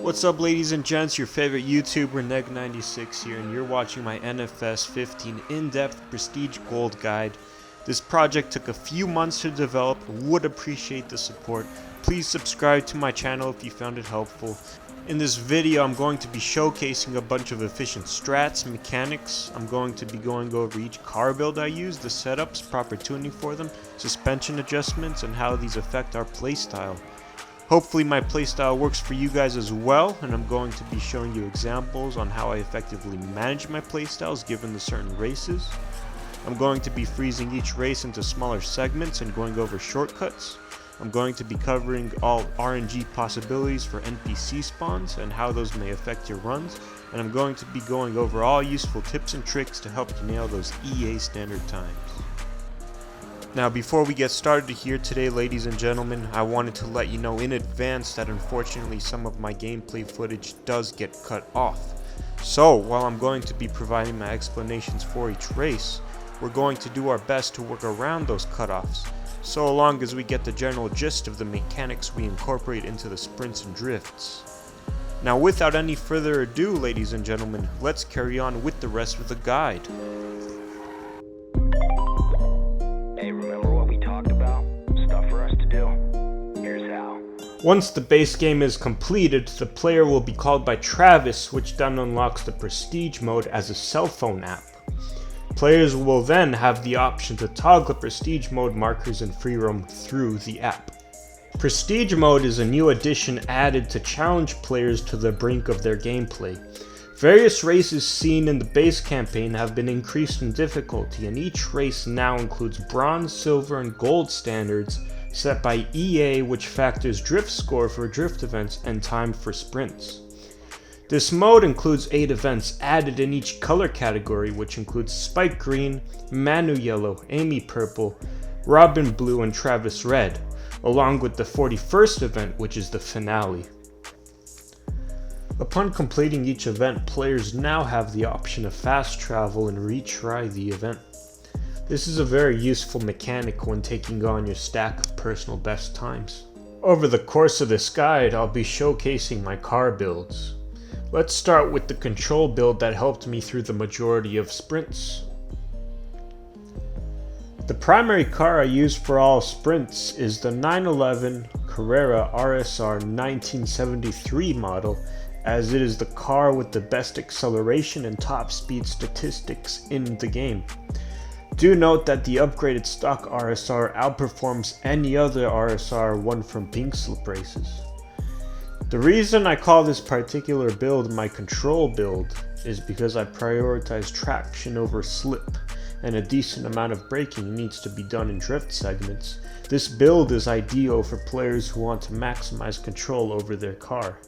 What's up, ladies and gents, your favorite YouTuber Neg96 here, and you're watching my NFS 15 in-depth prestige gold guide. This project took a few months to develop. Would appreciate the support. Please subscribe to my channel if you found it helpful. In this video I'm going to be showcasing a bunch of efficient strats, mechanics. I'm going to be going over each car build I use, the setups, proper tuning for them, suspension adjustments, and how these affect our playstyle. Hopefully my playstyle works for you guys as well, and I'm going to be showing you examples on how I effectively manage my playstyles given the certain races. I'm going to be freezing each race into smaller segments and going over shortcuts. I'm going to be covering all RNG possibilities for NPC spawns and how those may affect your runs, and I'm going to be going over all useful tips and tricks to help you nail those EA standard times. Now, before we get started here today, ladies and gentlemen, I wanted to let you know in advance that unfortunately some of my gameplay footage does get cut off. So, while I'm going to be providing my explanations for each race, we're going to do our best to work around those cutoffs, so long as we get the general gist of the mechanics we incorporate into the sprints and drifts. Now, without any further ado, ladies and gentlemen, let's carry on with the rest of the guide. Once the base game is completed, the player will be called by Travis, which then unlocks the Prestige mode as a cell phone app. Players will then have the option to toggle Prestige mode markers in free roam through the app. Prestige mode is a new addition added to challenge players to the brink of their gameplay. Various races seen in the base campaign have been increased in difficulty, and each race now includes bronze, silver, and gold standards set by EA, which factors drift score for drift events and time for sprints. This mode includes 8 events added in each color category, which includes Spike Green, Manu Yellow, Amy Purple, Robyn Blue, and Travis Red, along with the 41st event, which is the finale. Upon completing each event, players now have the option of fast travel and retry the event. This is a very useful mechanic when taking on your stack of personal best times. Over the course of this guide, I'll be showcasing my car builds. Let's start with the control build that helped me through the majority of sprints. The primary car I use for all sprints is the 911 Carrera RSR 1973 model, as it is the car with the best acceleration and top speed statistics in the game. Do note that the upgraded stock RSR outperforms any other RSR won from pink slip races. The reason I call this particular build my control build is because I prioritize traction over slip, and a decent amount of braking needs to be done in drift segments. This build is ideal for players who want to maximize control over their car.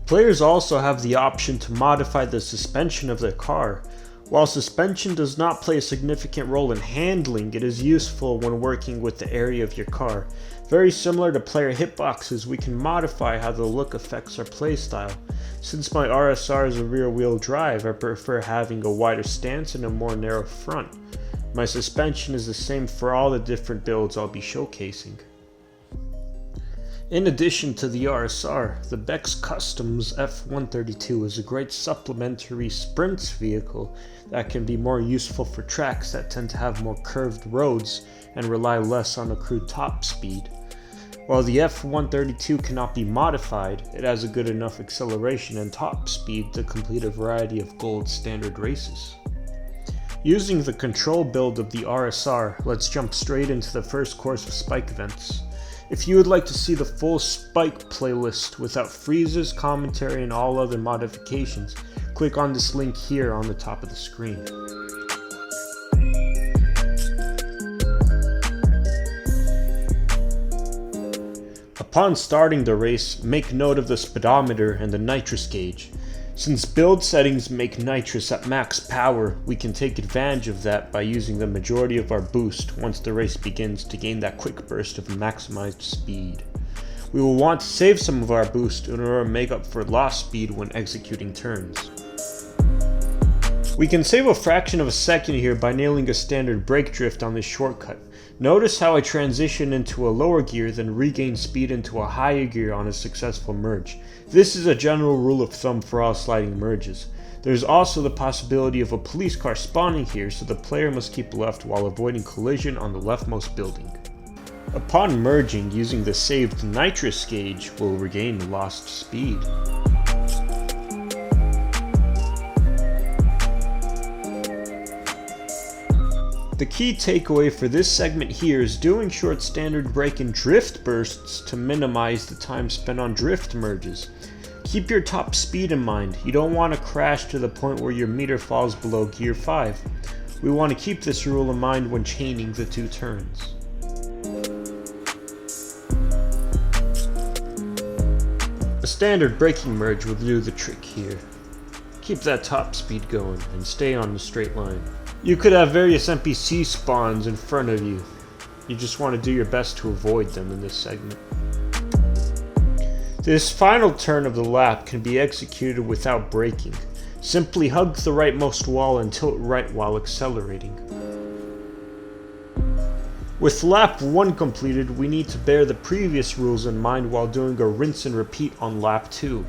Players also have the option to modify the suspension of their car. While suspension does not play a significant role in handling, it is useful when working with the area of your car. Very similar to player hitboxes, we can modify how the look affects our playstyle. Since my RSR is a rear wheel drive, I prefer having a wider stance and a more narrow front. My suspension is the same for all the different builds I'll be showcasing. In addition to the RSR, the Beck's Customs F132 is a great supplementary sprints vehicle that can be more useful for tracks that tend to have more curved roads and rely less on accrued top speed. While the F132 cannot be modified, it has a good enough acceleration and top speed to complete a variety of gold standard races. Using the control build of the RSR, let's jump straight into the first course of spike events. If you would like to see the full Spike playlist without freezes, commentary, and all other modifications, click on this link here on the top of the screen. Upon starting the race, make note of the speedometer and the nitrous gauge. Since build settings make nitrous at max power, we can take advantage of that by using the majority of our boost once the race begins to gain that quick burst of maximized speed. We will want to save some of our boost in order to make up for lost speed when executing turns. We can save a fraction of a second here by nailing a standard brake drift on this shortcut. Notice how I transition into a lower gear then regain speed into a higher gear on a successful merge. This is a general rule of thumb for all sliding merges. There's also the possibility of a police car spawning here, so the player must keep left while avoiding collision on the leftmost building. Upon merging, using the saved nitrous gauge will regain lost speed. The key takeaway for this segment here is doing short standard brake and drift bursts to minimize the time spent on drift merges. Keep your top speed in mind. You don't want to crash to the point where your meter falls below gear 5. We want to keep this rule in mind when chaining the two turns. A standard braking merge will do the trick here. Keep that top speed going and stay on the straight line. You could have various NPC spawns in front of you. You just want to do your best to avoid them in this segment. This final turn of the lap can be executed without braking. Simply hug the rightmost wall and tilt right while accelerating. With lap 1 completed, we need to bear the previous rules in mind while doing a rinse and repeat on lap 2.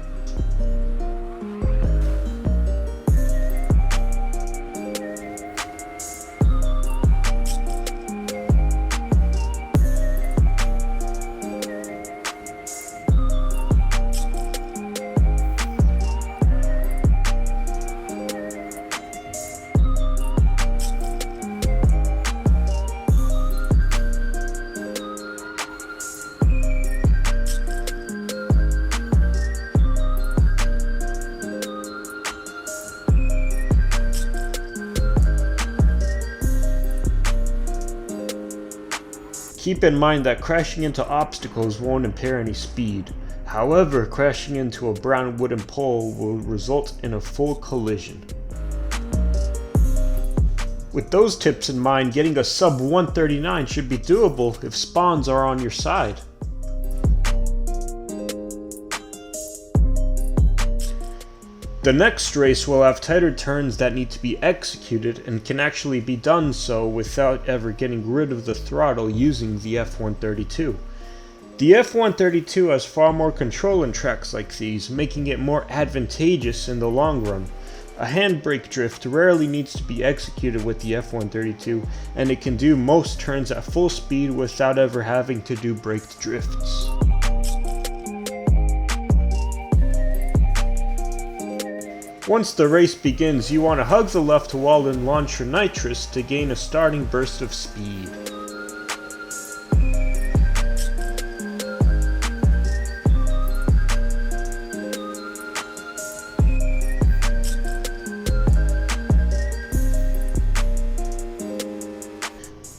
Keep in mind that crashing into obstacles won't impair any speed. However, crashing into a brown wooden pole will result in a full collision. With those tips in mind, getting a sub 139 should be doable if spawns are on your side. The next race will have tighter turns that need to be executed and can actually be done so without ever getting rid of the throttle using the F132. The F132 has far more control in tracks like these, making it more advantageous in the long run. A handbrake drift rarely needs to be executed with the F132, and it can do most turns at full speed without ever having to do braked drifts. Once the race begins, you want to hug the left wall and launch your nitrous to gain a starting burst of speed.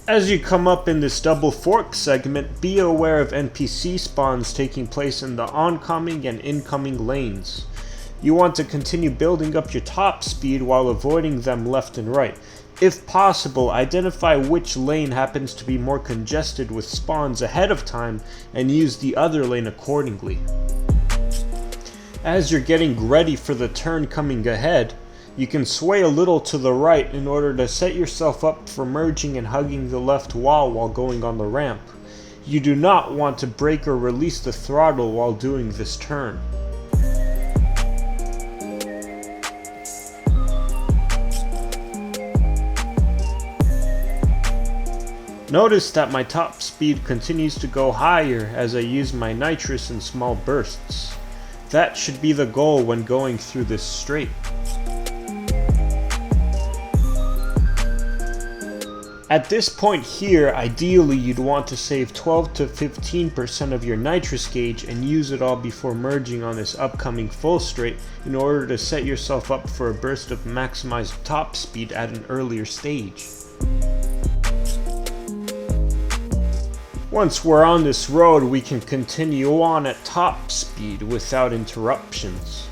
As you come up in this double fork segment, be aware of NPC spawns taking place in the oncoming and incoming lanes. You want to continue building up your top speed while avoiding them left and right. If possible, identify which lane happens to be more congested with spawns ahead of time and use the other lane accordingly. As you're getting ready for the turn coming ahead, you can sway a little to the right in order to set yourself up for merging and hugging the left wall while going on the ramp. You do not want to brake or release the throttle while doing this turn. Notice that my top speed continues to go higher as I use my nitrous in small bursts. That should be the goal when going through this straight. At this point here, ideally you'd want to save 12 to 15% of your nitrous gauge and use it all before merging on this upcoming full straight in order to set yourself up for a burst of maximized top speed at an earlier stage. Once we're on this road, we can continue on at top speed without interruptions.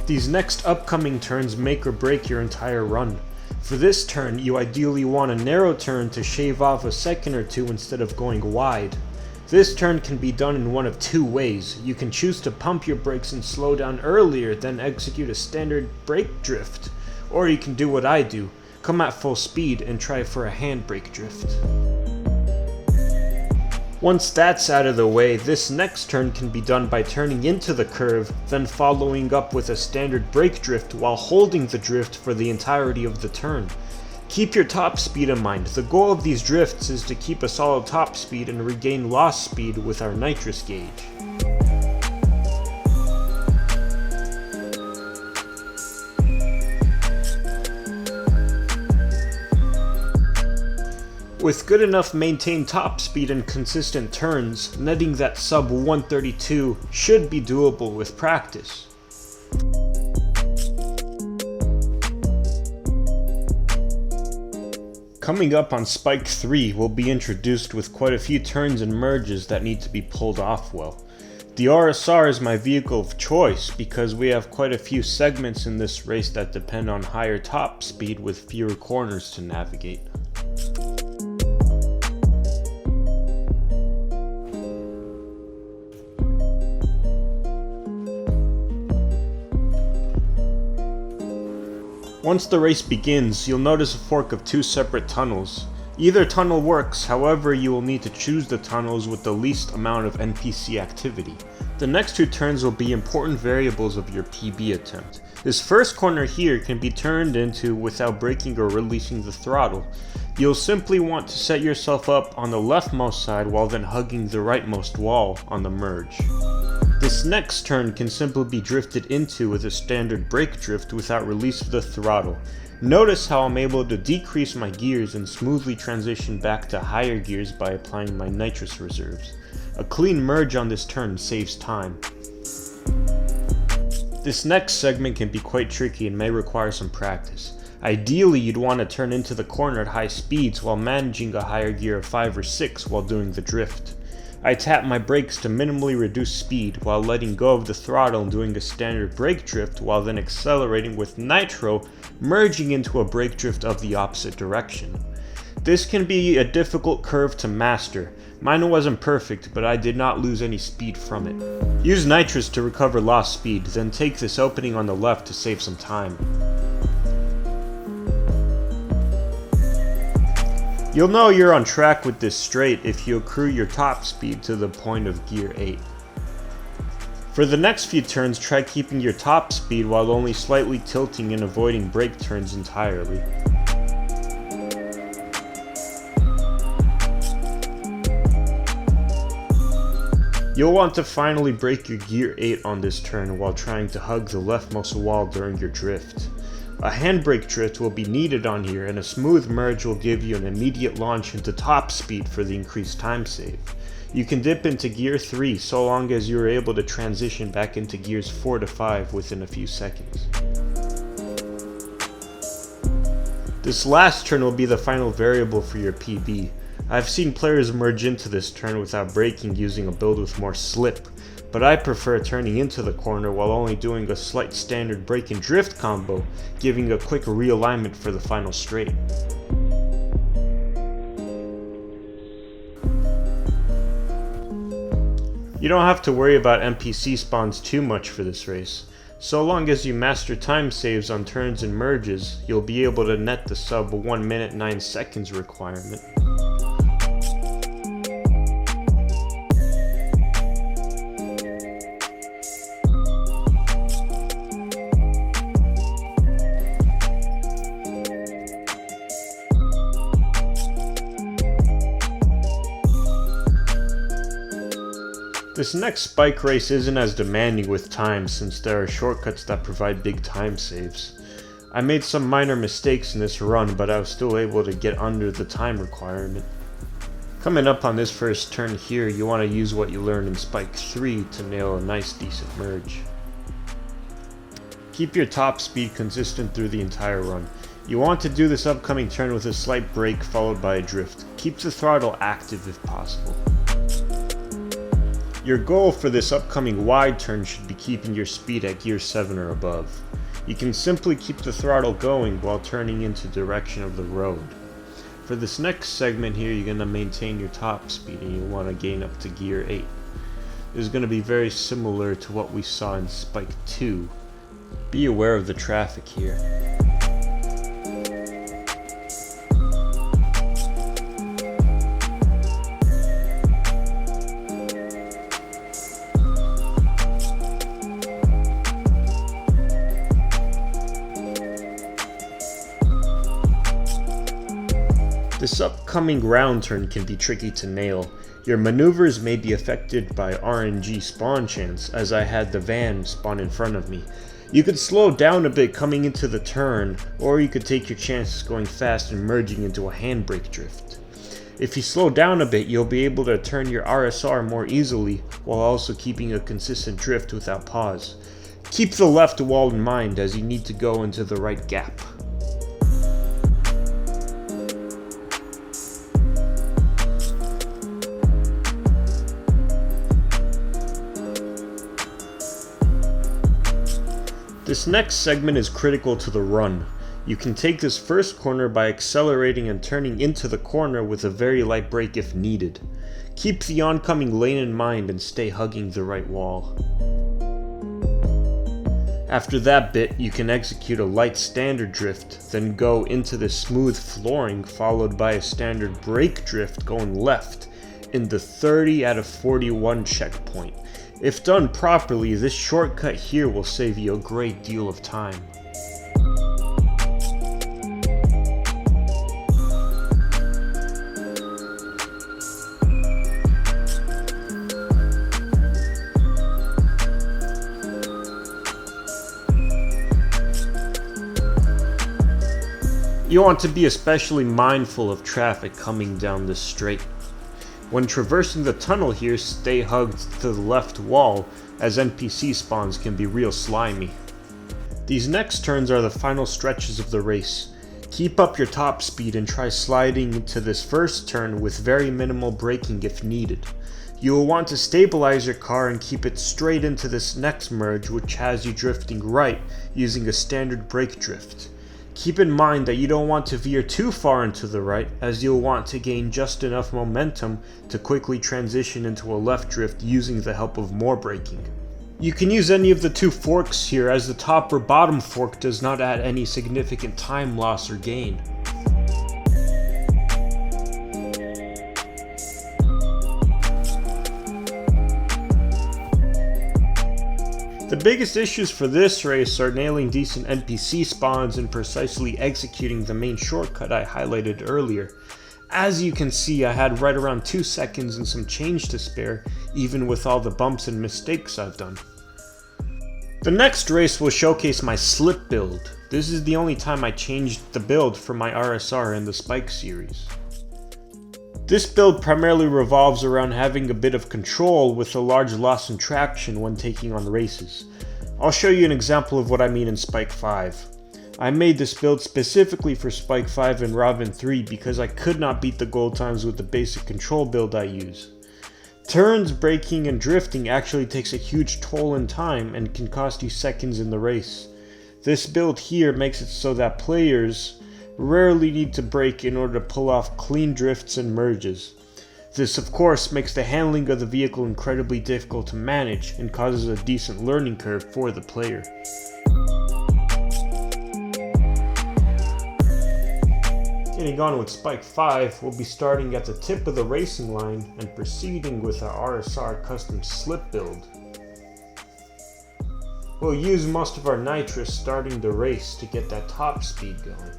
These next upcoming turns make or break your entire run. For this turn, you ideally want a narrow turn to shave off a second or two instead of going wide. This turn can be done in one of two ways. You can choose to pump your brakes and slow down earlier, then execute a standard brake drift. Or you can do what I do. come at full speed and try for a handbrake drift. Once that's out of the way, this next turn can be done by turning into the curve, then following up with a standard brake drift while holding the drift for the entirety of the turn. Keep your top speed in mind. The goal of these drifts is to keep a solid top speed and regain lost speed with our nitrous gauge. With good enough maintained top speed and consistent turns, netting that sub 132 should be doable with practice. Coming up on Spike 3, we'll be introduced with quite a few turns and merges that need to be pulled off well. The RSR is my vehicle of choice because we have quite a few segments in this race that depend on higher top speed with fewer corners to navigate. Once the race begins, you'll notice a fork of two separate tunnels. Either tunnel works, however you will need to choose the tunnels with the least amount of NPC activity. The next two turns will be important variables of your PB attempt. This first corner here can be turned into without braking or releasing the throttle. You'll simply want to set yourself up on the leftmost side while then hugging the rightmost wall on the merge. This next turn can simply be drifted into with a standard brake drift without release of the throttle. Notice how I'm able to decrease my gears and smoothly transition back to higher gears by applying my nitrous reserves. A clean merge on this turn saves time. This next segment can be quite tricky and may require some practice. Ideally, you'd want to turn into the corner at high speeds while managing a higher gear of 5 or 6 while doing the drift. I tap my brakes to minimally reduce speed while letting go of the throttle and doing a standard brake drift while then accelerating with nitro, merging into a brake drift of the opposite direction. This can be a difficult curve to master. Mine wasn't perfect, but I did not lose any speed from it. Use nitrous to recover lost speed, then take this opening on the left to save some time. You'll know you're on track with this straight if you accrue your top speed to the point of gear 8. For the next few turns, try keeping your top speed while only slightly tilting and avoiding brake turns entirely. You'll want to finally brake your gear 8 on this turn while trying to hug the leftmost wall during your drift. A handbrake drift will be needed on here, and a smooth merge will give you an immediate launch into top speed for the increased time save. You can dip into gear 3 so long as you are able to transition back into gears 4 to 5 within a few seconds. This last turn will be the final variable for your PB. I've seen players merge into this turn without braking using a build with more slip, but I prefer turning into the corner while only doing a slight standard brake and drift combo, giving a quick realignment for the final straight. You don't have to worry about NPC spawns too much for this race. So long as you master time saves on turns and merges, you'll be able to net the sub 1 minute 9 seconds requirement. This next spike race isn't as demanding with time since there are shortcuts that provide big time saves. I made some minor mistakes in this run, but I was still able to get under the time requirement. Coming up on this first turn here, you want to use what you learned in Spike 3 to nail a nice decent merge. Keep your top speed consistent through the entire run. You want to do this upcoming turn with a slight brake followed by a drift. Keep the throttle active if possible. Your goal for this upcoming wide turn should be keeping your speed at gear 7 or above. You can simply keep the throttle going while turning into direction of the road. For this next segment here, you're going to maintain your top speed and you want to gain up to gear 8. This is going to be very similar to what we saw in Spike 2. Be aware of the traffic here. This upcoming round turn can be tricky to nail. Your maneuvers may be affected by RNG spawn chance, as I had the van spawn in front of me. You could slow down a bit coming into the turn, or you could take your chances going fast and merging into a handbrake drift. If you slow down a bit, you'll be able to turn your RSR more easily, while also keeping a consistent drift without pause. Keep the left wall in mind as you need to go into the right gap. This next segment is critical to the run. You can take this first corner by accelerating and turning into the corner with a very light brake if needed. Keep the oncoming lane in mind and stay hugging the right wall. After that bit, you can execute a light standard drift, then go into the smooth flooring followed by a standard brake drift going left in the 30 out of 41 checkpoint. If done properly, this shortcut here will save you a great deal of time. You want to be especially mindful of traffic coming down this straight. When traversing the tunnel here, stay hugged to the left wall, as NPC spawns can be real slimy. These next turns are the final stretches of the race. Keep up your top speed and try sliding into this first turn with very minimal braking if needed. You will want to stabilize your car and keep it straight into this next merge, which has you drifting right using a standard brake drift. Keep in mind that you don't want to veer too far into the right, as you'll want to gain just enough momentum to quickly transition into a left drift using the help of more braking. You can use any of the two forks here, as the top or bottom fork does not add any significant time loss or gain. The biggest issues for this race are nailing decent NPC spawns and precisely executing the main shortcut I highlighted earlier. As you can see, I had right around 2 seconds and some change to spare, even with all the bumps and mistakes I've done. The next race will showcase my slip build. This is the only time I changed the build for my RSR in the Spike series. This build primarily revolves around having a bit of control with a large loss in traction when taking on races. I'll show you an example of what I mean in Spike 5. I made this build specifically for Spike 5 and Robyn 3 because I could not beat the gold times with the basic control build I use. Turns, braking, and drifting actually takes a huge toll in time and can cost you seconds in the race. This build here makes it so that players rarely need to brake in order to pull off clean drifts and merges. This of course makes the handling of the vehicle incredibly difficult to manage and causes a decent learning curve for the player. Getting on with Spike 5, we'll be starting at the tip of the racing line and proceeding with our RSR custom slip build. We'll use most of our nitrous starting the race to get that top speed going.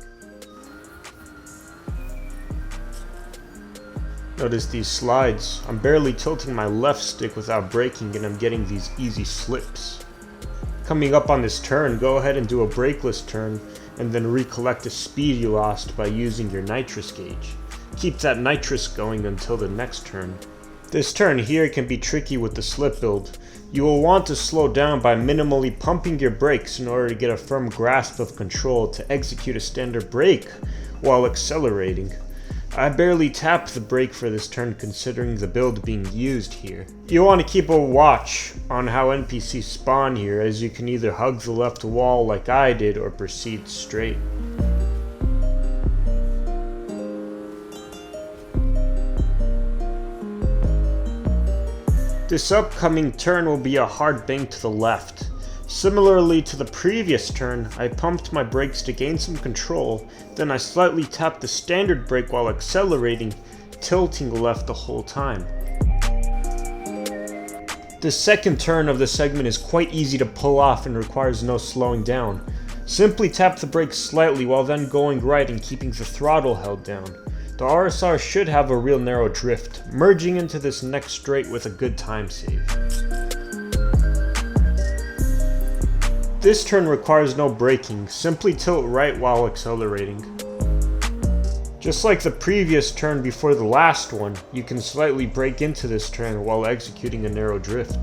Notice these slides. I'm barely tilting my left stick without braking and I'm getting these easy slips. Coming up on this turn, go ahead and do a brakeless turn and then recollect the speed you lost by using your nitrous gauge. Keep that nitrous going until the next turn. This turn here can be tricky with the slip build. You will want to slow down by minimally pumping your brakes in order to get a firm grasp of control to execute a standard brake while accelerating. I barely tapped the brake for this turn considering the build being used here. You want to keep a watch on how NPCs spawn here, as you can either hug the left wall like I did or proceed straight. This upcoming turn will be a hard bank to the left. Similarly to the previous turn, I pumped my brakes to gain some control, then I slightly tapped the standard brake while accelerating, tilting left the whole time. The second turn of the segment is quite easy to pull off and requires no slowing down. Simply tap the brakes slightly while then going right and keeping the throttle held down. The RSR should have a real narrow drift, merging into this next straight with a good time save. This turn requires no braking, simply tilt right while accelerating. Just like the previous turn before the last one, you can slightly brake into this turn while executing a narrow drift.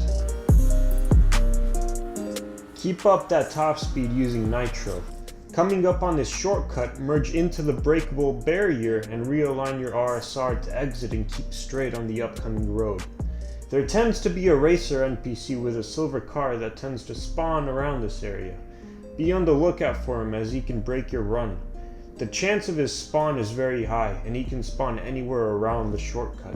Keep up that top speed using nitro. Coming up on this shortcut, merge into the brakeable barrier and realign your RSR to exit and keep straight on the upcoming road. There tends to be a racer NPC with a silver car that tends to spawn around this area. Be on the lookout for him as he can break your run. The chance of his spawn is very high and he can spawn anywhere around the shortcut.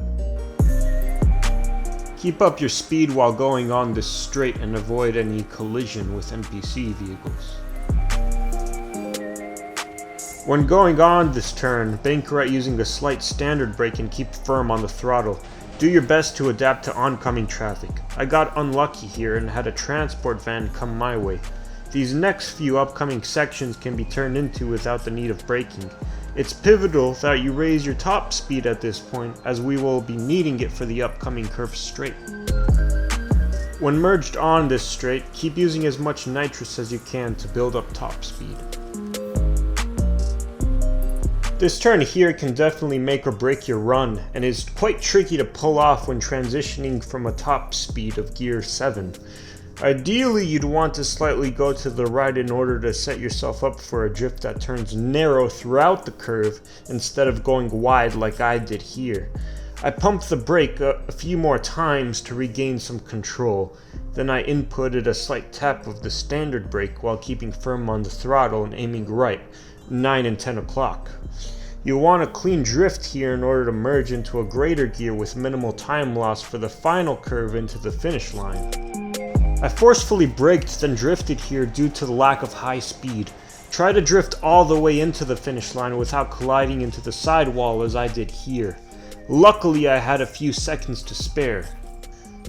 Keep up your speed while going on this straight and avoid any collision with NPC vehicles. When going on this turn, bank right using a slight standard brake and keep firm on the throttle. Do your best to adapt to oncoming traffic. I got unlucky here and had a transport van come my way. These next few upcoming sections can be turned into without the need of braking. It's pivotal that you raise your top speed at this point, as we will be needing it for the upcoming curve straight. When merged on this straight, keep using as much nitrous as you can to build up top speed. This turn here can definitely make or break your run, and is quite tricky to pull off when transitioning from a top speed of gear 7. Ideally, you'd want to slightly go to the right in order to set yourself up for a drift that turns narrow throughout the curve instead of going wide like I did here. I pumped the brake a few more times to regain some control, then I inputted a slight tap of the standard brake while keeping firm on the throttle and aiming right, 9 and 10 o'clock. You'll want a clean drift here in order to merge into a greater gear with minimal time loss for the final curve into the finish line. I forcefully braked then drifted here due to the lack of high speed. Try to drift all the way into the finish line without colliding into the sidewall as I did here. Luckily I had a few seconds to spare.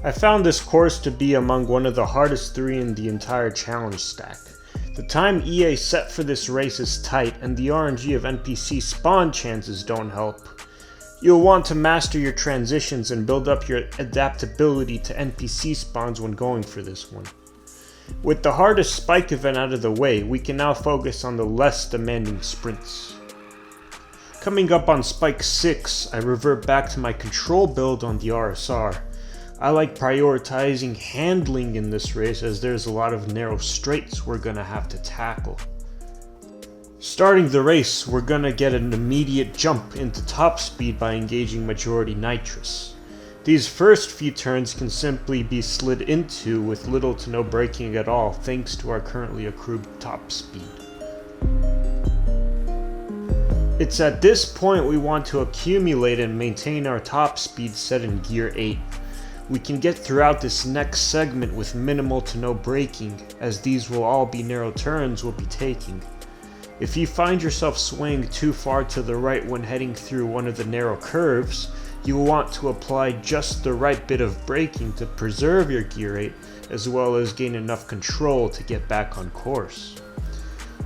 I found this course to be among one of the hardest 3 in the entire challenge stack. The time EA set for this race is tight and the RNG of NPC spawn chances don't help. You'll want to master your transitions and build up your adaptability to NPC spawns when going for this one. With the hardest spike event out of the way, we can now focus on the less demanding sprints. Coming up on spike 6, I revert back to my control build on the RSR. I like prioritizing handling in this race as there's a lot of narrow straights we're gonna have to tackle. Starting the race, we're gonna get an immediate jump into top speed by engaging majority nitrous. These first few turns can simply be slid into with little to no braking at all thanks to our currently accrued top speed. It's at this point we want to accumulate and maintain our top speed set in gear 8. We can get throughout this next segment with minimal to no braking, as these will all be narrow turns we'll be taking. If you find yourself swaying too far to the right when heading through one of the narrow curves, you will want to apply just the right bit of braking to preserve your gear 8, as well as gain enough control to get back on course.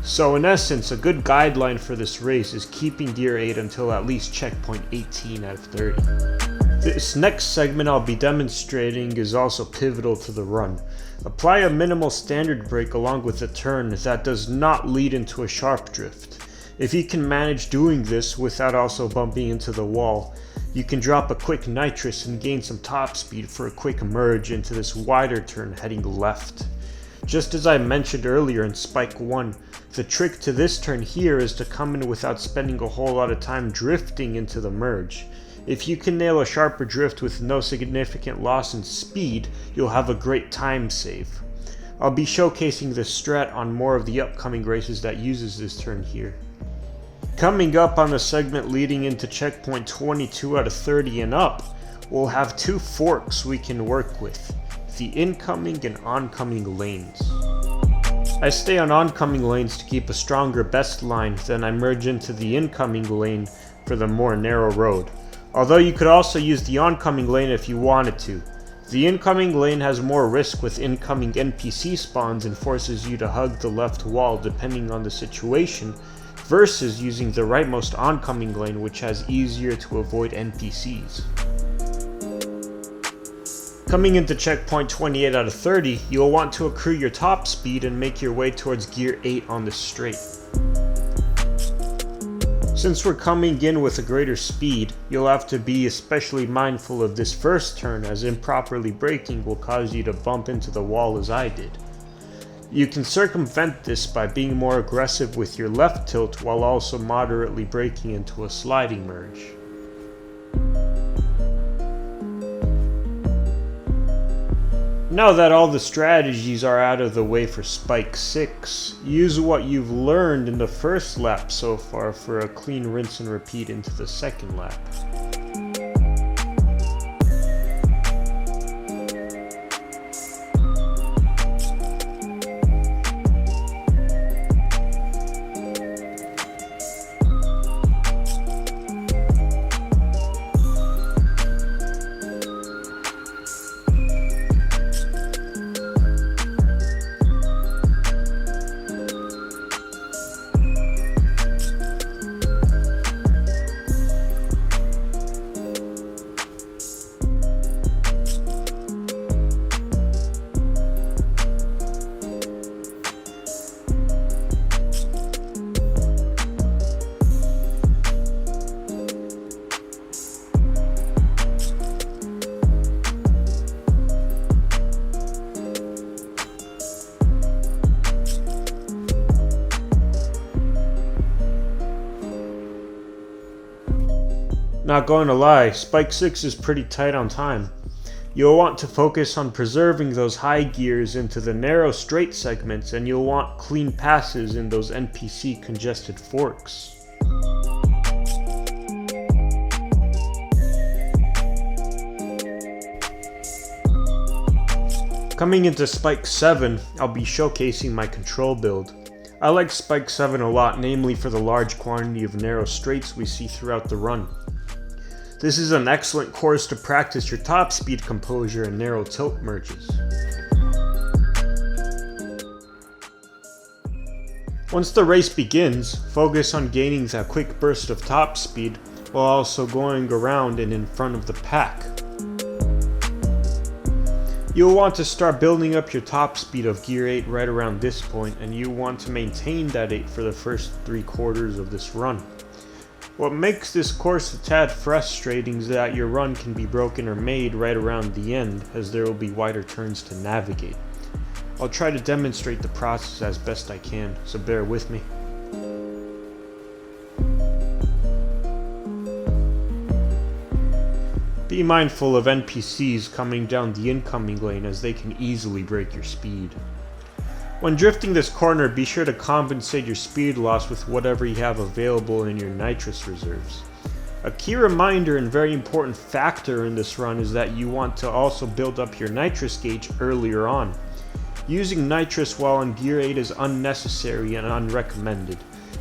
So in essence, a good guideline for this race is keeping gear 8 until at least checkpoint 18 out of 30. This next segment I'll be demonstrating is also pivotal to the run. Apply a minimal standard brake along with a turn that does not lead into a sharp drift. If you can manage doing this without also bumping into the wall, you can drop a quick nitrous and gain some top speed for a quick merge into this wider turn heading left. Just as I mentioned earlier in Spike 1, the trick to this turn here is to come in without spending a whole lot of time drifting into the merge. If you can nail a sharper drift with no significant loss in speed, you'll have a great time save. I'll be showcasing this strat on more of the upcoming races that uses this turn here. Coming up on the segment leading into checkpoint 22 out of 30 and up, we'll have 2 forks we can work with, the incoming and oncoming lanes. I stay on oncoming lanes to keep a stronger best line, then I merge into the incoming lane for the more narrow road. Although you could also use the oncoming lane if you wanted to. The incoming lane has more risk with incoming NPC spawns and forces you to hug the left wall depending on the situation, versus using the rightmost oncoming lane, which has easier to avoid NPCs. Coming into checkpoint 28 out of 30, you'll want to accrue your top speed and make your way towards gear 8 on the straight. Since we're coming in with a greater speed, you'll have to be especially mindful of this first turn, as improperly braking will cause you to bump into the wall as I did. You can circumvent this by being more aggressive with your left tilt while also moderately braking into a sliding merge. Now that all the strategies are out of the way for Spike 6, use what you've learned in the first lap so far for a clean rinse and repeat into the second lap. Not going to lie, Spike 6 is pretty tight on time. You'll want to focus on preserving those high gears into the narrow straight segments, and you'll want clean passes in those NPC congested forks. Coming into Spike 7, I'll be showcasing my control build. I like Spike 7 a lot, namely for the large quantity of narrow straights we see throughout the run. This is an excellent course to practice your top speed composure and narrow tilt merges. Once the race begins, focus on gaining that quick burst of top speed while also going around and in front of the pack. You'll want to start building up your top speed of gear 8 right around this point, and you want to maintain that 8 for the first 3/4 of this run. What makes this course a tad frustrating is that your run can be broken or made right around the end, as there will be wider turns to navigate. I'll try to demonstrate the process as best I can, so bear with me. Be mindful of NPCs coming down the incoming lane, as they can easily break your speed. When drifting this corner, be sure to compensate your speed loss with whatever you have available in your nitrous reserves. A key reminder and very important factor in this run is that you want to also build up your nitrous gauge earlier on. Using nitrous while on gear 8 is unnecessary and unrecommended.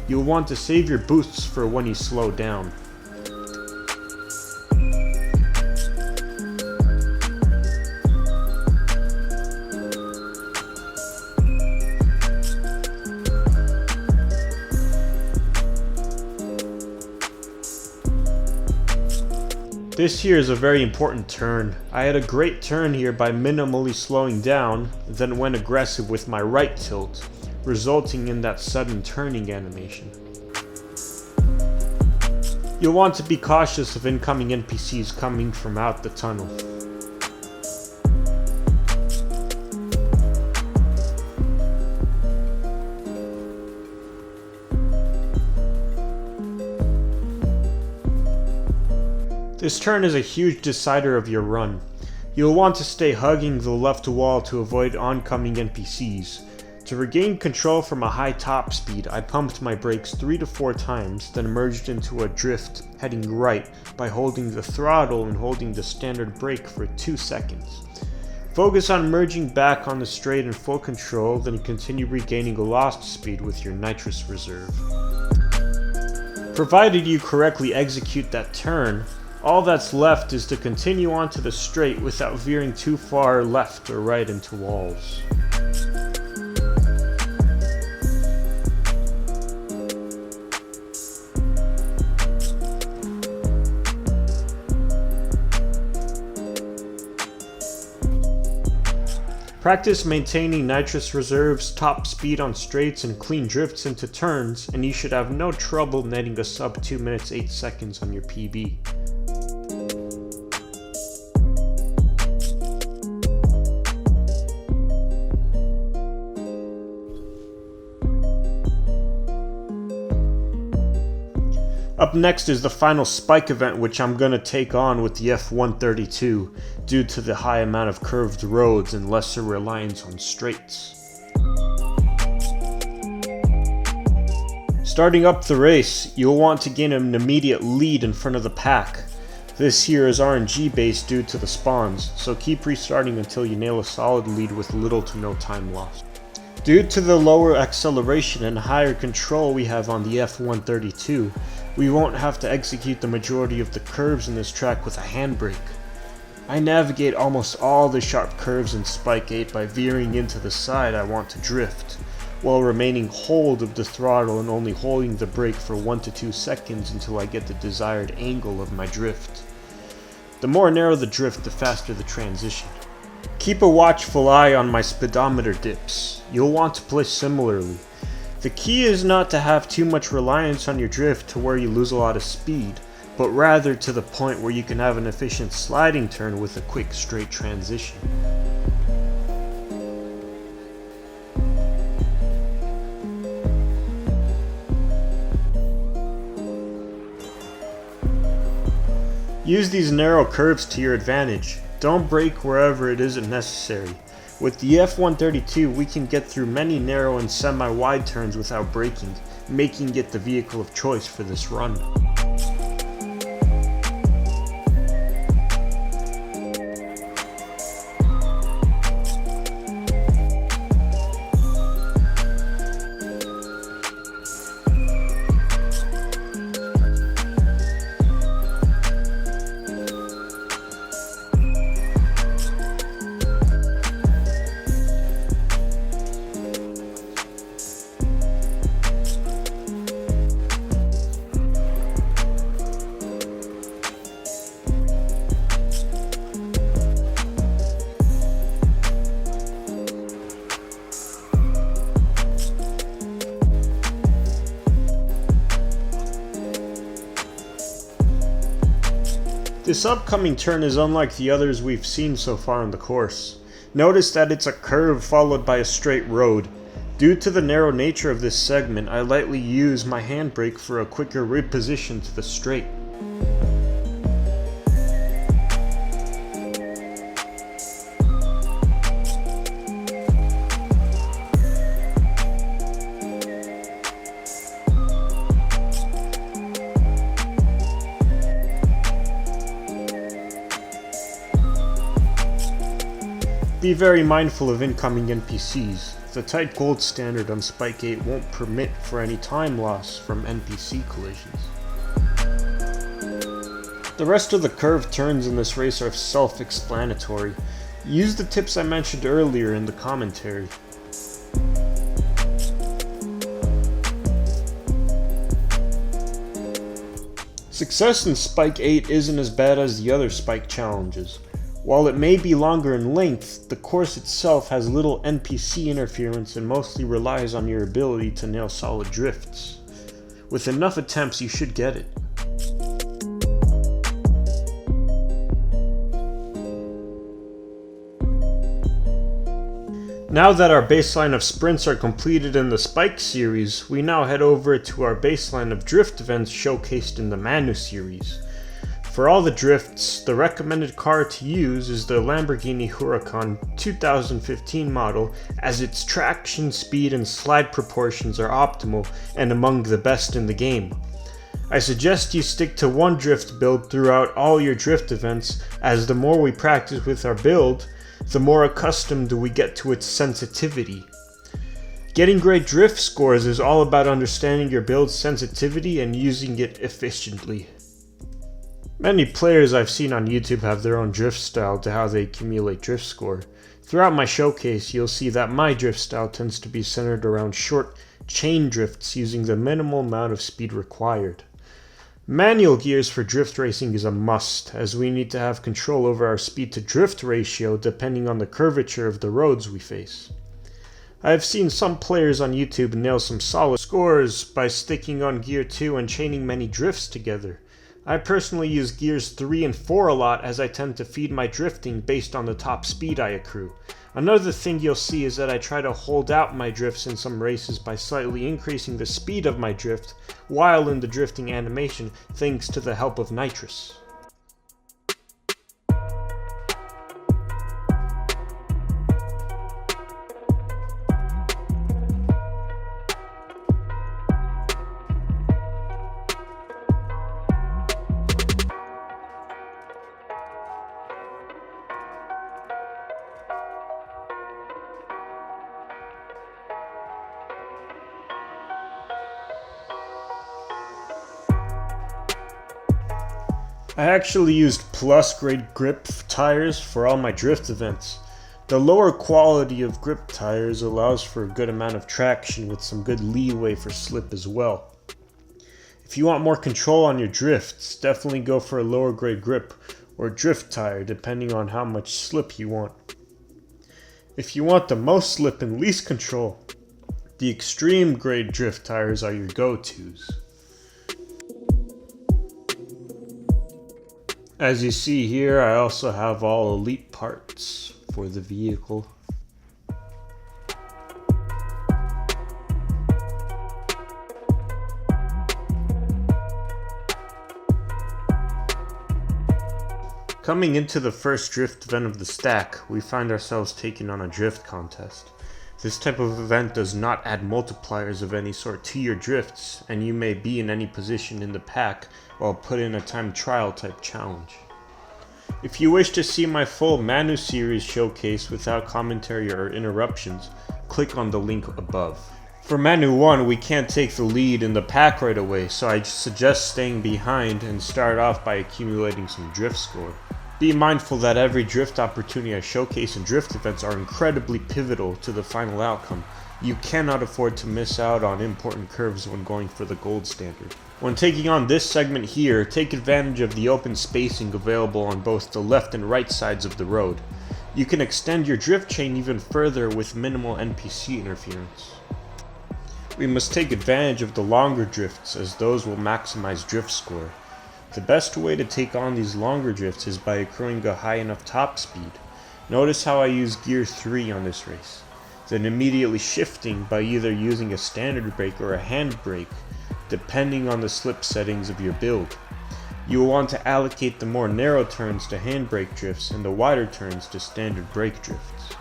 You'll want to save your boosts for when you slow down. This here is a very important turn. I had a great turn here by minimally slowing down, then went aggressive with my right tilt, resulting in that sudden turning animation. You'll want to be cautious of incoming NPCs coming from out the tunnel. This turn is a huge decider of your run. You'll want to stay hugging the left wall to avoid oncoming NPCs. To regain control from a high top speed, I pumped my brakes 3 to 4 times, then merged into a drift heading right by holding the throttle and holding the standard brake for 2 seconds. Focus on merging back on the straight in full control, then continue regaining a lost speed with your nitrous reserve. Provided you correctly execute that turn, all that's left is to continue onto the straight without veering too far left or right into walls. Practice maintaining nitrous reserves, top speed on straights, and clean drifts into turns, and you should have no trouble netting a sub 2 minutes 8 seconds on your PB. Up next is the final spike event, which I'm going to take on with the F132 due to the high amount of curved roads and lesser reliance on straights. Starting up the race, you'll want to gain an immediate lead in front of the pack. This here is RNG based due to the spawns, so keep restarting until you nail a solid lead with little to no time lost. Due to the lower acceleration and higher control we have on the F132, we won't have to execute the majority of the curves in this track with a handbrake. I navigate almost all the sharp curves in Spike 8 by veering into the side I want to drift, while remaining hold of the throttle and only holding the brake for 1 to 2 seconds until I get the desired angle of my drift. The more narrow the drift, the faster the transition. Keep a watchful eye on my speedometer dips. You'll want to play similarly. The key is not to have too much reliance on your drift to where you lose a lot of speed, but rather to the point where you can have an efficient sliding turn with a quick straight transition. Use these narrow curves to your advantage. Don't brake wherever it isn't necessary. With the F132, we can get through many narrow and semi-wide turns without braking, making it the vehicle of choice for this run. This upcoming turn is unlike the others we've seen so far in the course. Notice that it's a curve followed by a straight road. Due to the narrow nature of this segment, I lightly use my handbrake for a quicker reposition to the straight. Be very mindful of incoming NPCs. The tight gold standard on Spike 8 won't permit for any time loss from NPC collisions. The rest of the curved turns in this race are self-explanatory. Use the tips I mentioned earlier in the commentary. Success in Spike 8 isn't as bad as the other Spike challenges. While it may be longer in length, the course itself has little NPC interference and mostly relies on your ability to nail solid drifts. With enough attempts, you should get it. Now that our baseline of sprints are completed in the Spike series, we now head over to our baseline of drift events showcased in the Manu series. For all the drifts, the recommended car to use is the Lamborghini Huracan 2015 model, as its traction, speed, and slide proportions are optimal and among the best in the game. I suggest you stick to one drift build throughout all your drift events, as the more we practice with our build, the more accustomed we get to its sensitivity. Getting great drift scores is all about understanding your build's sensitivity and using it efficiently. Many players I've seen on YouTube have their own drift style to how they accumulate drift score. Throughout my showcase, you'll see that my drift style tends to be centered around short chain drifts using the minimal amount of speed required. Manual gears for drift racing is a must, as we need to have control over our speed to drift ratio depending on the curvature of the roads we face. I have seen some players on YouTube nail some solid scores by sticking on gear 2 and chaining many drifts together. I personally use gears 3 and 4 a lot, as I tend to feed my drifting based on the top speed I accrue. Another thing you'll see is that I try to hold out my drifts in some races by slightly increasing the speed of my drift while in the drifting animation, thanks to the help of nitrous. I actually used plus grade grip tires for all my drift events. The lower quality of grip tires allows for a good amount of traction with some good leeway for slip as well. If you want more control on your drifts, definitely go for a lower grade grip or drift tire depending on how much slip you want. If you want the most slip and least control, the extreme grade drift tires are your go-tos. As you see here, I also have all elite parts for the vehicle. Coming into the first drift event of the stack, we find ourselves taking on a drift contest. This type of event does not add multipliers of any sort to your drifts, and you may be in any position in the pack while put in a time trial type challenge. If you wish to see my full Manu series showcase without commentary or interruptions, click on the link above. For Manu 1, we can't take the lead in the pack right away, so I suggest staying behind and start off by accumulating some drift score. Be mindful that every drift opportunity I showcase in drift events are incredibly pivotal to the final outcome. You cannot afford to miss out on important curves when going for the gold standard. When taking on this segment here, take advantage of the open spacing available on both the left and right sides of the road. You can extend your drift chain even further with minimal NPC interference. We must take advantage of the longer drifts, as those will maximize drift score. The best way to take on these longer drifts is by accruing a high enough top speed. Notice how I use gear 3 on this race, then immediately shifting by either using a standard brake or a hand brake, depending on the slip settings of your build. You will want to allocate the more narrow turns to handbrake drifts and the wider turns to standard brake drifts.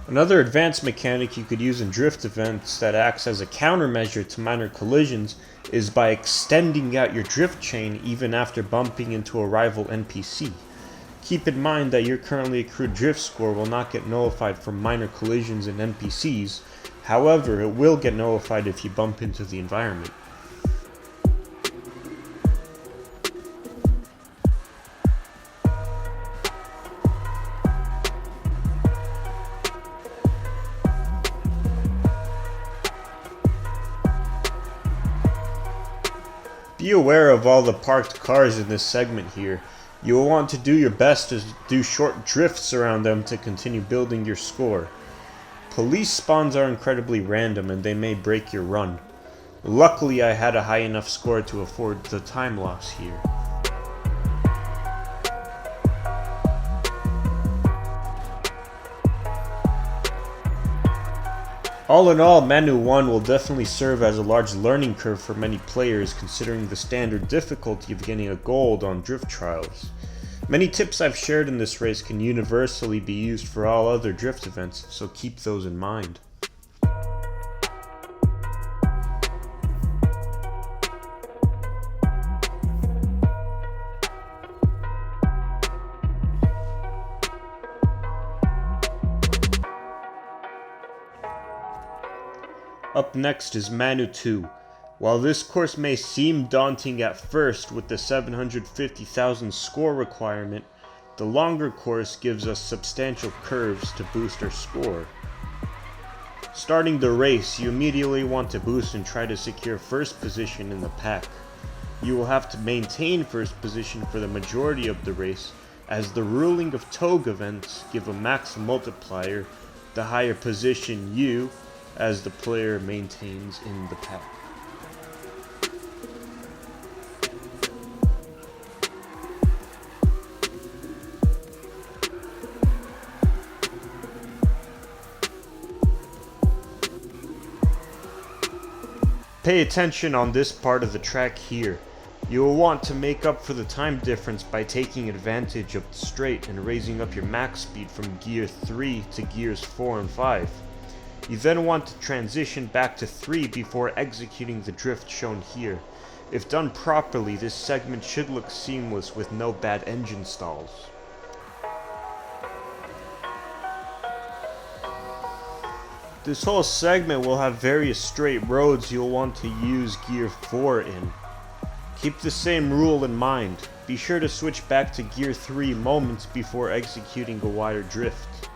Another advanced mechanic you could use in drift events that acts as a countermeasure to minor collisions is by extending out your drift chain even after bumping into a rival NPC. Keep in mind that your currently accrued drift score will not get nullified from minor collisions in NPCs, however, it will get nullified if you bump into the environment. Be aware of all the parked cars in this segment here. You will want to do your best to do short drifts around them to continue building your score. Police spawns are incredibly random and they may break your run. Luckily, I had a high enough score to afford the time loss here. All in all, Manu 1 will definitely serve as a large learning curve for many players, considering the standard difficulty of getting a gold on drift trials. Many tips I've shared in this race can universally be used for all other drift events, so keep those in mind. Up next is Manu 2. While this course may seem daunting at first with the 750,000 score requirement, the longer course gives us substantial curves to boost our score. Starting the race, you immediately want to boost and try to secure first position in the pack. You will have to maintain first position for the majority of the race, as the ruling of togue events give a max multiplier the higher position you, as the player, maintains in the pack. Pay attention on this part of the track here. You will want to make up for the time difference by taking advantage of the straight and raising up your max speed from gear 3 to gears 4 and 5. You then want to transition back to 3 before executing the drift shown here. If done properly, this segment should look seamless with no bad engine stalls. This whole segment will have various straight roads you'll want to use gear 4 in. Keep the same rule in mind. Be sure to switch back to gear 3 moments before executing a wider drift.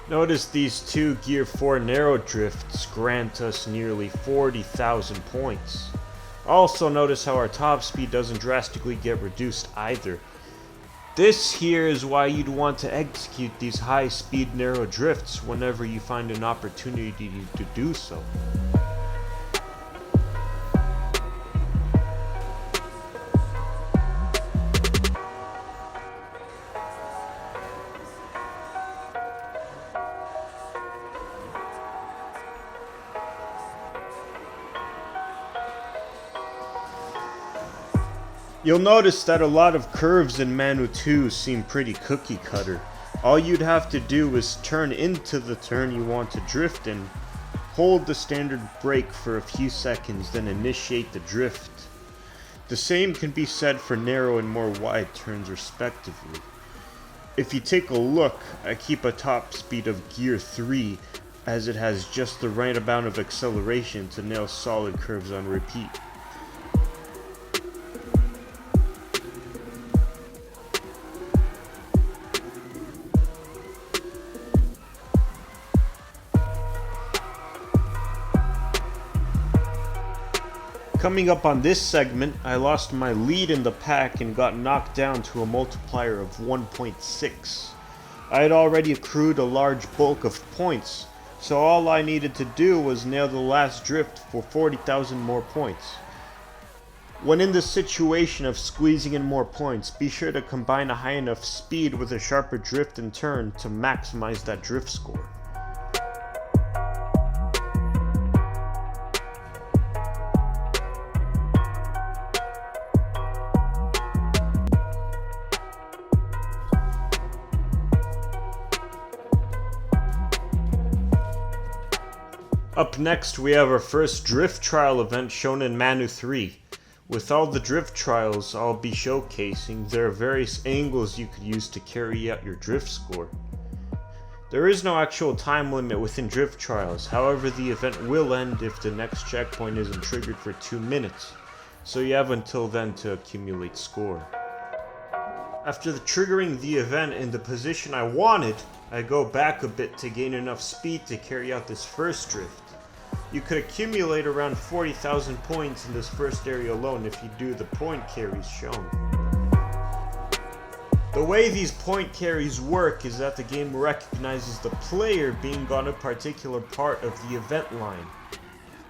Notice these two gear 4 narrow drifts grant us nearly 40,000 points. Also notice how our top speed doesn't drastically get reduced either. This here is why you'd want to execute these high speed narrow drifts whenever you find an opportunity to do so. You'll notice that a lot of curves in Manu 2 seem pretty cookie cutter. All you'd have to do is turn into the turn you want to drift in, hold the standard brake for a few seconds, then initiate the drift. The same can be said for narrow and more wide turns respectively. If you take a look, I keep a top speed of gear 3 as it has just the right amount of acceleration to nail solid curves on repeat. Coming up on this segment, I lost my lead in the pack and got knocked down to a multiplier of 1.6. I had already accrued a large bulk of points, so all I needed to do was nail the last drift for 40,000 more points. When in the situation of squeezing in more points, be sure to combine a high enough speed with a sharper drift and turn to maximize that drift score. Up next, we have our first drift trial event shown in Manu 3. With all the drift trials I'll be showcasing, there are various angles you could use to carry out your drift score. There is no actual time limit within drift trials, however the event will end if the next checkpoint isn't triggered for 2 minutes, so you have until then to accumulate score. After triggering the event in the position I wanted, I go back a bit to gain enough speed to carry out this first drift. You could accumulate around 40,000 points in this first area alone if you do the point carries shown. The way these point carries work is that the game recognizes the player being on a particular part of the event line.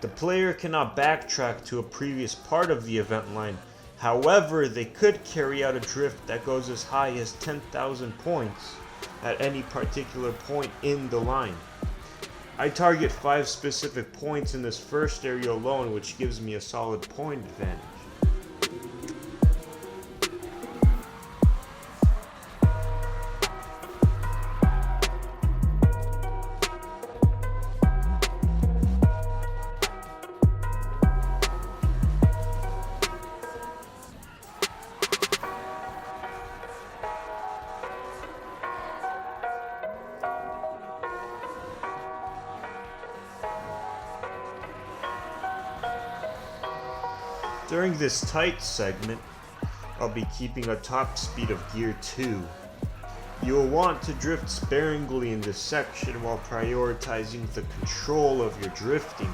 The player cannot backtrack to a previous part of the event line. However, they could carry out a drift that goes as high as 10,000 points at any particular point in the line. I target 5 specific points in this first area alone, which gives me a solid point advantage. During this tight segment, I'll be keeping a top speed of gear 2. You will want to drift sparingly in this section while prioritizing the control of your drifting.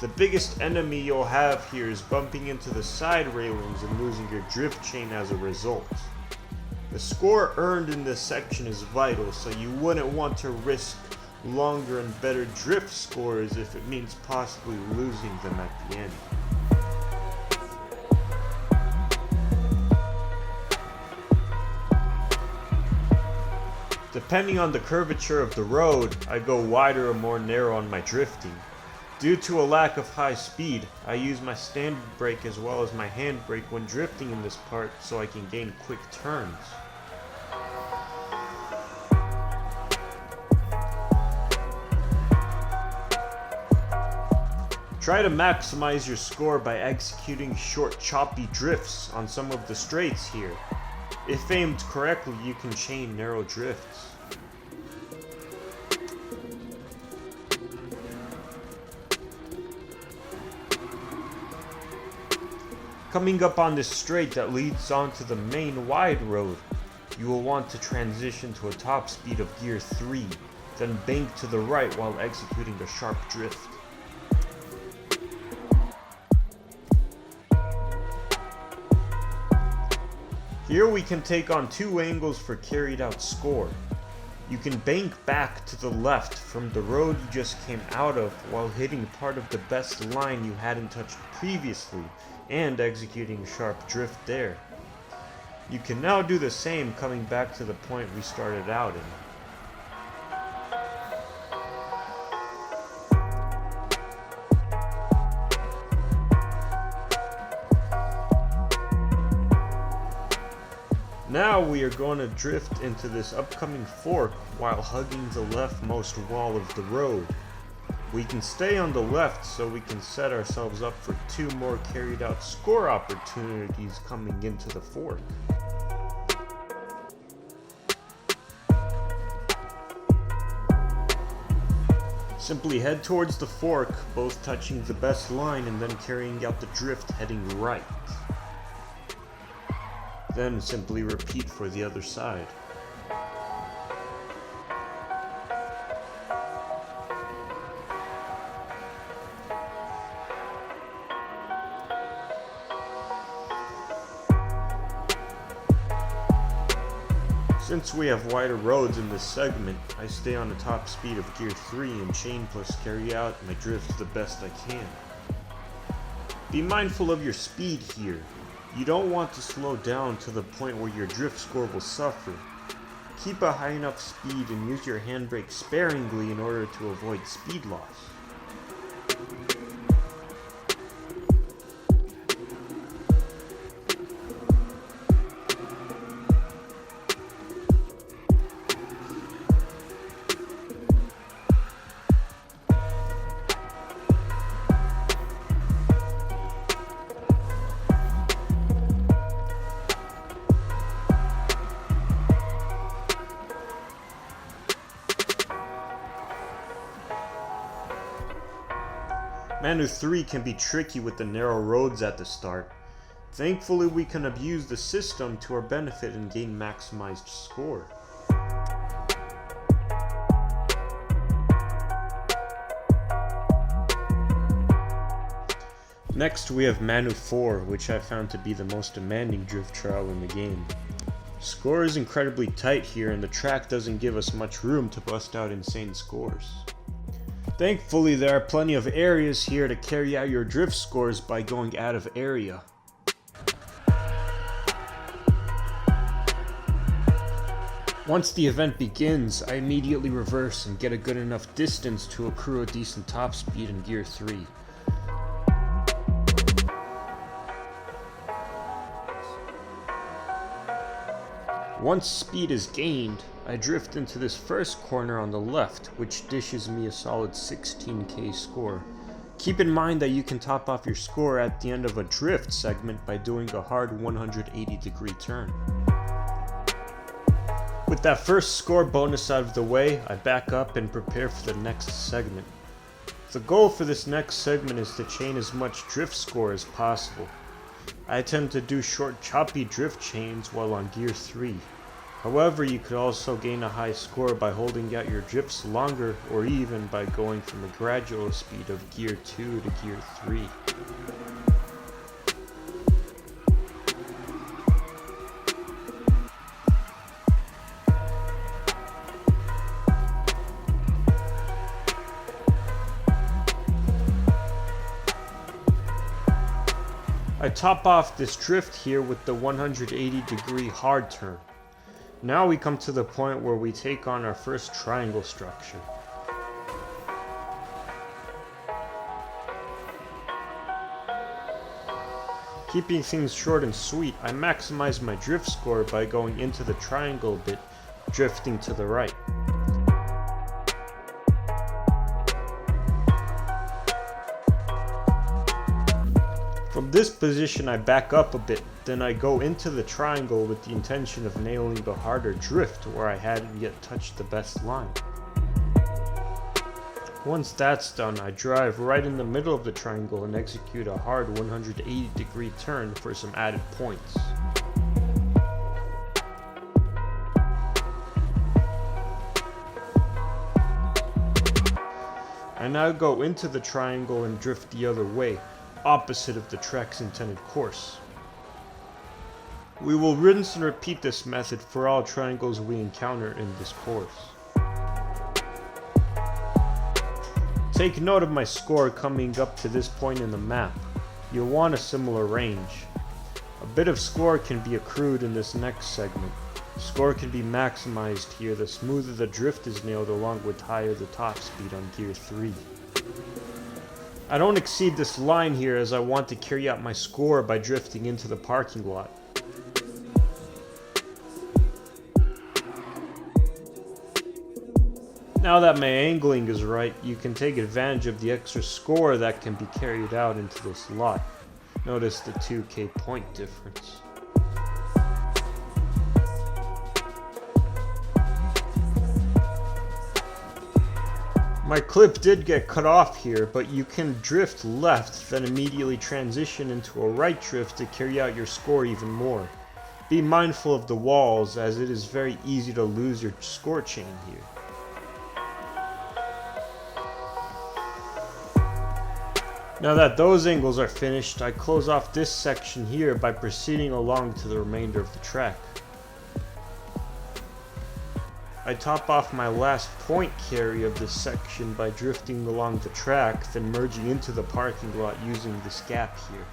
The biggest enemy you'll have here is bumping into the side railings and losing your drift chain as a result. The score earned in this section is vital, so you wouldn't want to risk longer and better drift scores if it means possibly losing them at the end. Depending on the curvature of the road, I go wider or more narrow on my drifting. Due to a lack of high speed, I use my standard brake as well as my handbrake when drifting in this part so I can gain quick turns. Try to maximize your score by executing short choppy drifts on some of the straights here. If aimed correctly, you can chain narrow drifts. Coming up on this straight that leads onto the main wide road, you will want to transition to a top speed of gear 3, then bank to the right while executing a sharp drift. Here we can take on two angles for carried out score. You can bank back to the left from the road you just came out of while hitting part of the best line you hadn't touched previously and executing a sharp drift there. You can now do the same coming back to the point we started out in. Now we are going to drift into this upcoming fork while hugging the leftmost wall of the road. We can stay on the left so we can set ourselves up for two more carried out score opportunities coming into the fork. Simply head towards the fork, both touching the best line and then carrying out the drift heading right. Then simply repeat for the other side. Since we have wider roads in this segment, I stay on the top speed of gear 3 and chain plus carry out my drift the best I can. Be mindful of your speed here. You don't want to slow down to the point where your drift score will suffer. Keep a high enough speed and use your handbrake sparingly in order to avoid speed loss. Manu 3 can be tricky with the narrow roads at the start. Thankfully, we can abuse the system to our benefit and gain maximized score. Next we have Manu 4, which I found to be the most demanding drift trial in the game. Score is incredibly tight here and the track doesn't give us much room to bust out insane scores. Thankfully, there are plenty of areas here to carry out your drift scores by going out of area. Once the event begins, I immediately reverse and get a good enough distance to accrue a decent top speed in gear 3. Once speed is gained, I drift into this first corner on the left, which dishes me a solid 16k score. Keep in mind that you can top off your score at the end of a drift segment by doing a hard 180-degree turn. With that first score bonus out of the way, I back up and prepare for the next segment. The goal for this next segment is to chain as much drift score as possible. I attempt to do short choppy drift chains while on gear 3. However, you could also gain a high score by holding out your drifts longer, or even by going from a gradual speed of Gear 2 to Gear 3. I top off this drift here with the 180-degree hard turn. Now we come to the point where we take on our first triangle structure. Keeping things short and sweet, I maximize my drift score by going into the triangle bit, drifting to the right. From this position I back up a bit, then I go into the triangle with the intention of nailing the harder drift where I hadn't yet touched the best line. Once that's done, I drive right in the middle of the triangle and execute a hard 180-degree turn for some added points. I now go into the triangle and drift the other way, opposite of the track's intended course. We will rinse and repeat this method for all triangles we encounter in this course. Take note of my score coming up to this point in the map. You'll want a similar range. A bit of score can be accrued in this next segment. Score can be maximized here the smoother the drift is nailed, along with higher the top speed on Gear 3. I don't exceed this line here as I want to carry out my score by drifting into the parking lot. Now that my angling is right, you can take advantage of the extra score that can be carried out into this lot. Notice the 2k point difference. My clip did get cut off here, but you can drift left, then immediately transition into a right drift to carry out your score even more. Be mindful of the walls, as it is very easy to lose your score chain here. Now that those angles are finished, I close off this section here by proceeding along to the remainder of the track. I top off my last point carry of this section by drifting along the track, then merging into the parking lot using this gap here.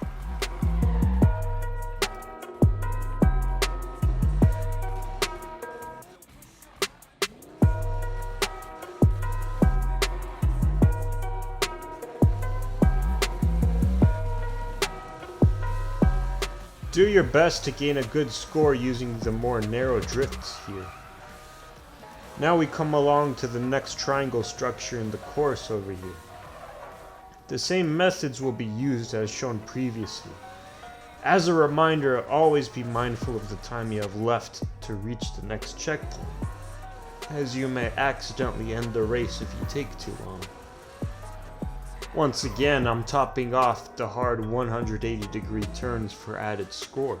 Do your best to gain a good score using the more narrow drifts here. Now we come along to the next triangle structure in the course over here. The same methods will be used as shown previously. As a reminder, always be mindful of the time you have left to reach the next checkpoint, as you may accidentally end the race if you take too long. Once again, I'm topping off the hard 180-degree turns for added score.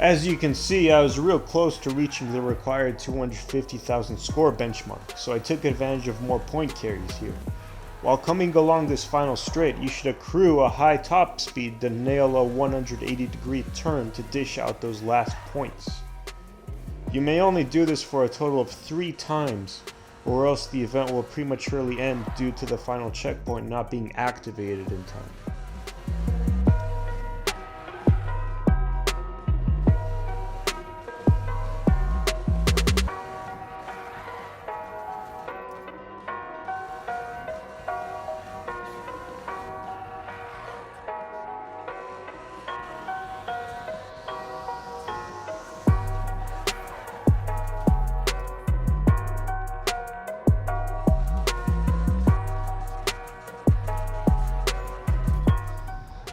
As you can see, I was real close to reaching the required 250,000 score benchmark, so I took advantage of more point carries here. While coming along this final straight, you should accrue a high top speed to nail a 180-degree turn to dish out those last points. You may only do this for a total of 3 times, or else the event will prematurely end due to the final checkpoint not being activated in time.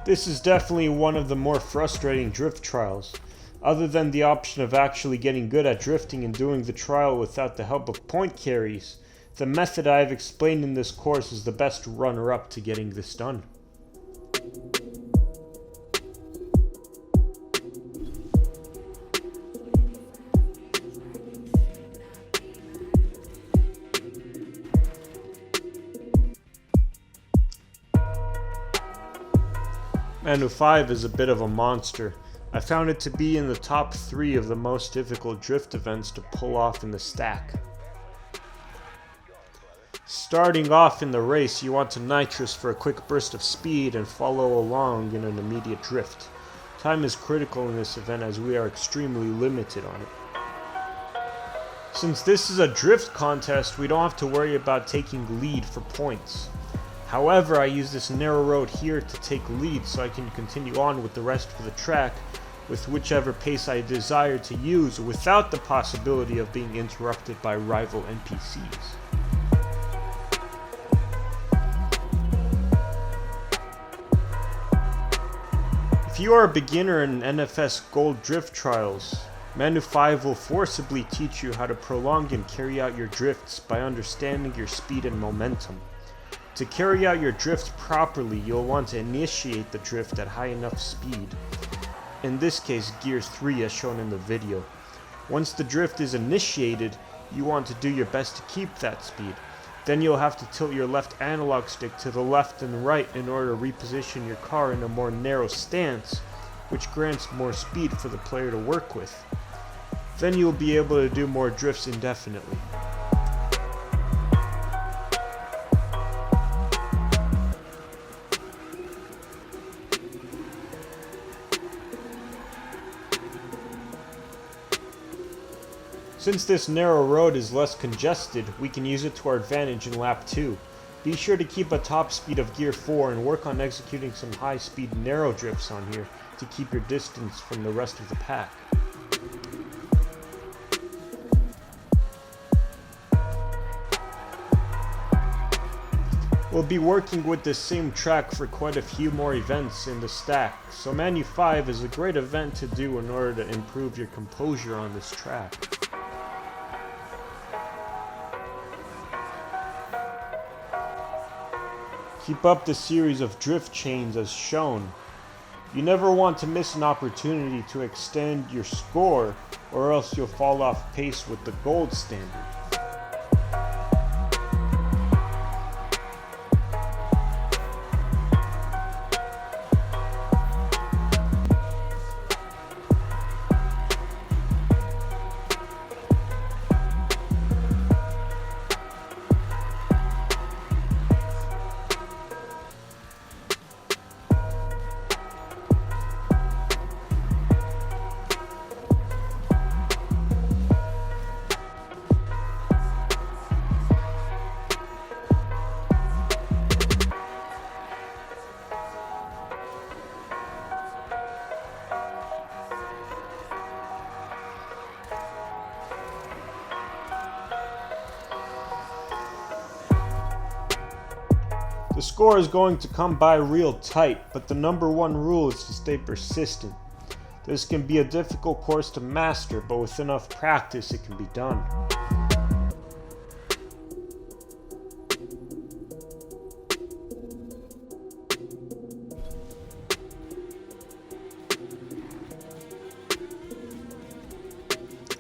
This is definitely one of the more frustrating drift trials. Other than the option of actually getting good at drifting and doing the trial without the help of point carries, the method I have explained in this course is the best runner-up to getting this done. Manu 5 is a bit of a monster. I found it to be in the top 3 of the most difficult drift events to pull off in the stack. Starting off in the race, you want to nitrous for a quick burst of speed and follow along in an immediate drift. Time is critical in this event as we are extremely limited on it. Since this is a drift contest, we don't have to worry about taking lead for points. However, I use this narrow road here to take lead so I can continue on with the rest of the track with whichever pace I desire to use without the possibility of being interrupted by rival NPCs. If you are a beginner in NFS Gold Drift Trials, Manu 5 will forcibly teach you how to prolong and carry out your drifts by understanding your speed and momentum. To carry out your drift properly, you'll want to initiate the drift at high enough speed. In this case, gear 3 as shown in the video. Once the drift is initiated, you want to do your best to keep that speed. Then you'll have to tilt your left analog stick to the left and right in order to reposition your car in a more narrow stance, which grants more speed for the player to work with. Then you'll be able to do more drifts indefinitely. Since this narrow road is less congested, we can use it to our advantage in lap 2. Be sure to keep a top speed of gear 4 and work on executing some high speed narrow drifts on here to keep your distance from the rest of the pack. We'll be working with this same track for quite a few more events in the stack, so Manu 5 is a great event to do in order to improve your composure on this track. Keep up the series of drift chains as shown. You never want to miss an opportunity to extend your score, or else you'll fall off pace with the gold standard. The score is going to come by real tight, but the number one rule is to stay persistent. This can be a difficult course to master, but with enough practice it can be done.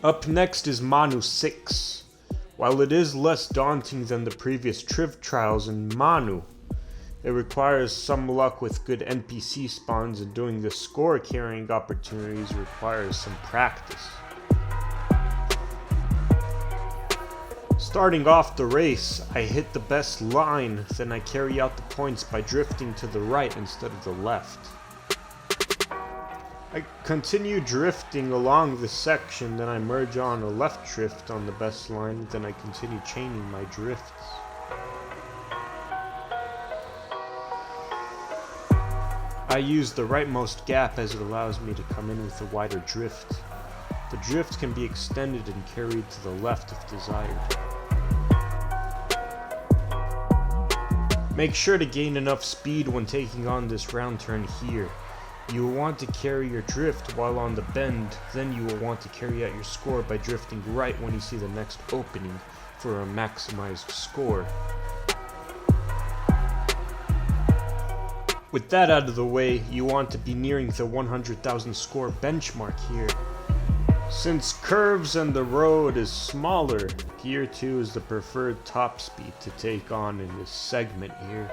Up next is Manu 6. While it is less daunting than the previous drift trials in Manu, it requires some luck with good NPC spawns, and doing the score carrying opportunities requires some practice. Starting off the race, I hit the best line, then I carry out the points by drifting to the right instead of the left. I continue drifting along this section, then I merge on a left drift on the best line, then I continue chaining my drifts. I use the rightmost gap as it allows me to come in with a wider drift. The drift can be extended and carried to the left if desired. Make sure to gain enough speed when taking on this round turn here. You will want to carry your drift while on the bend, then you will want to carry out your score by drifting right when you see the next opening for a maximized score. With that out of the way, you want to be nearing the 100,000 score benchmark here. Since curves and the road is smaller, Gear 2 is the preferred top speed to take on in this segment here.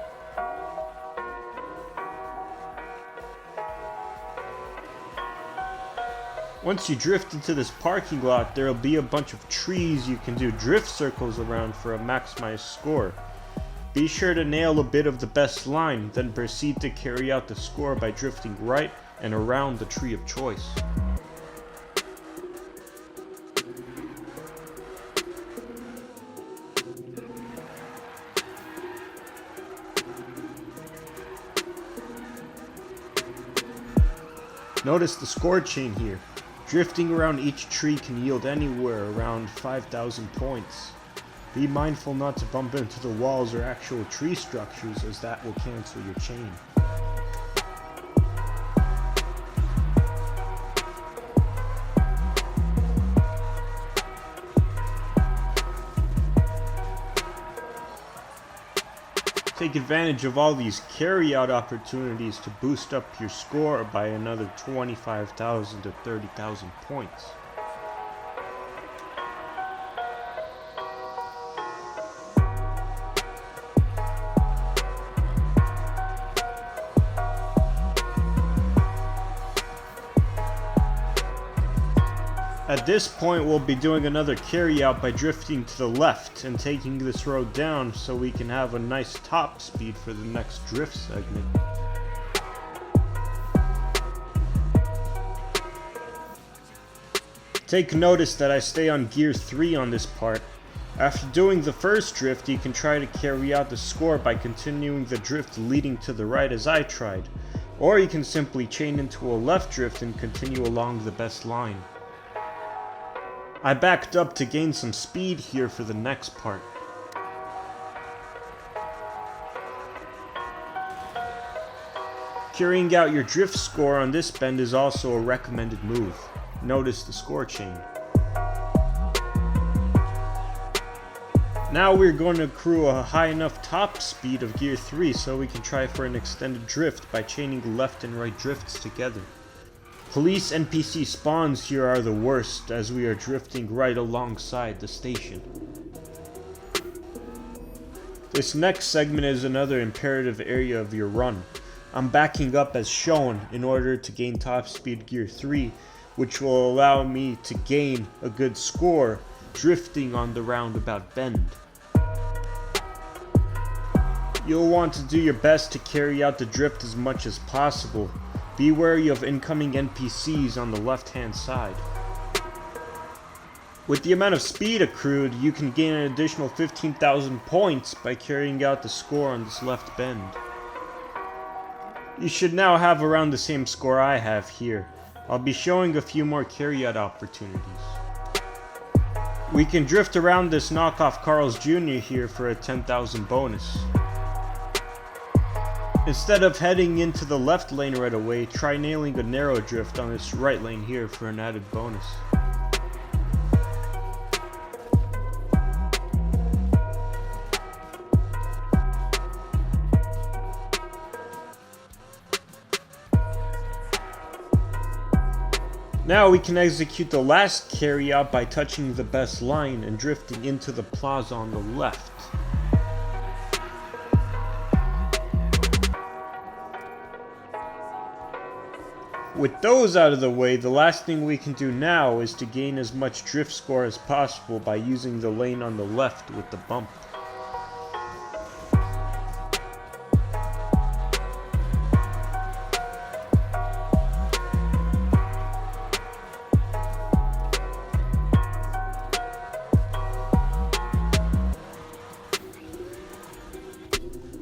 Once you drift into this parking lot, there will be a bunch of trees you can do drift circles around for a maximized score. Be sure to nail a bit of the best line, then proceed to carry out the score by drifting right and around the tree of choice. Notice the score chain here. Drifting around each tree can yield anywhere around 5,000 points. Be mindful not to bump into the walls or actual tree structures, as that will cancel your chain. Take advantage of all these carry-out opportunities to boost up your score by another 25,000 to 30,000 points. At this point, we'll be doing another carry-out by drifting to the left and taking this road down so we can have a nice top speed for the next drift segment. Take notice that I stay on gear 3 on this part. After doing the first drift, you can try to carry out the score by continuing the drift leading to the right as I tried, or you can simply chain into a left drift and continue along the best line. I backed up to gain some speed here for the next part. Carrying out your drift score on this bend is also a recommended move. Notice the score chain. Now we're going to accrue a high enough top speed of gear 3 so we can try for an extended drift by chaining left and right drifts together. Police NPC spawns here are the worst, as we are drifting right alongside the station. This next segment is another imperative area of your run. I'm backing up as shown in order to gain top speed gear 3, which will allow me to gain a good score drifting on the roundabout bend. You'll want to do your best to carry out the drift as much as possible. Be wary of incoming NPCs on the left-hand side. With the amount of speed accrued, you can gain an additional 15,000 points by carrying out the score on this left bend. You should now have around the same score I have here. I'll be showing a few more carry-out opportunities. We can drift around this knockoff Carl's Jr. here for a 10,000 bonus. Instead of heading into the left lane right away, try nailing a narrow drift on this right lane here for an added bonus. Now we can execute the last carry out by touching the best line and drifting into the plaza on the left. With those out of the way, the last thing we can do now is to gain as much drift score as possible by using the lane on the left with the bump.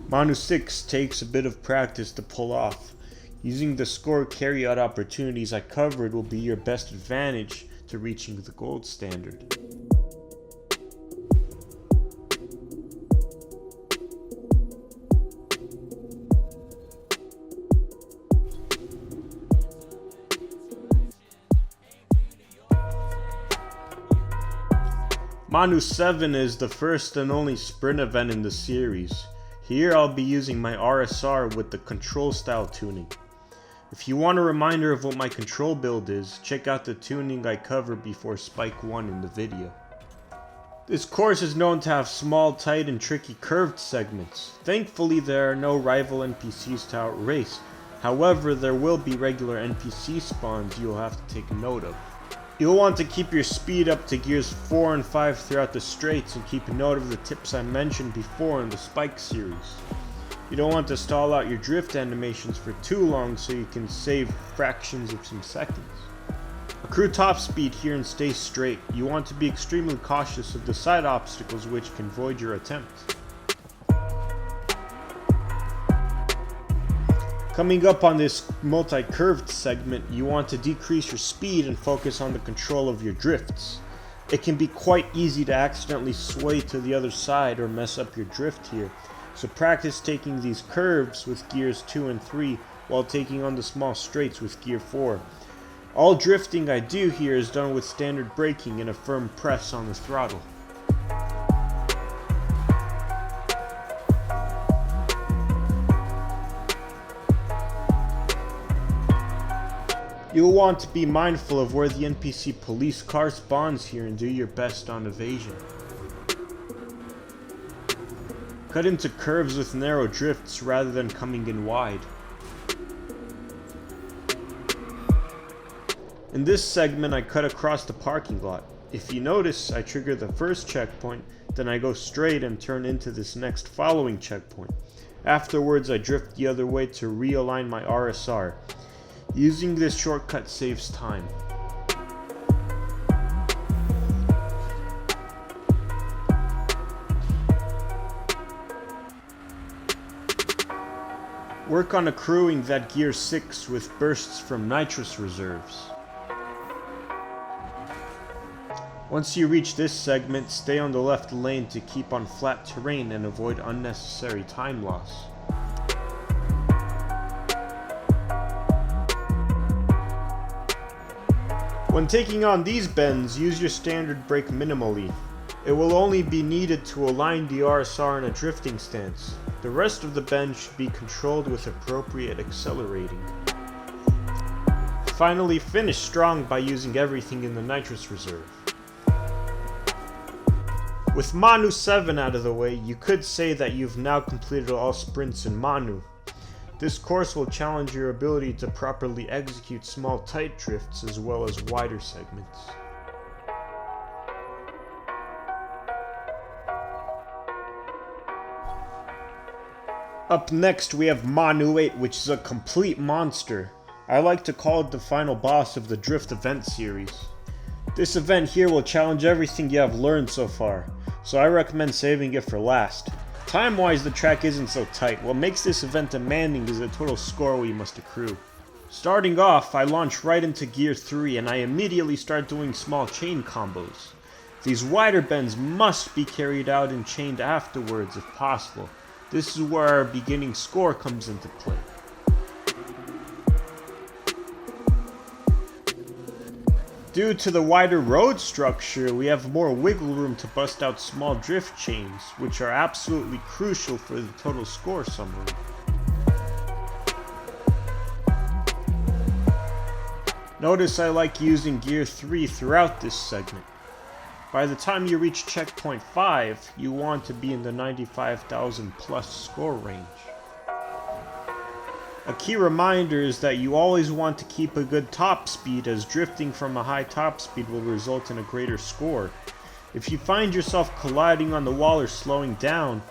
Manu 6 takes a bit of practice to pull off. Using the score carry-out opportunities I covered will be your best advantage to reaching the gold standard. Manu 7 is the first and only sprint event in the series. Here I'll be using my RSR with the control style tuning. If you want a reminder of what my control build is, check out the tuning I covered before Spike 1 in the video. This course is known to have small, tight, and tricky curved segments. Thankfully there are no rival NPCs to outrace. However, there will be regular NPC spawns you'll have to take note of. You'll want to keep your speed up to gears 4 and 5 throughout the straights and keep note of the tips I mentioned before in the Spike series. You don't want to stall out your drift animations for too long so you can save fractions of some seconds. Accrue top speed here and stay straight. You want to be extremely cautious of the side obstacles which can void your attempt. Coming up on this multi-curved segment, you want to decrease your speed and focus on the control of your drifts. It can be quite easy to accidentally sway to the other side or mess up your drift here, so practice taking these curves with gears 2 and 3 while taking on the small straights with gear 4. All drifting I do here is done with standard braking and a firm press on the throttle. You'll want to be mindful of where the NPC police car spawns here and do your best on evasion. Cut into curves with narrow drifts rather than coming in wide. In this segment I cut across the parking lot. If you notice, I trigger the first checkpoint, then I go straight and turn into this next following checkpoint. Afterwards I drift the other way to realign my RSR. Using this shortcut saves time. Work on accruing that gear 6 with bursts from nitrous reserves. Once you reach this segment, stay on the left lane to keep on flat terrain and avoid unnecessary time loss. When taking on these bends, use your standard brake minimally. It will only be needed to align the RSR in a drifting stance. The rest of the bend should be controlled with appropriate accelerating. Finally, finish strong by using everything in the nitrous reserve. With Manu 7 out of the way, you could say that you've now completed all sprints in Manu. This course will challenge your ability to properly execute small tight drifts as well as wider segments. Up next we have Manu 8, which is a complete monster. I like to call it the final boss of the Drift event series. This event here will challenge everything you have learned so far, so I recommend saving it for last. Time-wise, the track isn't so tight. What makes this event demanding is the total score we must accrue. Starting off, I launch right into gear 3 and I immediately start doing small chain combos. These wider bends must be carried out and chained afterwards if possible. This is where our beginning score comes into play. Due to the wider road structure, we have more wiggle room to bust out small drift chains, which are absolutely crucial for the total score summary. Notice I like using gear 3 throughout this segment. By the time you reach checkpoint 5, you want to be in the 95,000 plus score range. A key reminder is that you always want to keep a good top speed, as drifting from a high top speed will result in a greater score. If you find yourself colliding on the wall or slowing down,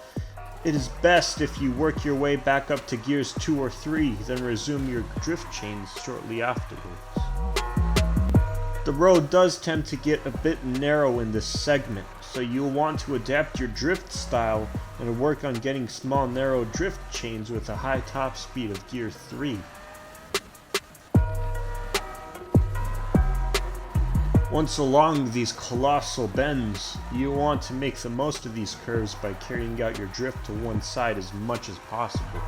it is best if you work your way back up to gears 2 or 3, then resume your drift chains shortly afterwards. The road does tend to get a bit narrow in this segment, so you'll want to adapt your drift style and work on getting small narrow drift chains with a high top speed of gear 3. Once along these colossal bends, you want to make the most of these curves by carrying out your drift to one side as much as possible.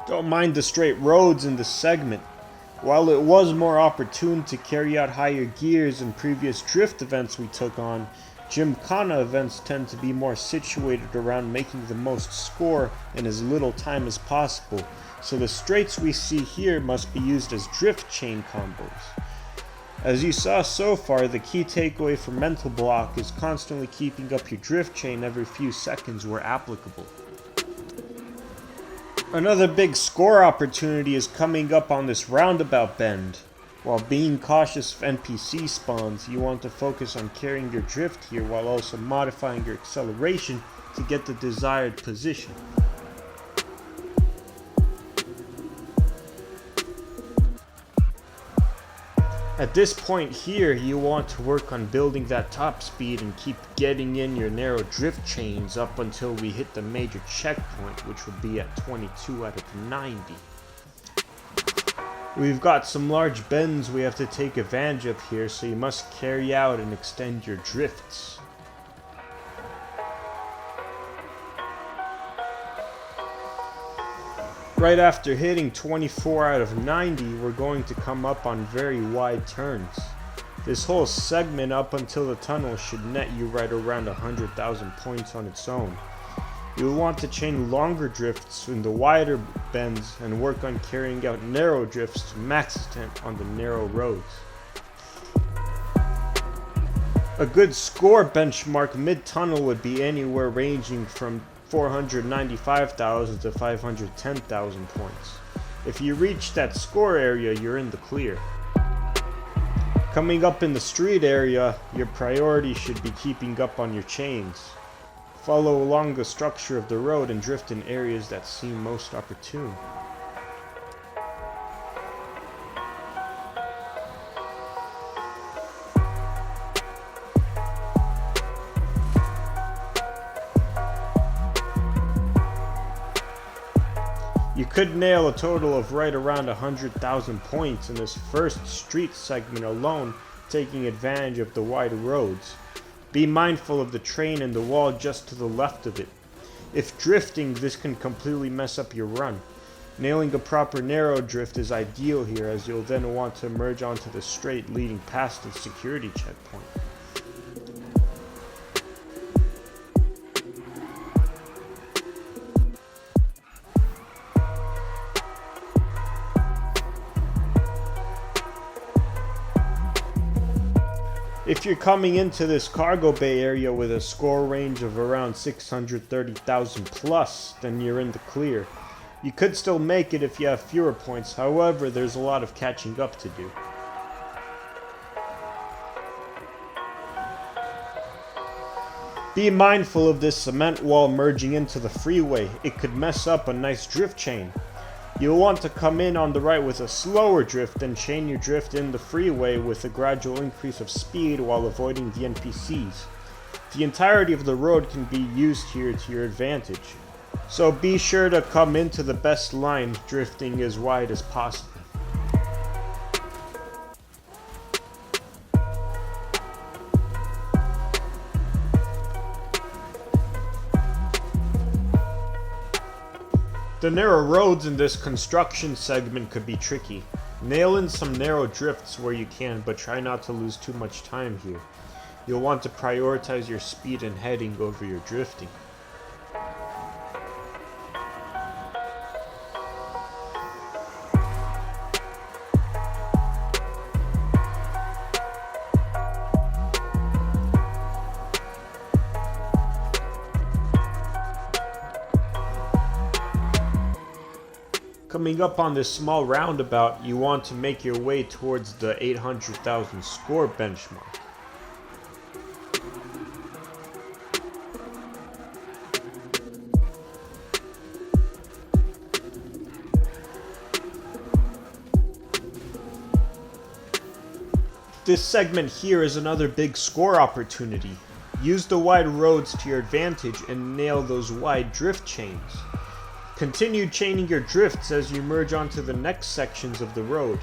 Don't mind the straight roads in this segment. While it was more opportune to carry out higher gears in previous drift events we took on, Gymkhana events tend to be more situated around making the most score in as little time as possible, so the straights we see here must be used as drift chain combos. As you saw so far, the key takeaway for Mental Block is constantly keeping up your drift chain every few seconds where applicable. Another big score opportunity is coming up on this roundabout bend. While being cautious of NPC spawns, you want to focus on carrying your drift here while also modifying your acceleration to get the desired position. At this point here, you want to work on building that top speed and keep getting in your narrow drift chains up until we hit the major checkpoint, which would be at 22 out of 90. We've got some large bends we have to take advantage of here, so you must carry out and extend your drifts. Right after hitting 24 out of 90, we're going to come up on very wide turns. This whole segment up until the tunnel should net you right around 100,000 points on its own. You'll want to chain longer drifts in the wider bends and work on carrying out narrow drifts to max extent on the narrow roads. A good score benchmark mid-tunnel would be anywhere ranging from 495,000 to 510,000 points. If you reach that score area, you're in the clear. Coming up in the street area, your priority should be keeping up on your chains. Follow along the structure of the road and drift in areas that seem most opportune. You could nail a total of right around 100,000 points in this first street segment alone, taking advantage of the wide roads. Be mindful of the train and the wall just to the left of it. If drifting, this can completely mess up your run. Nailing a proper narrow drift is ideal here, as you'll then want to merge onto the straight leading past the security checkpoint. If you're coming into this cargo bay area with a score range of around 630,000 plus, then you're in the clear. You could still make it if you have fewer points, however, there's a lot of catching up to do. Be mindful of this cement wall merging into the freeway. It could mess up a nice drift chain. You'll want to come in on the right with a slower drift and chain your drift in the freeway with a gradual increase of speed while avoiding the NPCs. The entirety of the road can be used here to your advantage, so be sure to come into the best line, drifting as wide as possible. The narrow roads in this construction segment could be tricky. Nail in some narrow drifts where you can, but try not to lose too much time here. You'll want to prioritize your speed and heading over your drifting. Coming up on this small roundabout, you want to make your way towards the 800,000 score benchmark. This segment here is another big score opportunity. Use the wide roads to your advantage and nail those wide drift chains. Continue chaining your drifts as you merge onto the next sections of the road.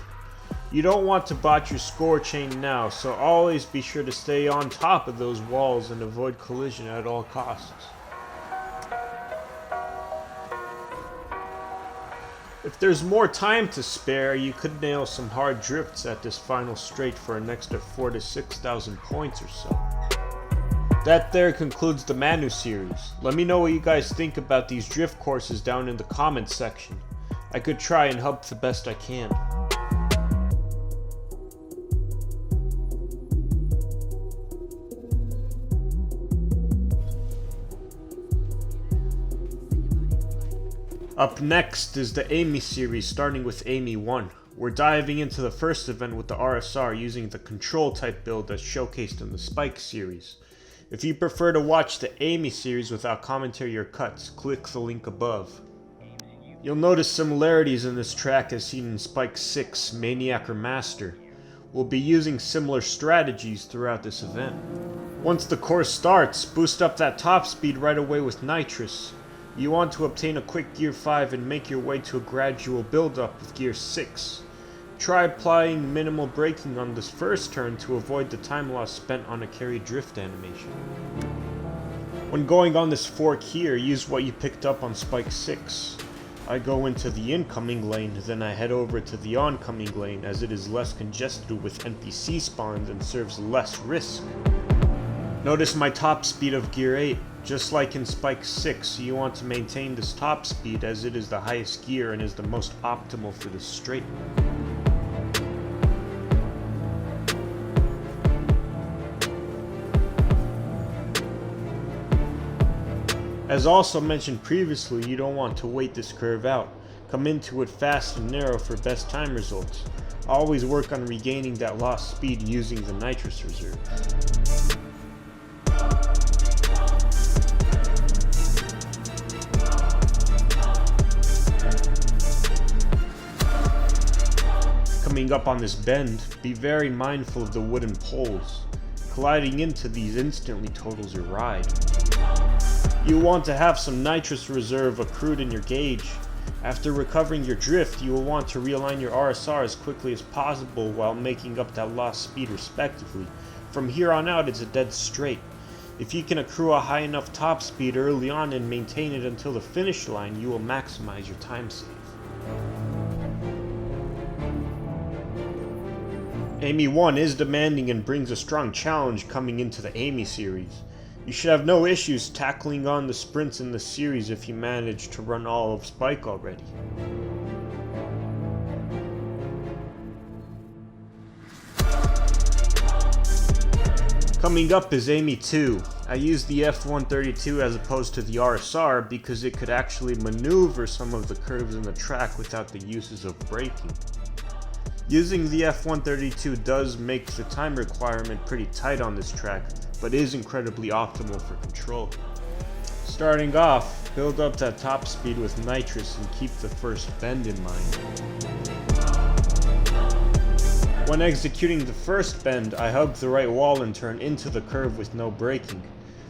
You don't want to botch your score chain now, so always be sure to stay on top of those walls and avoid collision at all costs. If there's more time to spare, you could nail some hard drifts at this final straight for an extra 4,000 to 6,000 points or so. That there concludes the Manu series. Let me know what you guys think about these drift courses down in the comments section. I could try and help the best I can. Up next is the Amy series, starting with Amy 1. We're diving into the first event with the RSR using the control type build that's showcased in the Spike series. If you prefer to watch the Amy series without commentary or cuts, click the link above. You'll notice similarities in this track as seen in Spike 6, Maniac or Master. We'll be using similar strategies throughout this event. Once the course starts, boost up that top speed right away with nitrous. You want to obtain a quick Gear 5 and make your way to a gradual build-up with Gear 6. Try applying minimal braking on this first turn to avoid the time loss spent on a carry drift animation. When going on this fork here, use what you picked up on Spike 6. I go into the incoming lane, then I head over to the oncoming lane as it is less congested with NPC spawns and serves less risk. Notice my top speed of Gear 8. Just like in Spike 6, you want to maintain this top speed as it is the highest gear and is the most optimal for this straight. As also mentioned previously, you don't want to wait this curve out. Come into it fast and narrow for best time results. Always work on regaining that lost speed using the nitrous reserve. Coming up on this bend, be very mindful of the wooden poles. Colliding into these instantly totals your ride. You want to have some nitrous reserve accrued in your gauge. After recovering your drift, you will want to realign your RSR as quickly as possible while making up that lost speed respectively. From here on out, it's a dead straight. If you can accrue a high enough top speed early on and maintain it until the finish line, you will maximize your time save. Amy 1 is demanding and brings a strong challenge coming into the Amy series. You should have no issues tackling on the sprints in the series if you manage to run all of Spike already. Coming up is Amy 2. I used the F132 as opposed to the RSR because it could actually maneuver some of the curves in the track without the uses of braking. Using the F132 does make the time requirement pretty tight on this track, but is incredibly optimal for control. Starting off, build up that top speed with nitrous and keep the first bend in mind. When executing the first bend, I hug the right wall and turn into the curve with no braking.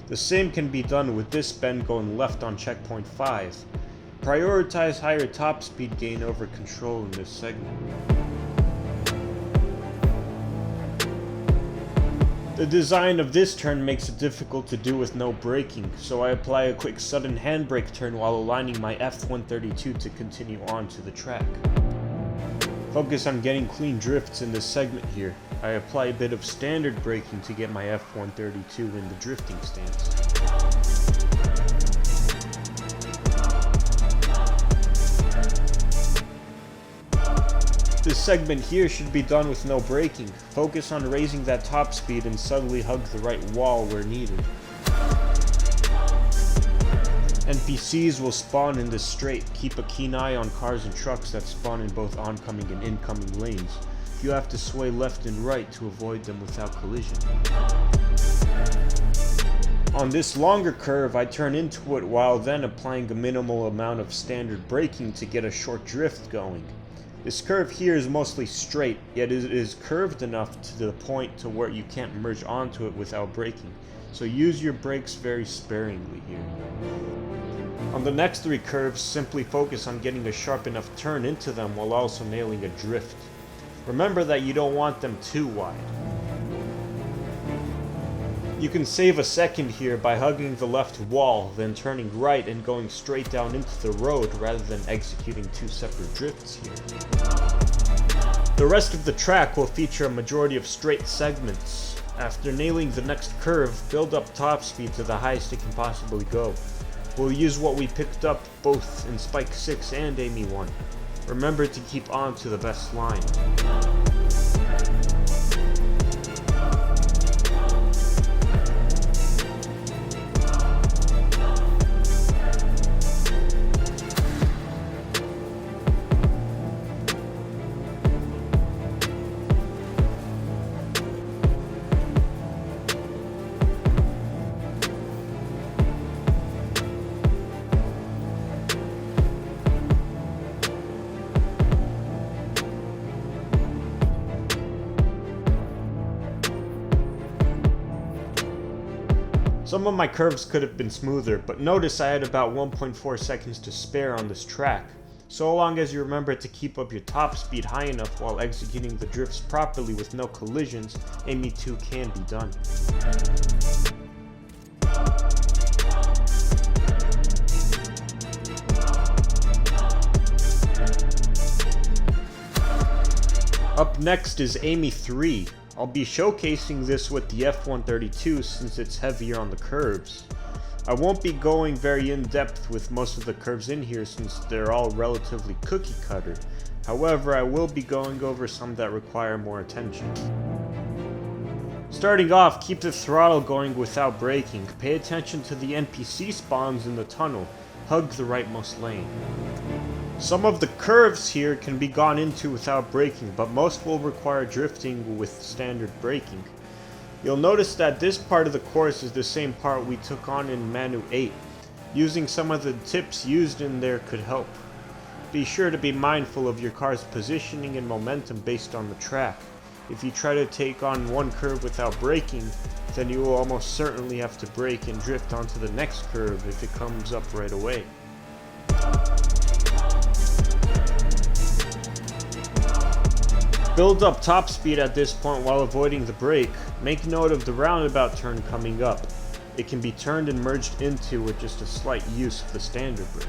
The same can be done with this bend going left on checkpoint 5. Prioritize higher top speed gain over control in this segment. The design of this turn makes it difficult to do with no braking, so I apply a quick sudden handbrake turn while aligning my F132 to continue on to the track. Focus on getting clean drifts in this segment here. I apply a bit of standard braking to get my F132 in the drifting stance. This segment here should be done with no braking. Focus on raising that top speed and subtly hug the right wall where needed. NPCs will spawn in this straight. Keep a keen eye on cars and trucks that spawn in both oncoming and incoming lanes. You have to sway left and right to avoid them without collision. On this longer curve, I turn into it while then applying a minimal amount of standard braking to get a short drift going. This curve here is mostly straight, yet it is curved enough to the point to where you can't merge onto it without braking, so use your brakes very sparingly here. On the next three curves, simply focus on getting a sharp enough turn into them while also nailing a drift. Remember that you don't want them too wide. You can save a second here by hugging the left wall, then turning right and going straight down into the road rather than executing two separate drifts here. The rest of the track will feature a majority of straight segments. After nailing the next curve, build up top speed to the highest it can possibly go. We'll use what we picked up both in Spike 6 and Amy 1. Remember to keep on to the best line. Some of my curves could have been smoother, but notice I had about 1.4 seconds to spare on this track. So long as you remember to keep up your top speed high enough while executing the drifts properly with no collisions, Amy 2 can be done. Up next is Amy 3. I'll be showcasing this with the F132 since it's heavier on the curves. I won't be going very in-depth with most of the curves in here since they're all relatively cookie cutter. However, I will be going over some that require more attention. Starting off, keep the throttle going without braking. Pay attention to the NPC spawns in the tunnel. Hug the rightmost lane. Some of the curves here can be gone into without braking, but most will require drifting with standard braking. You'll notice that this part of the course is the same part we took on in Manu 8. Using some of the tips used in there could help. Be sure to be mindful of your car's positioning and momentum based on the track. If you try to take on one curve without braking, then you will almost certainly have to brake and drift onto the next curve if it comes up right away. Build up top speed at this point while avoiding the brake. Make note of the roundabout turn coming up. It can be turned and merged into with just a slight use of the standard brake.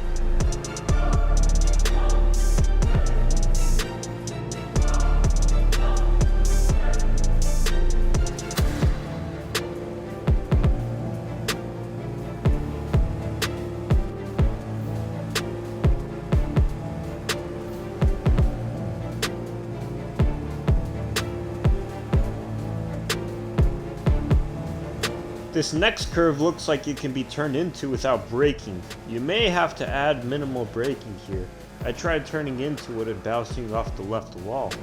This next curve looks like it can be turned into without braking. You may have to add minimal braking here. I tried turning into it and bouncing off the left wall.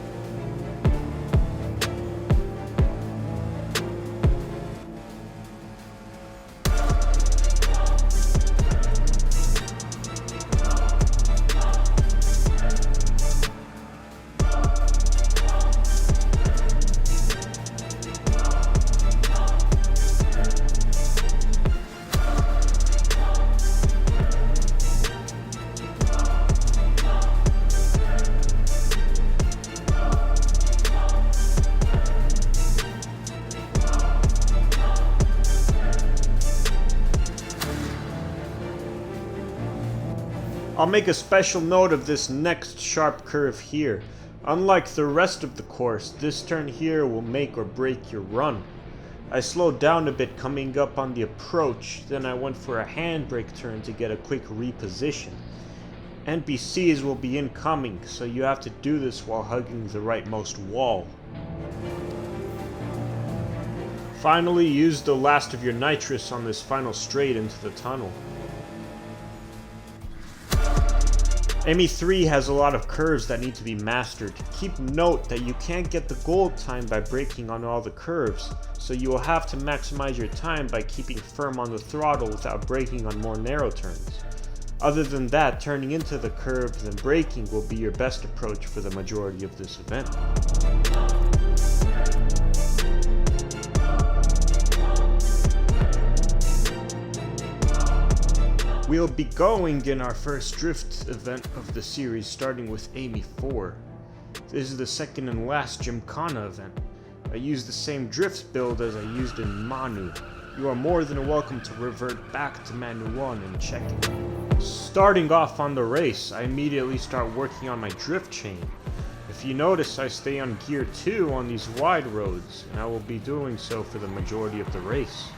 I'll make a special note of this next sharp curve here. Unlike the rest of the course, this turn here will make or break your run. I slowed down a bit coming up on the approach, then I went for a handbrake turn to get a quick reposition. NPCs will be incoming, so you have to do this while hugging the rightmost wall. Finally, use the last of your nitrous on this final straight into the tunnel. ME3 has a lot of curves that need to be mastered. Keep note that you can't get the gold time by braking on all the curves, so you will have to maximize your time by keeping firm on the throttle without braking on more narrow turns. Other than that, turning into the curves and braking will be your best approach for the majority of this event. We'll be going in our first drift event of the series, starting with Amy 4. This is the second and last Gymkhana event. I used the same drift build as I used in Manu. You are more than welcome to revert back to Manu 1 and check it. Starting off on the race, I immediately start working on my drift chain. If you notice, I stay on gear 2 on these wide roads, and I will be doing so for the majority of the race.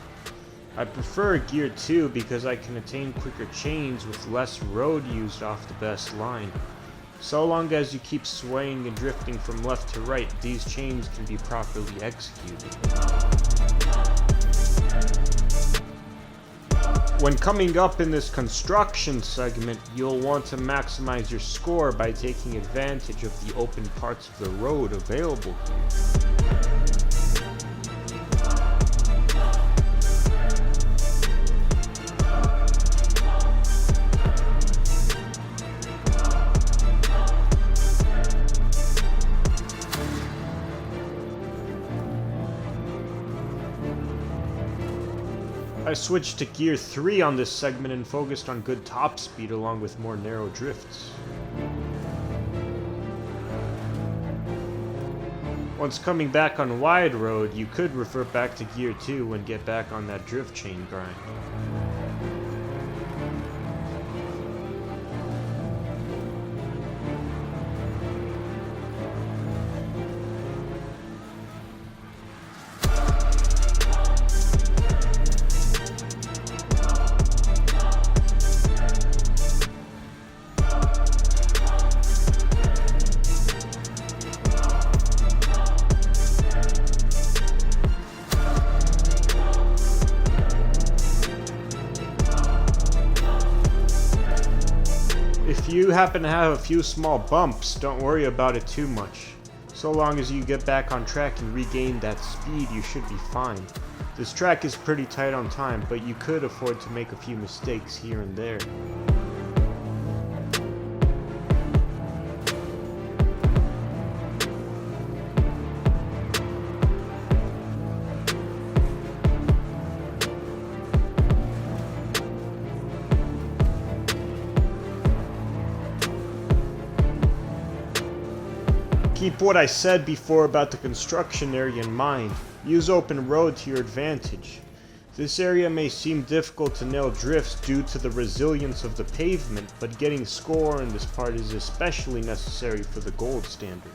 I prefer gear 2 because I can attain quicker chains with less road used off the best line. So long as you keep swaying and drifting from left to right, these chains can be properly executed. When coming up in this construction segment, you'll want to maximize your score by taking advantage of the open parts of the road available here. I switched to gear 3 on this segment and focused on good top speed along with more narrow drifts. Once coming back on wide road, you could revert back to gear 2 and get back on that drift chain grind. If you happen to have a few small bumps, don't worry about it too much. So long as you get back on track and regain that speed, you should be fine. This track is pretty tight on time, but you could afford to make a few mistakes here and there. Keep what I said before about the construction area in mind. Use open road to your advantage. This area may seem difficult to nail drifts due to the resilience of the pavement, but getting score in this part is especially necessary for the gold standard.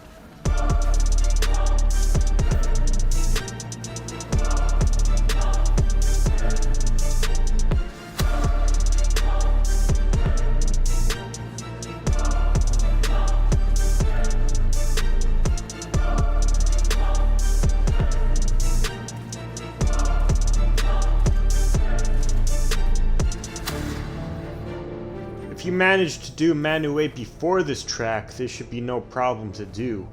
If you manage to do Manu 8 before this track, this should be no problem to do.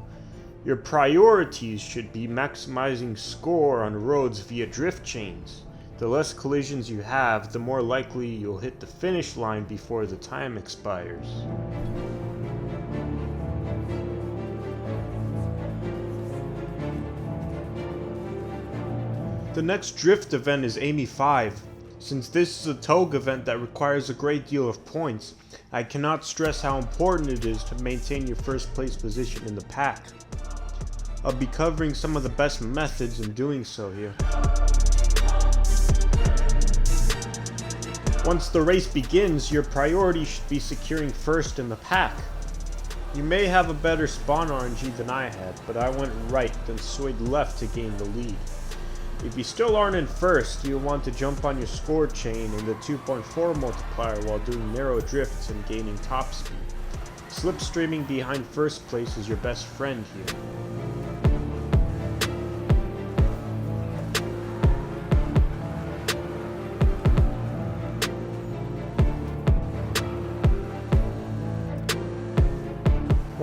Your priorities should be maximizing score on roads via drift chains. The less collisions you have, the more likely you'll hit the finish line before the time expires. The next drift event is Amy 5. Since this is a TOG event that requires a great deal of points, I cannot stress how important it is to maintain your first place position in the pack. I'll be covering some of the best methods in doing so here. Once the race begins, your priority should be securing first in the pack. You may have a better spawn RNG than I had, but I went right, then swayed left to gain the lead. If you still aren't in first, you'll want to jump on your score chain in the 2.4 multiplier while doing narrow drifts and gaining top speed. Slipstreaming behind first place is your best friend here.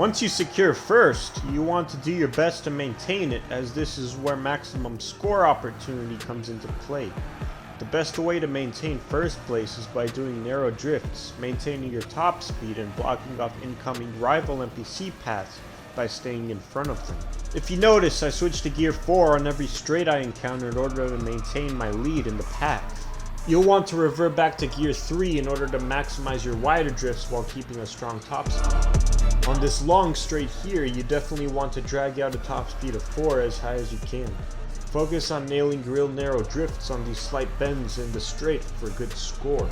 Once you secure first, you want to do your best to maintain it, as this is where maximum score opportunity comes into play. The best way to maintain first place is by doing narrow drifts, maintaining your top speed and blocking off incoming rival NPC paths by staying in front of them. If you notice, I switched to gear 4 on every straight I encounter in order to maintain my lead in the pack. You'll want to revert back to gear 3 in order to maximize your wider drifts while keeping a strong top speed. On this long straight here, you definitely want to drag out a top speed of 4 as high as you can. Focus on nailing real narrow drifts on these slight bends in the straight for a good score.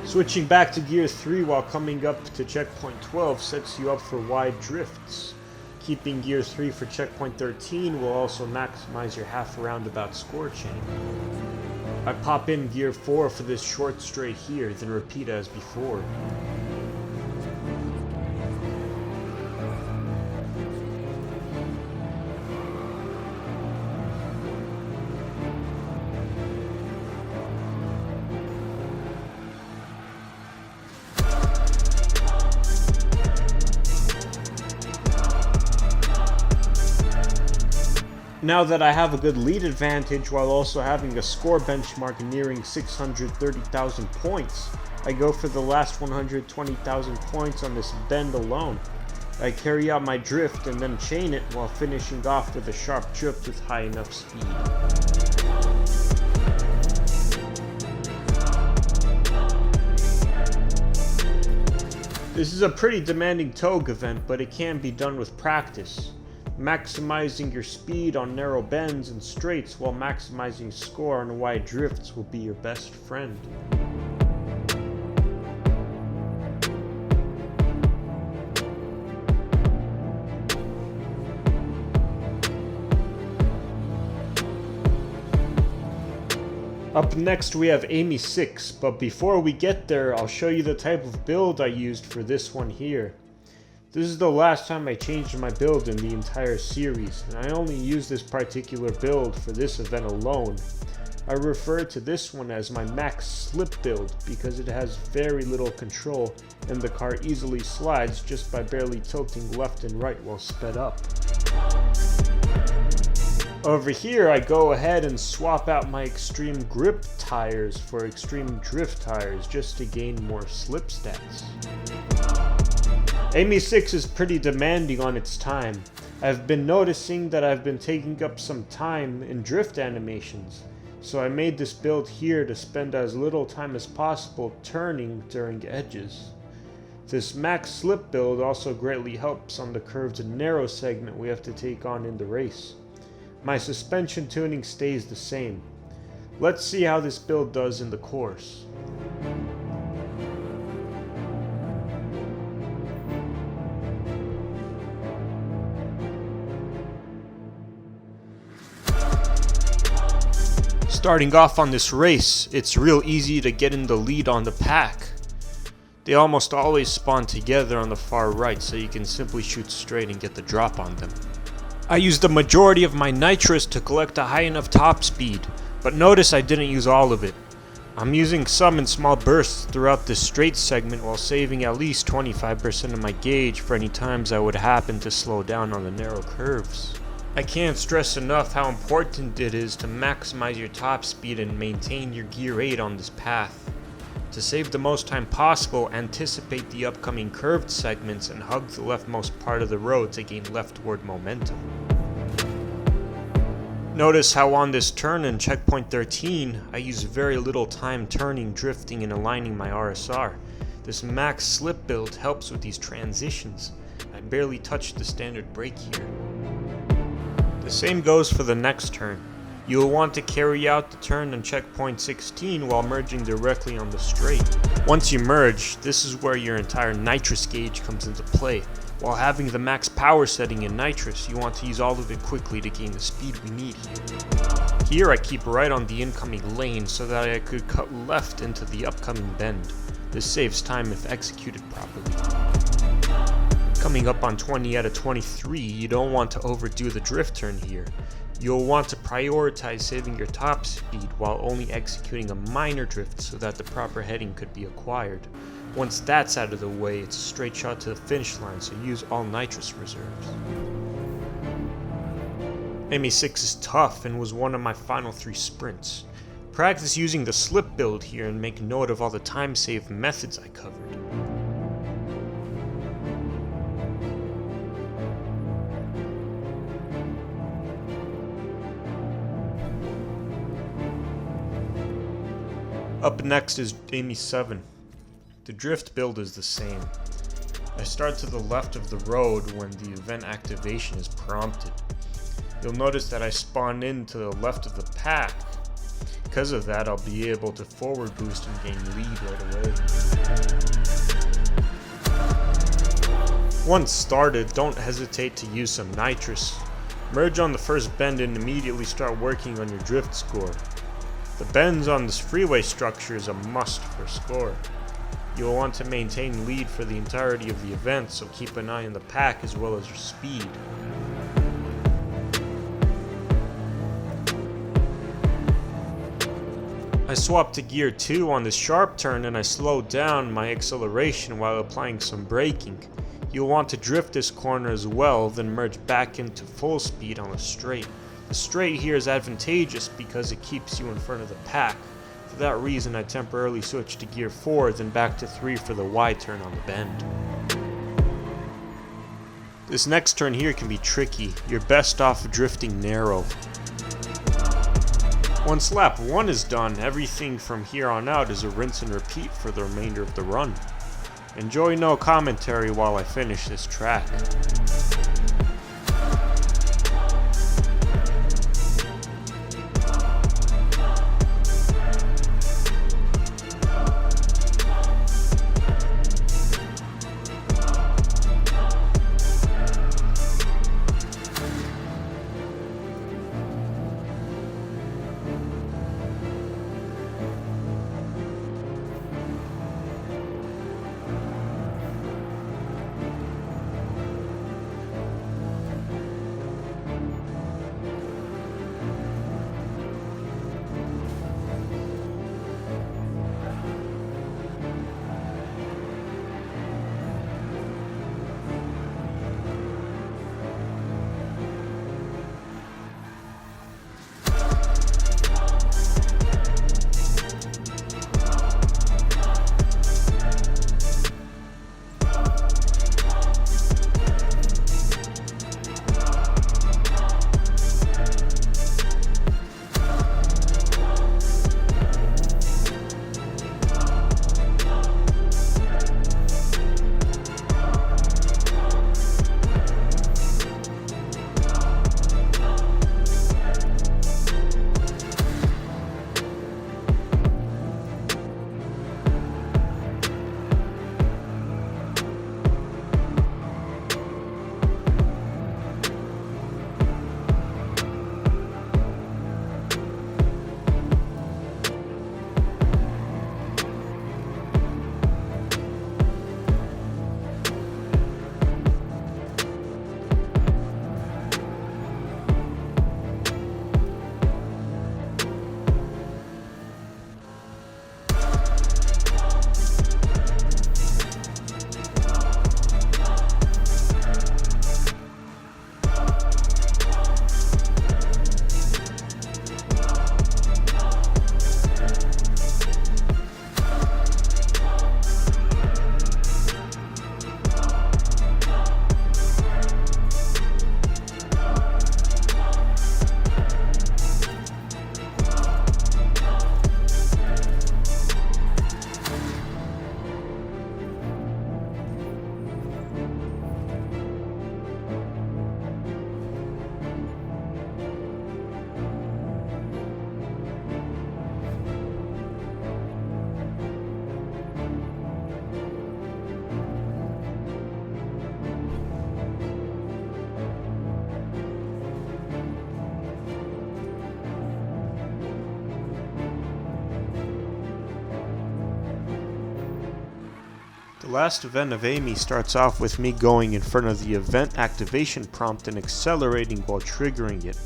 Switching back to gear 3 while coming up to checkpoint 12 sets you up for wide drifts. Keeping gear 3 for checkpoint 13 will also maximize your half roundabout score chain. I pop in gear 4 for this short straight here, then repeat as before. Now that I have a good lead advantage while also having a score benchmark nearing 630,000 points, I go for the last 120,000 points on this bend alone. I carry out my drift and then chain it while finishing off with a sharp drift with high enough speed. This is a pretty demanding togue event, but it can be done with practice. Maximizing your speed on narrow bends and straights while maximizing score on wide drifts will be your best friend. Up next we have Amy 6, but before we get there, I'll show you the type of build I used for this one here. This is the last time I changed my build in the entire series, and I only use this particular build for this event alone. I refer to this one as my max slip build because it has very little control and the car easily slides just by barely tilting left and right while sped up. Over here I go ahead and swap out my extreme grip tires for extreme drift tires just to gain more slip stats. Amy 6 is pretty demanding on its time. I've been noticing that I've been taking up some time in drift animations, so I made this build here to spend as little time as possible turning during edges. This max slip build also greatly helps on the curved and narrow segment we have to take on in the race. My suspension tuning stays the same. Let's see how this build does in the course. Starting off on this race, it's real easy to get in the lead on the pack. They almost always spawn together on the far right, so you can simply shoot straight and get the drop on them. I used the majority of my nitrous to collect a high enough top speed, but notice I didn't use all of it. I'm using some in small bursts throughout this straight segment while saving at least 25% of my gauge for any times I would happen to slow down on the narrow curves. I can't stress enough how important it is to maximize your top speed and maintain your gear 8 on this path. To save the most time possible, anticipate the upcoming curved segments and hug the leftmost part of the road to gain leftward momentum. Notice how on this turn in checkpoint 13, I use very little time turning, drifting, and aligning my RSR. This max slip build helps with these transitions. I barely touched the standard brake here. The same goes for the next turn. You will want to carry out the turn on checkpoint 16 while merging directly on the straight. Once you merge, this is where your entire nitrous gauge comes into play. While having the max power setting in nitrous, you want to use all of it quickly to gain the speed we need here. Here I keep right on the incoming lane so that I could cut left into the upcoming bend. This saves time if executed properly. Coming up on 20 out of 23, you don't want to overdo the drift turn here. You'll want to prioritize saving your top speed while only executing a minor drift so that the proper heading could be acquired. Once that's out of the way, it's a straight shot to the finish line, so use all nitrous reserves. ME6 is tough and was one of my final 3 sprints. Practice using the slip build here and make note of all the time save methods I covered. Up next is ME7. The drift build is the same. I start to the left of the road when the event activation is prompted. You'll notice that I spawn in to the left of the pack. Because of that, I'll be able to forward boost and gain lead right away. Once started, don't hesitate to use some nitrous. Merge on the first bend and immediately start working on your drift score. The bends on this freeway structure is a must for score. You'll want to maintain lead for the entirety of the event, so keep an eye on the pack as well as your speed. I swapped to gear 2 on this sharp turn and I slowed down my acceleration while applying some braking. You'll want to drift this corner as well, then merge back into full speed on the straight. The straight here is advantageous because it keeps you in front of the pack. For that reason, I temporarily switched to gear 4, then back to 3 for the wide turn on the bend. This next turn here can be tricky. You're best off drifting narrow. Once lap 1 is done, everything from here on out is a rinse and repeat for the remainder of the run. Enjoy no commentary while I finish this track. The last event of Amy starts off with me going in front of the event activation prompt and accelerating while triggering it.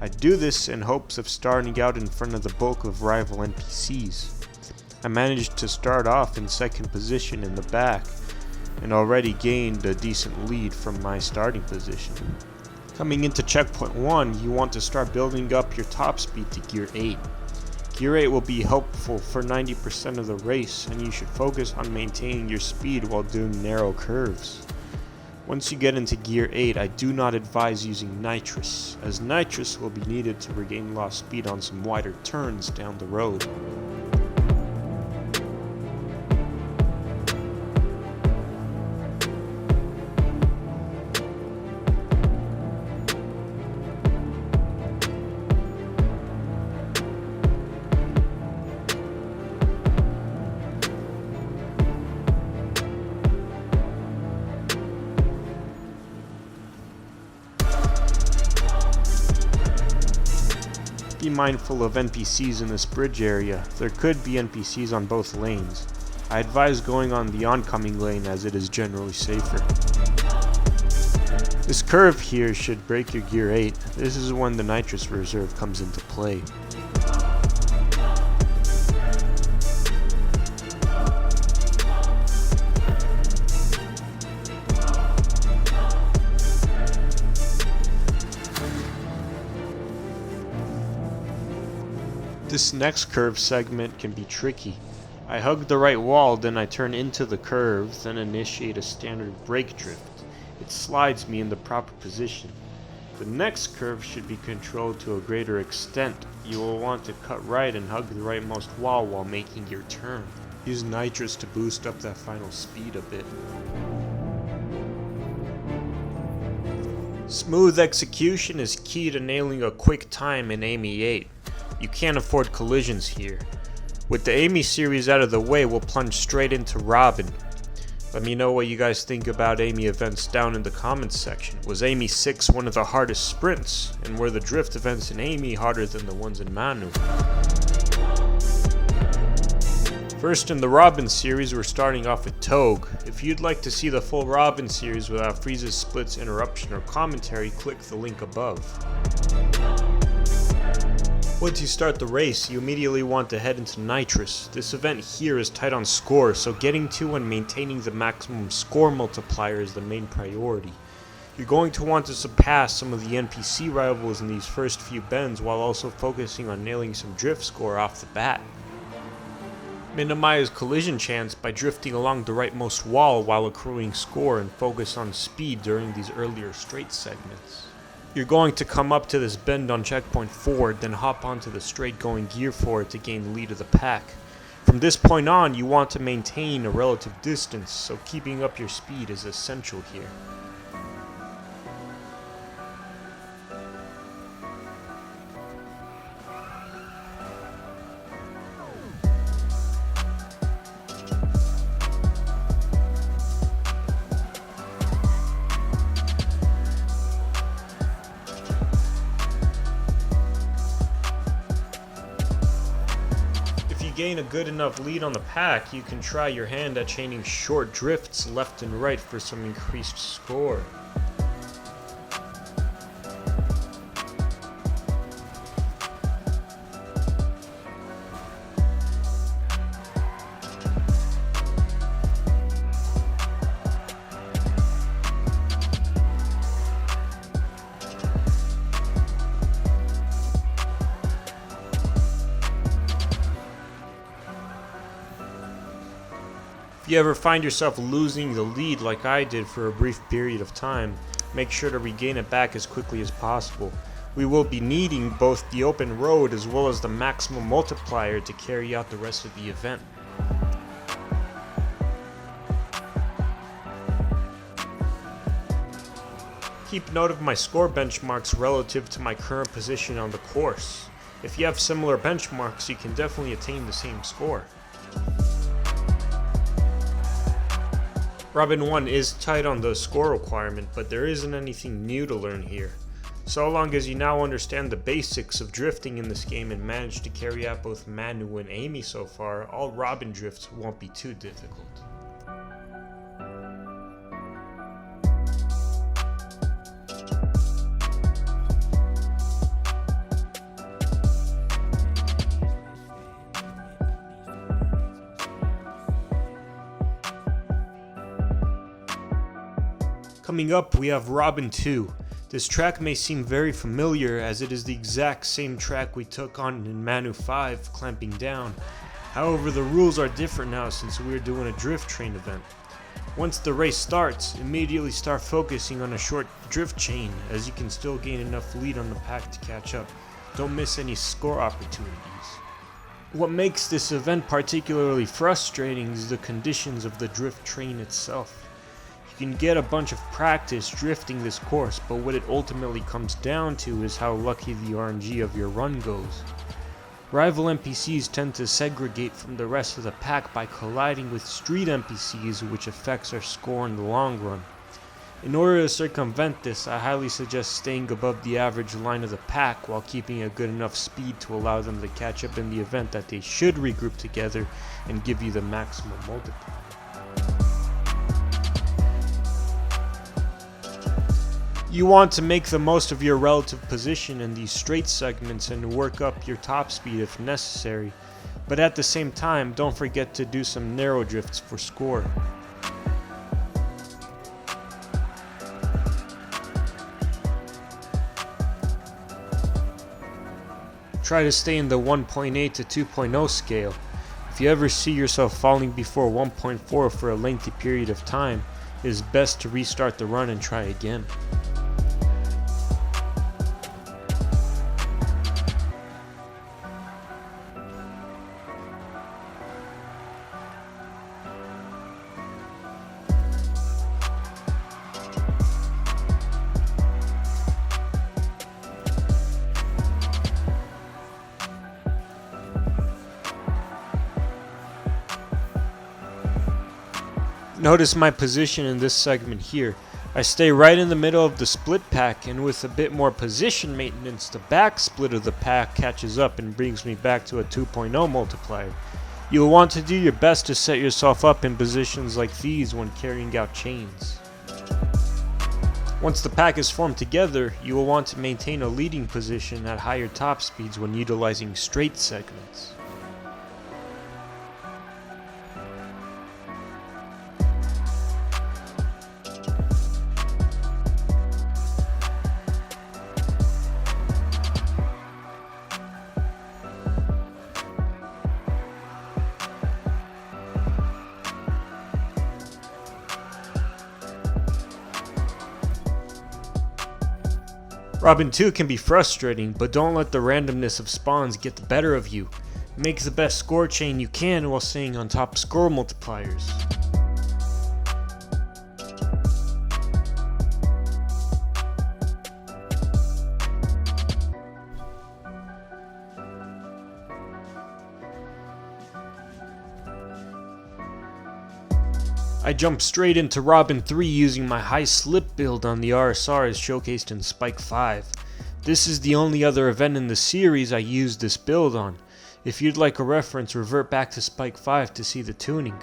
I do this in hopes of starting out in front of the bulk of rival NPCs. I managed to start off in second position in the back, and already gained a decent lead from my starting position. Coming into checkpoint 1, you want to start building up your top speed to gear 8. Gear 8 will be helpful for 90% of the race, and you should focus on maintaining your speed while doing narrow curves. Once you get into gear 8, I do not advise using nitrous, as nitrous will be needed to regain lost speed on some wider turns down the road. Be mindful of NPCs in this bridge area. There could be NPCs on both lanes. I advise going on the oncoming lane as it is generally safer. This curve here should break your gear 8. This is when the nitrous reserve comes into play. This next curve segment can be tricky. I hug the right wall, then I turn into the curve, then initiate a standard brake drift. It slides me in the proper position. The next curve should be controlled to a greater extent. You will want to cut right and hug the rightmost wall while making your turn. Use nitrous to boost up that final speed a bit. Smooth execution is key to nailing a quick time in AMI 8. You can't afford collisions here. With the AMI series out of the way, we'll plunge straight into Robyn. Let me know what you guys think about AMI events down in the comments section. Was AMI 6 one of the hardest sprints? And were the drift events in AMI harder than the ones in Manu? First in the Robyn series, we're starting off with Togue. If you'd like to see the full Robyn series without freezes, splits, interruption, or commentary, click the link above. Once you start the race, you immediately want to head into Nitrous. This event here is tight on score, so getting to and maintaining the maximum score multiplier is the main priority. You're going to want to surpass some of the NPC rivals in these first few bends while also focusing on nailing some drift score off the bat. Minimize collision chance by drifting along the rightmost wall while accruing score, and focus on speed during these earlier straight segments. You're going to come up to this bend on checkpoint 4, then hop onto the straight going gear 4 to gain the lead of the pack. From this point on, you want to maintain a relative distance, so keeping up your speed is essential here. Gain a good enough lead on the pack, you can try your hand at chaining short drifts left and right for some increased score. If you ever find yourself losing the lead like I did for a brief period of time, make sure to regain it back as quickly as possible. We will be needing both the open road as well as the maximum multiplier to carry out the rest of the event. Keep note of my score benchmarks relative to my current position on the course. If you have similar benchmarks, you can definitely attain the same score. Robyn 1 is tight on the score requirement, but there isn't anything new to learn here. So long as you now understand the basics of drifting in this game and manage to carry out both Manu and AMI so far, all Robyn drifts won't be too difficult. Coming up, we have Robyn 2. This track may seem very familiar as it is the exact same track we took on in Manu 5, Clamping Down. However, the rules are different now since we are doing a drift train event. Once the race starts, immediately start focusing on a short drift chain as you can still gain enough lead on the pack to catch up. Don't miss any score opportunities. What makes this event particularly frustrating is the conditions of the drift train itself. You can get a bunch of practice drifting this course, but what it ultimately comes down to is how lucky the RNG of your run goes. Rival NPCs tend to segregate from the rest of the pack by colliding with street NPCs, which affects our score in the long run. In order to circumvent this, I highly suggest staying above the average line of the pack while keeping a good enough speed to allow them to catch up in the event that they should regroup together and give you the maximum multiplier. You want to make the most of your relative position in these straight segments and work up your top speed if necessary, but at the same time, don't forget to do some narrow drifts for score. Try to stay in the 1.8 to 2.0 scale. If you ever see yourself falling before 1.4 for a lengthy period of time, it is best to restart the run and try again. Notice my position in this segment here. I stay right in the middle of the split pack, and with a bit more position maintenance, the back split of the pack catches up and brings me back to a 2.0 multiplier. You will want to do your best to set yourself up in positions like these when carrying out chains. Once the pack is formed together, you will want to maintain a leading position at higher top speeds when utilizing straight segments. Robyn 2 can be frustrating, but don't let the randomness of spawns get the better of you. Make the best score chain you can while staying on top score multipliers. I jumped straight into Robyn 3 using my high slip build on the RSR as showcased in Spike 5. This is the only other event in the series I used this build on. If you'd like a reference, revert back to Spike 5 to see the tuning.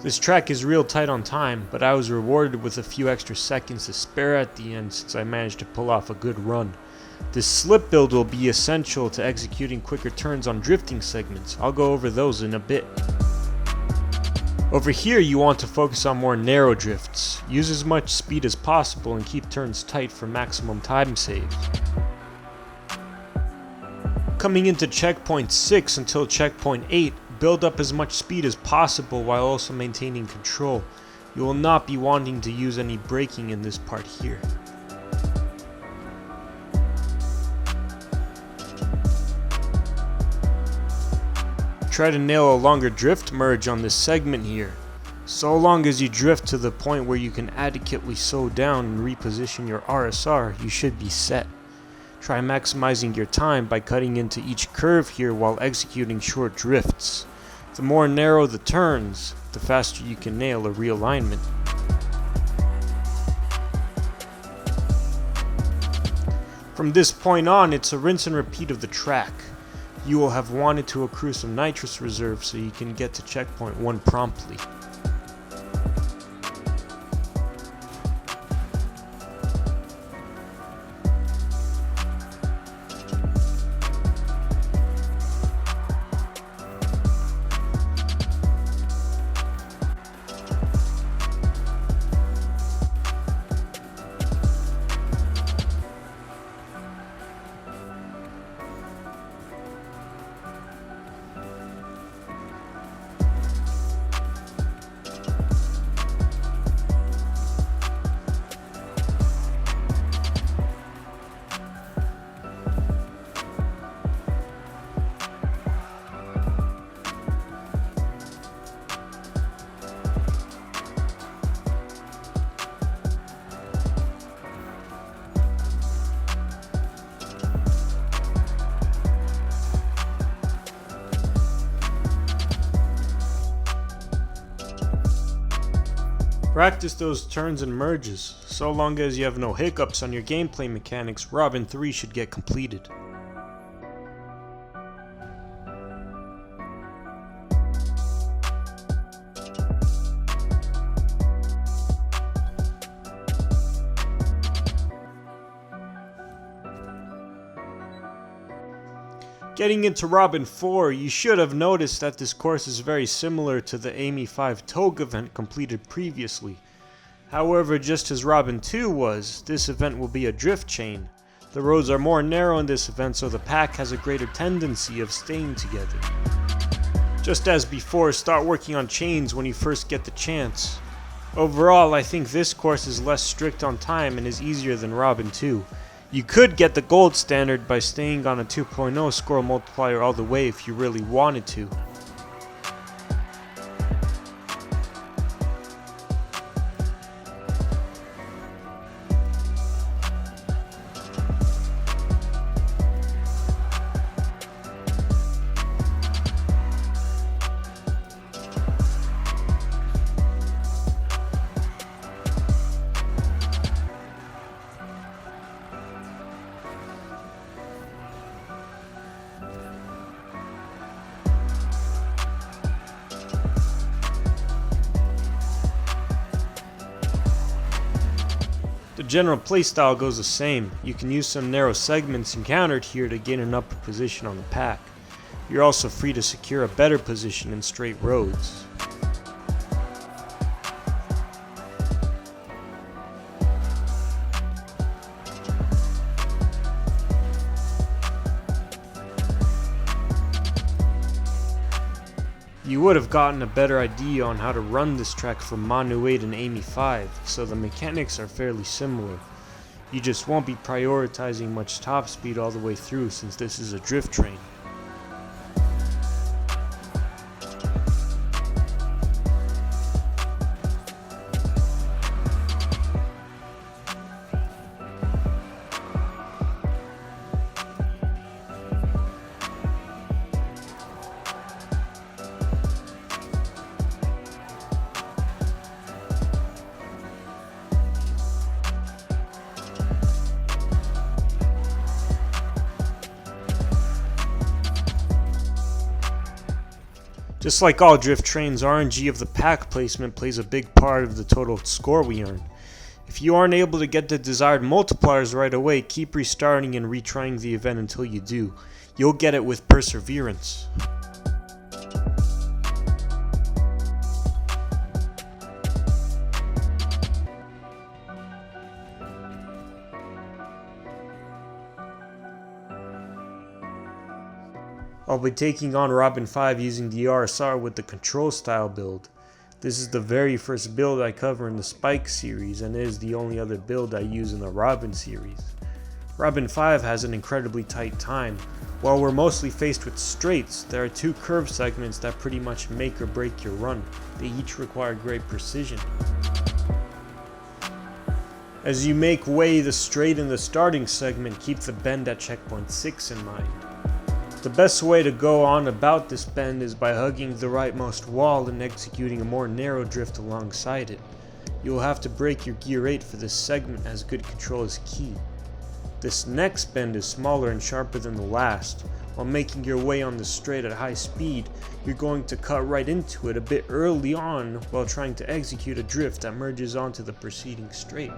This track is real tight on time, but I was rewarded with a few extra seconds to spare at the end since I managed to pull off a good run. This slip build will be essential to executing quicker turns on drifting segments. I'll go over those in a bit. Over here you want to focus on more narrow drifts. Use as much speed as possible and keep turns tight for maximum time save. Coming into checkpoint 6 until checkpoint 8, build up as much speed as possible while also maintaining control. You will not be wanting to use any braking in this part here. Try to nail a longer drift merge on this segment here. So long as you drift to the point where you can adequately slow down and reposition your RSR, you should be set. Try maximizing your time by cutting into each curve here while executing short drifts. The more narrow the turns, the faster you can nail a realignment. From this point on, it's a rinse and repeat of the track. You will have wanted to accrue some nitrous reserve so you can get to checkpoint 1 promptly. Practice those turns and merges. So long as you have no hiccups on your gameplay mechanics, Robyn 3 should get completed. Getting into Robyn 4, you should have noticed that this course is very similar to the Amy 5 Togue event completed previously. However, just as Robyn 2 was, this event will be a drift chain. The roads are more narrow in this event, so the pack has a greater tendency of staying together. Just as before, start working on chains when you first get the chance. Overall, I think this course is less strict on time and is easier than Robyn 2. You could get the gold standard by staying on a 2.0 score multiplier all the way if you really wanted to. The general playstyle goes the same. You can use some narrow segments encountered here to gain an upper position on the pack. You're also free to secure a better position in straight roads. You would have gotten a better idea on how to run this track from Manu 8 and Amy 5, so the mechanics are fairly similar. You just won't be prioritizing much top speed all the way through since this is a drift train. Just like all drift trains, RNG of the pack placement plays a big part of the total score we earn. If you aren't able to get the desired multipliers right away, keep restarting and retrying the event until you do. You'll get it with perseverance. I'll be taking on Robyn 5 using the RSR with the control style build. This is the very first build I cover in the Spike series and is the only other build I use in the Robyn series. Robyn 5 has an incredibly tight time. While we're mostly faced with straights, there are two curve segments that pretty much make or break your run. They each require great precision. As you make way the straight in the starting segment, keep the bend at checkpoint 6 in mind. The best way to go on about this bend is by hugging the rightmost wall and executing a more narrow drift alongside it. You will have to brake your gear 8 for this segment as good control is key. This next bend is smaller and sharper than the last. While making your way on the straight at high speed, you're going to cut right into it a bit early on while trying to execute a drift that merges onto the preceding straight.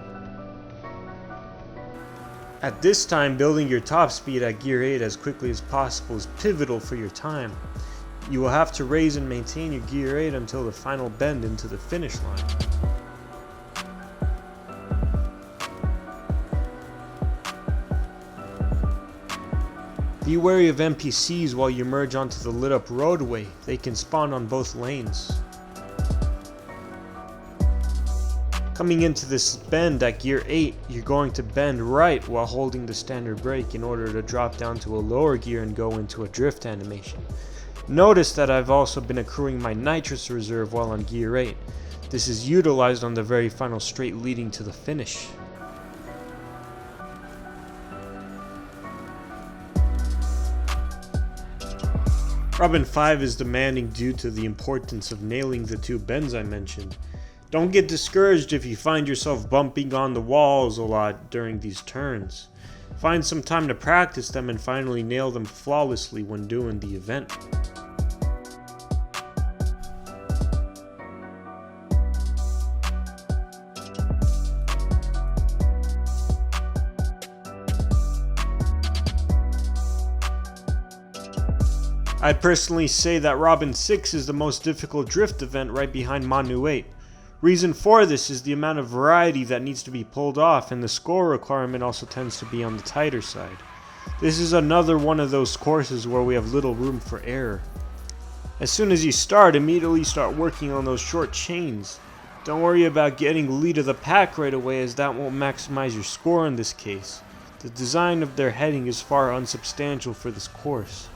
At this time, building your top speed at gear 8 as quickly as possible is pivotal for your time. You will have to raise and maintain your gear 8 until the final bend into the finish line. Be wary of NPCs while you merge onto the lit up roadway. They can spawn on both lanes. Coming into this bend at gear 8, you're going to bend right while holding the standard brake in order to drop down to a lower gear and go into a drift animation. Notice that I've also been accruing my nitrous reserve while on gear 8. This is utilized on the very final straight leading to the finish. Robyn 5 is demanding due to the importance of nailing the two bends I mentioned. Don't get discouraged if you find yourself bumping on the walls a lot during these turns. Find some time to practice them and finally nail them flawlessly when doing the event. I'd personally say that Robyn 6 is the most difficult drift event right behind Manu 8. Reason for this is the amount of variety that needs to be pulled off, and the score requirement also tends to be on the tighter side. This is another one of those courses where we have little room for error. As soon as you start, immediately start working on those short chains. Don't worry about getting lead of the pack right away, as that won't maximize your score in this case. The design of their heading is far unsubstantial for this course.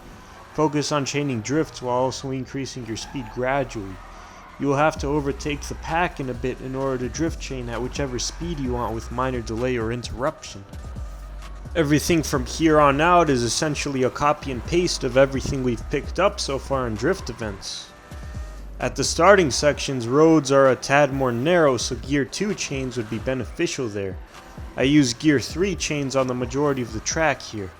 Focus on chaining drifts while also increasing your speed gradually. You will have to overtake the pack in a bit in order to drift chain at whichever speed you want with minor delay or interruption. Everything from here on out is essentially a copy and paste of everything we've picked up so far in drift events. At the starting sections, roads are a tad more narrow, so Gear 2 chains would be beneficial there. I use Gear 3 chains on the majority of the track here.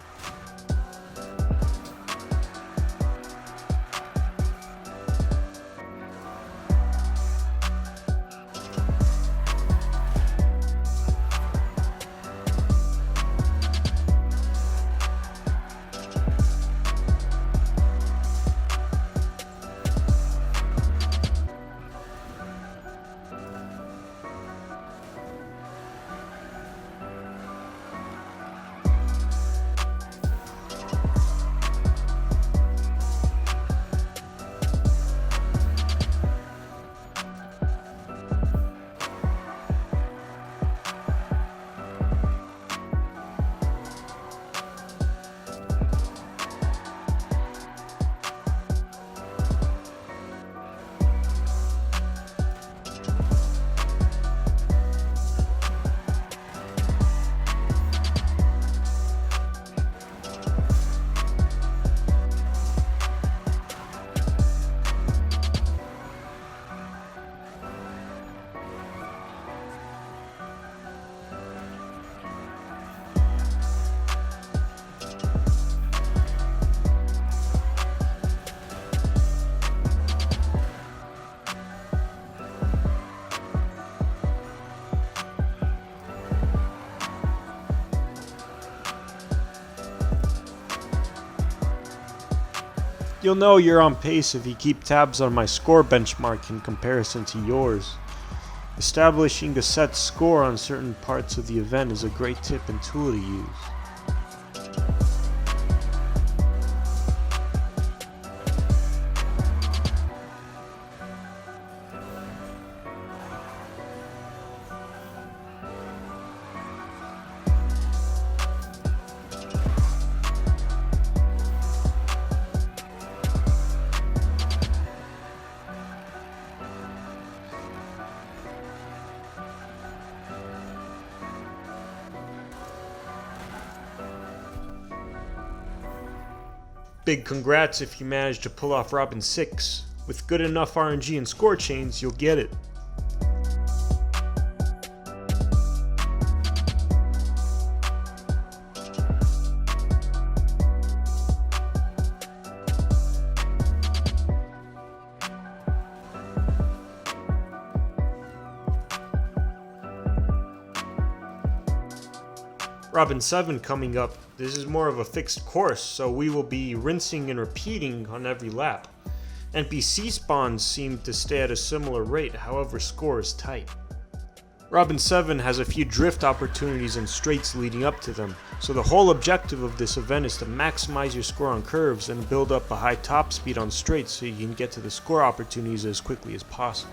You'll know you're on pace if you keep tabs on my score benchmark in comparison to yours. Establishing a set score on certain parts of the event is a great tip and tool to use. Big congrats if you managed to pull off Robyn 6. With good enough RNG and score chains, you'll get it. Robyn 7 coming up. This is more of a fixed course, so we will be rinsing and repeating on every lap. NPC spawns seem to stay at a similar rate, however score is tight. Robyn 7 has a few drift opportunities and straights leading up to them, so the whole objective of this event is to maximize your score on curves and build up a high top speed on straights so you can get to the score opportunities as quickly as possible.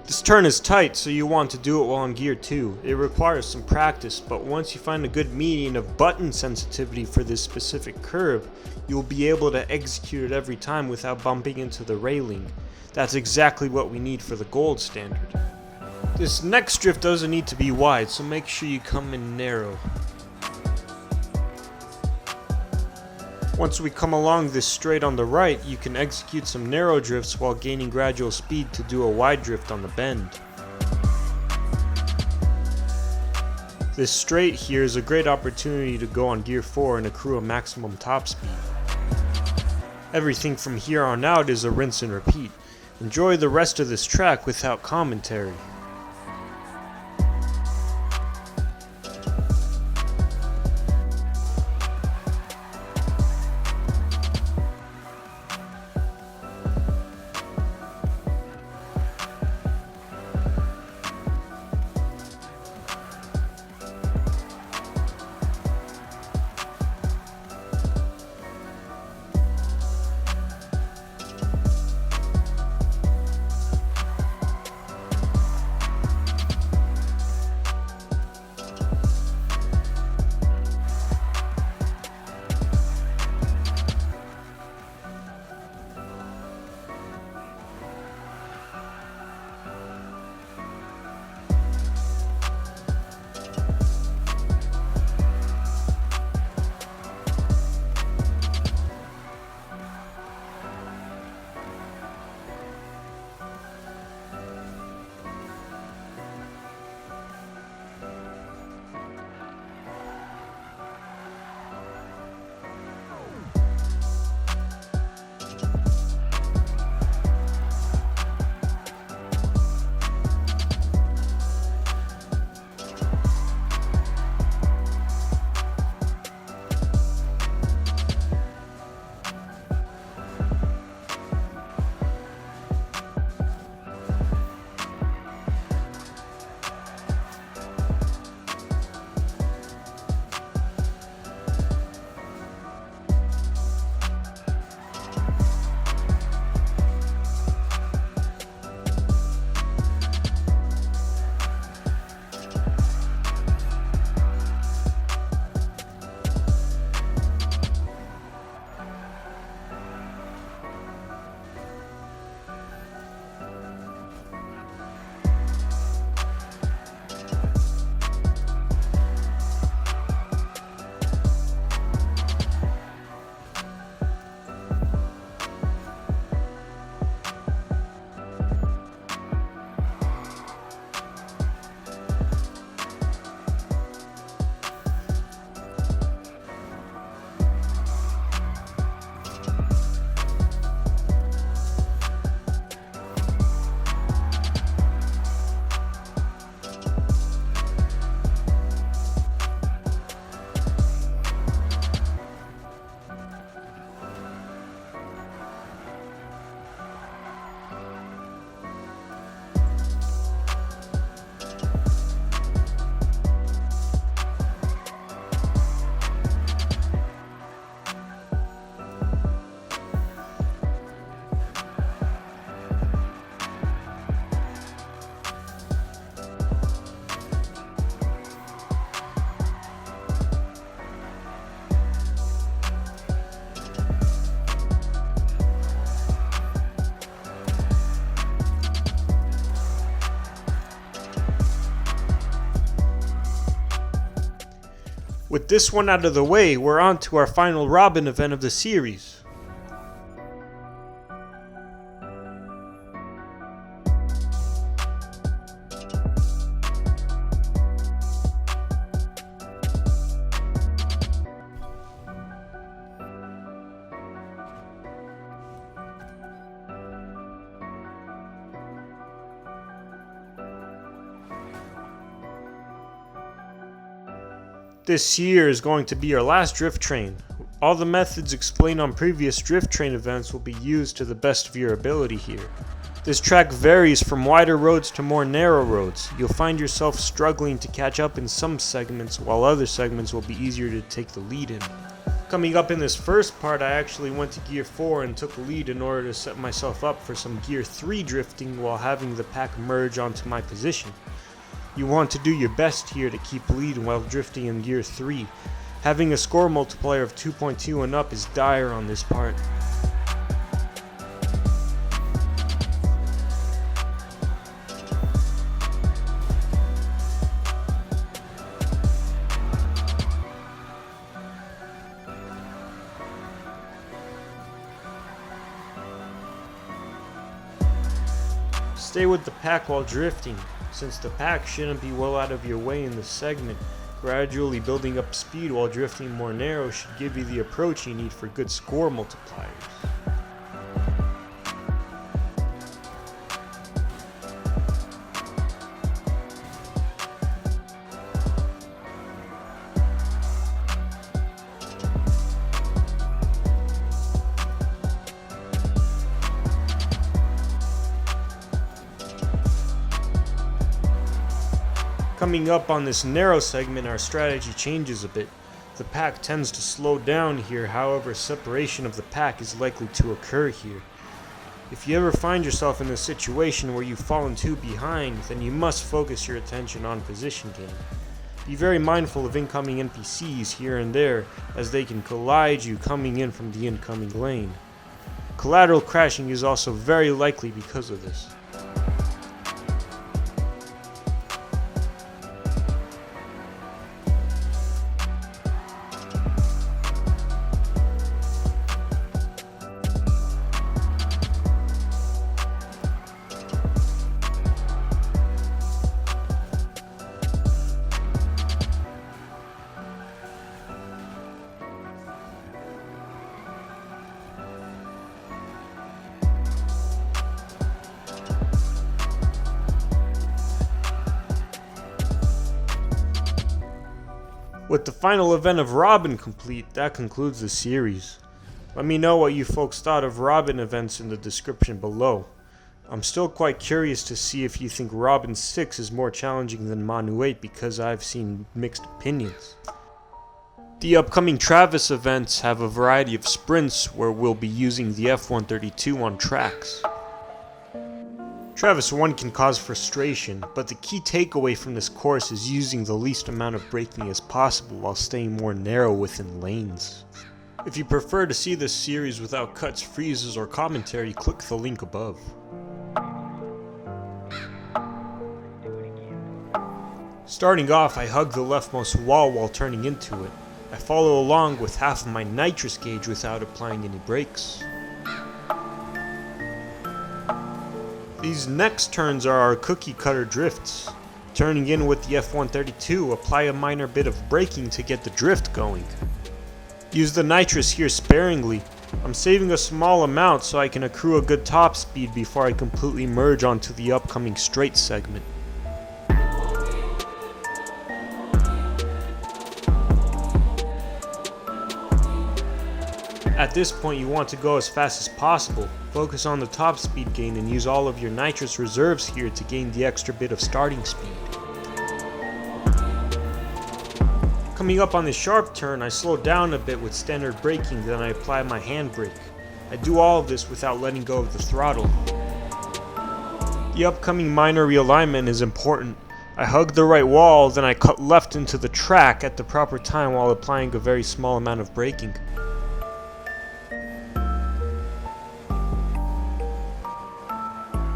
This turn is tight, so you want to do it while on Gear 2. It requires some practice, but once you find a good median of button sensitivity for this specific curve, you'll be able to execute it every time without bumping into the railing. That's exactly what we need for the gold standard. This next drift doesn't need to be wide, so make sure you come in narrow. Once we come along this straight on the right, you can execute some narrow drifts while gaining gradual speed to do a wide drift on the bend. This straight here is a great opportunity to go on gear 4 and accrue a maximum top speed. Everything from here on out is a rinse and repeat. Enjoy the rest of this track without commentary. With this one out of the way, we're on to our final Robyn event of the series. This year is going to be our last drift train. All the methods explained on previous drift train events will be used to the best of your ability here. This track varies from wider roads to more narrow roads. You'll find yourself struggling to catch up in some segments, while other segments will be easier to take the lead in. Coming up in this first part, I actually went to gear 4 and took the lead in order to set myself up for some gear 3 drifting while having the pack merge onto my position. You want to do your best here to keep lead while drifting in gear 3. Having a score multiplier of 2.2 and up is dire on this part. Stay with the pack while drifting, since the pack shouldn't be well out of your way in this segment. Gradually building up speed while drifting more narrow should give you the approach you need for good score multipliers. Coming up on this narrow segment, our strategy changes a bit. The pack tends to slow down here, however separation of the pack is likely to occur here. If you ever find yourself in a situation where you've fallen too behind, then you must focus your attention on position gain. Be very mindful of incoming NPCs here and there, as they can collide you coming in from the incoming lane. Collateral crashing is also very likely because of this. With the final event of Robyn complete, that concludes the series. Let me know what you folks thought of Robyn events in the description below. I'm still quite curious to see if you think Robyn 6 is more challenging than Manu 8 because I've seen mixed opinions. The upcoming Travis events have a variety of sprints where we'll be using the F-132 on tracks. Travis 1 can cause frustration, but the key takeaway from this course is using the least amount of braking as possible while staying more narrow within lanes. If you prefer to see this series without cuts, freezes, or commentary, click the link above. Starting off, I hug the leftmost wall while turning into it. I follow along with half of my nitrous gauge without applying any brakes. These next turns are our cookie cutter drifts. Turning in with the F-132, apply a minor bit of braking to get the drift going. Use the nitrous here sparingly. I'm saving a small amount so I can accrue a good top speed before I completely merge onto the upcoming straight segment. At this point you want to go as fast as possible. Focus on the top speed gain and use all of your nitrous reserves here to gain the extra bit of starting speed. Coming up on this sharp turn, I slow down a bit with standard braking, then I apply my handbrake. I do all of this without letting go of the throttle. The upcoming minor realignment is important. I hug the right wall, then I cut left into the track at the proper time while applying a very small amount of braking.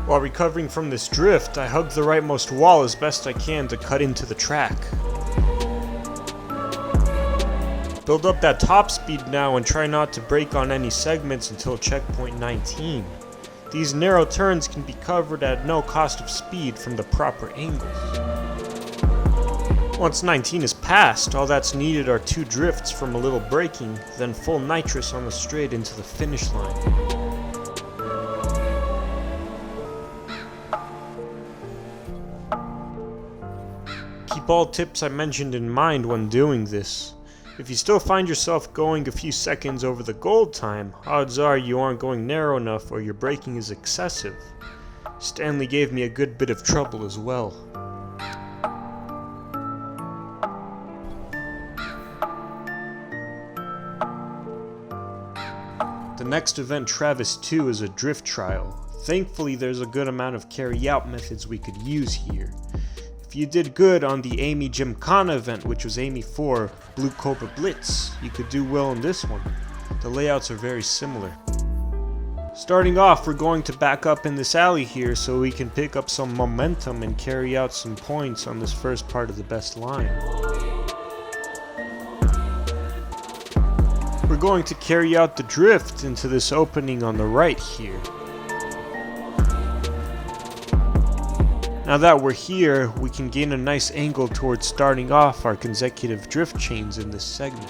While recovering from this drift, I hug the rightmost wall as best I can to cut into the track. Build up that top speed now and try not to brake on any segments until checkpoint 19. These narrow turns can be covered at no cost of speed from the proper angles. Once 19 is passed, all that's needed are 2 drifts from a little braking, then full nitrous on the straight into the finish line. Keep all tips I mentioned in mind when doing this. If you still find yourself going a few seconds over the gold time, odds are you aren't going narrow enough or your braking is excessive. Stanley gave me a good bit of trouble as well. The next event, Travis 2, is a drift trial. Thankfully there's a good amount of carry-out methods we could use here. If you did good on the Amy Gymkhana event, which was Amy 4 Blue Cobra Blitz, you could do well in this one. The layouts are very similar. Starting off, we're going to back up in this alley here so we can pick up some momentum and carry out some points on this first part of the best line. We're going to carry out the drift into this opening on the right here. Now that we're here, we can gain a nice angle towards starting off our consecutive drift chains in this segment.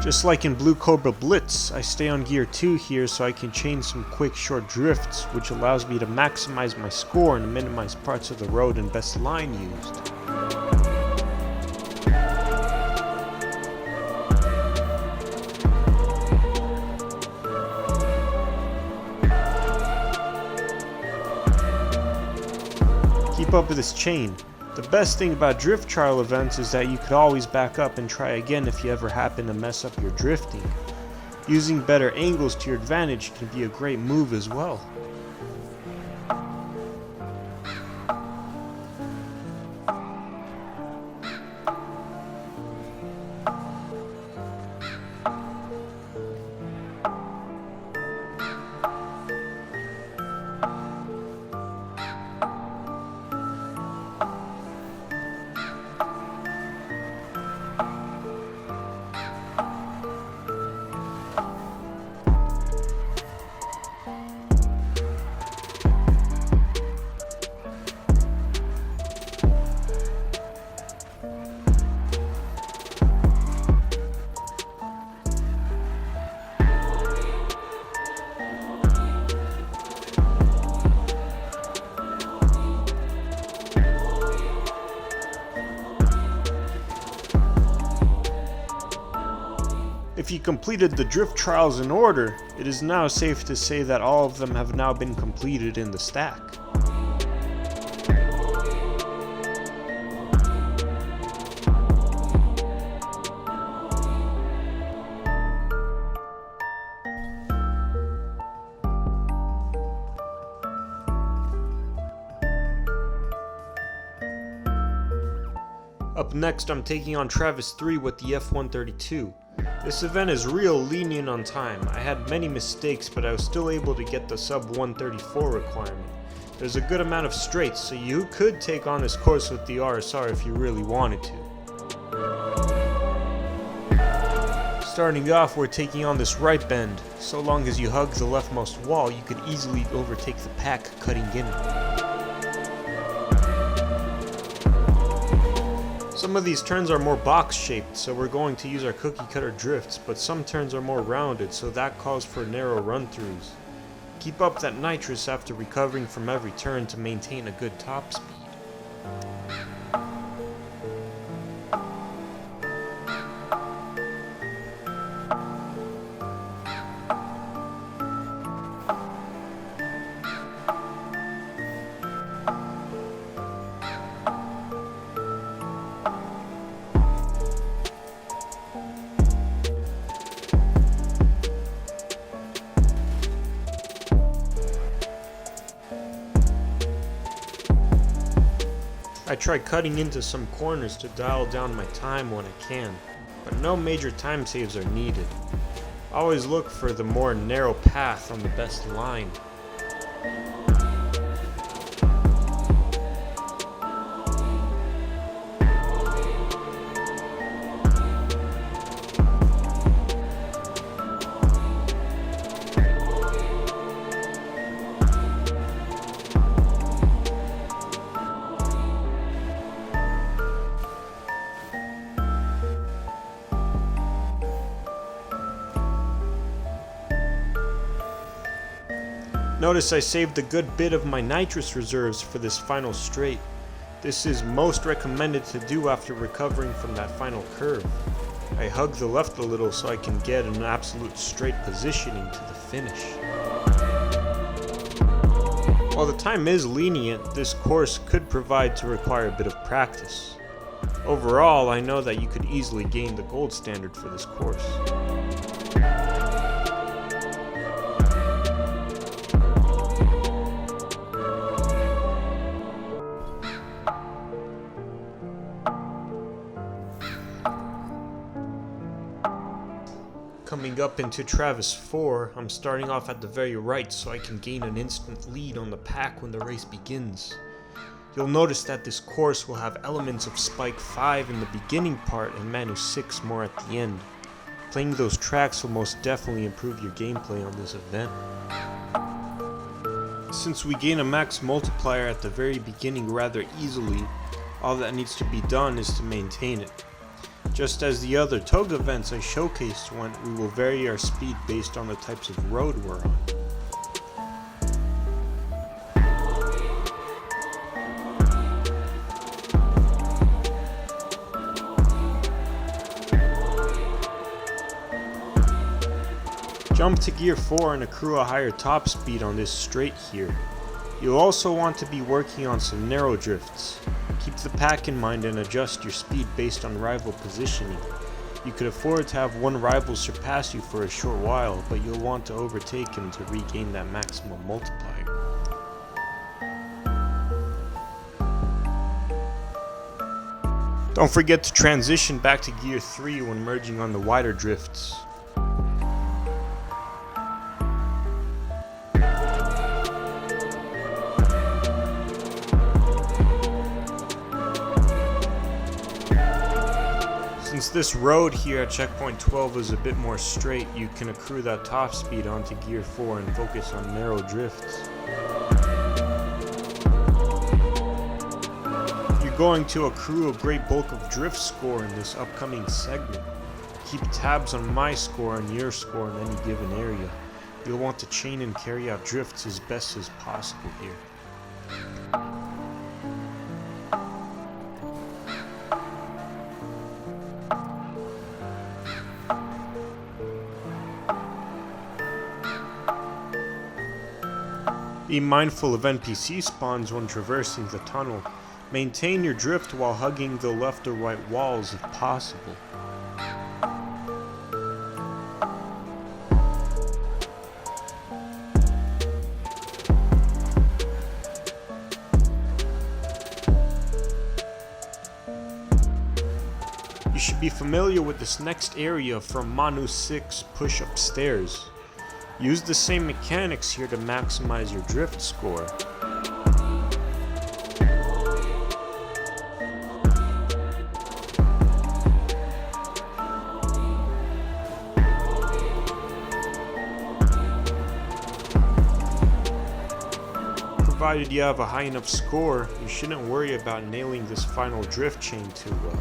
Just like in Blue Cobra Blitz, I stay on gear 2 here so I can chain some quick short drifts, which allows me to maximize my score and minimize parts of the road and best line used. Keep up with this chain. The best thing about drift trial events is that you could always back up and try again if you ever happen to mess up your drifting. Using better angles to your advantage can be a great move as well. If you completed the drift trials in order, it is now safe to say that all of them have now been completed in the stack. Up next, I'm taking on Travis 3 with the F132. This event is real lenient on time. I had many mistakes, but I was still able to get the sub 134 requirement. There's a good amount of straights, so you could take on this course with the RSR if you really wanted to. Starting off, we're taking on this right bend. So long as you hug the leftmost wall, you could easily overtake the pack cutting in. Some of these turns are more box-shaped, so we're going to use our cookie-cutter drifts, but some turns are more rounded, so that calls for narrow run-throughs. Keep up that nitrous after recovering from every turn to maintain a good top speed. I try cutting into some corners to dial down my time when I can, but no major time saves are needed. Always look for the more narrow path on the best line. Notice I saved a good bit of my nitrous reserves for this final straight. This is most recommended to do after recovering from that final curve. I hug the left a little so I can get an absolute straight positioning to the finish. While the time is lenient, this course could provide to require a bit of practice. Overall, I know that you could easily gain the gold standard for this course. Coming up into Travis 4, I'm starting off at the very right so I can gain an instant lead on the pack when the race begins. You'll notice that this course will have elements of Spike 5 in the beginning part and Manu 6 more at the end. Playing those tracks will most definitely improve your gameplay on this event. Since we gain a max multiplier at the very beginning rather easily, all that needs to be done is to maintain it. Just as the other Toga events I showcased went, we will vary our speed based on the types of road we're on. Jump to gear 4 and accrue a higher top speed on this straight here. You'll also want to be working on some narrow drifts. Keep the pack in mind and adjust your speed based on rival positioning. You could afford to have one rival surpass you for a short while, but you'll want to overtake him to regain that maximum multiplier. Don't forget to transition back to gear 3 when merging on the wider drifts. Since this road here at checkpoint 12 is a bit more straight, you can accrue that top speed onto gear 4 and focus on narrow drifts. You're going to accrue a great bulk of drift score in this upcoming segment. Keep tabs on my score and your score in any given area. You'll want to chain and carry out drifts as best as possible here. Be mindful of NPC spawns when traversing the tunnel. Maintain your drift while hugging the left or right walls if possible. You should be familiar with this next area from Manu 6 push upstairs. Use the same mechanics here to maximize your drift score. Provided you have a high enough score, you shouldn't worry about nailing this final drift chain too well.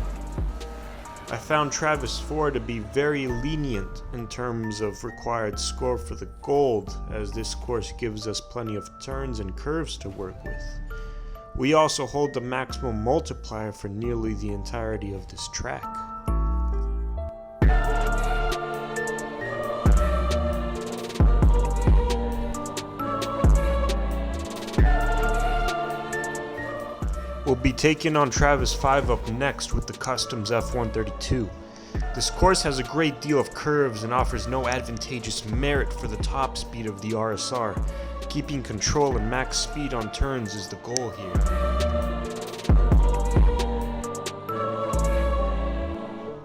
I found Travis 4 to be very lenient in terms of required score for the gold, as this course gives us plenty of turns and curves to work with. We also hold the maximum multiplier for nearly the entirety of this track. We'll be taking on Travis 5 up next with the Customs F132. This course has a great deal of curves and offers no advantageous merit for the top speed of the RSR. Keeping control and max speed on turns is the goal here.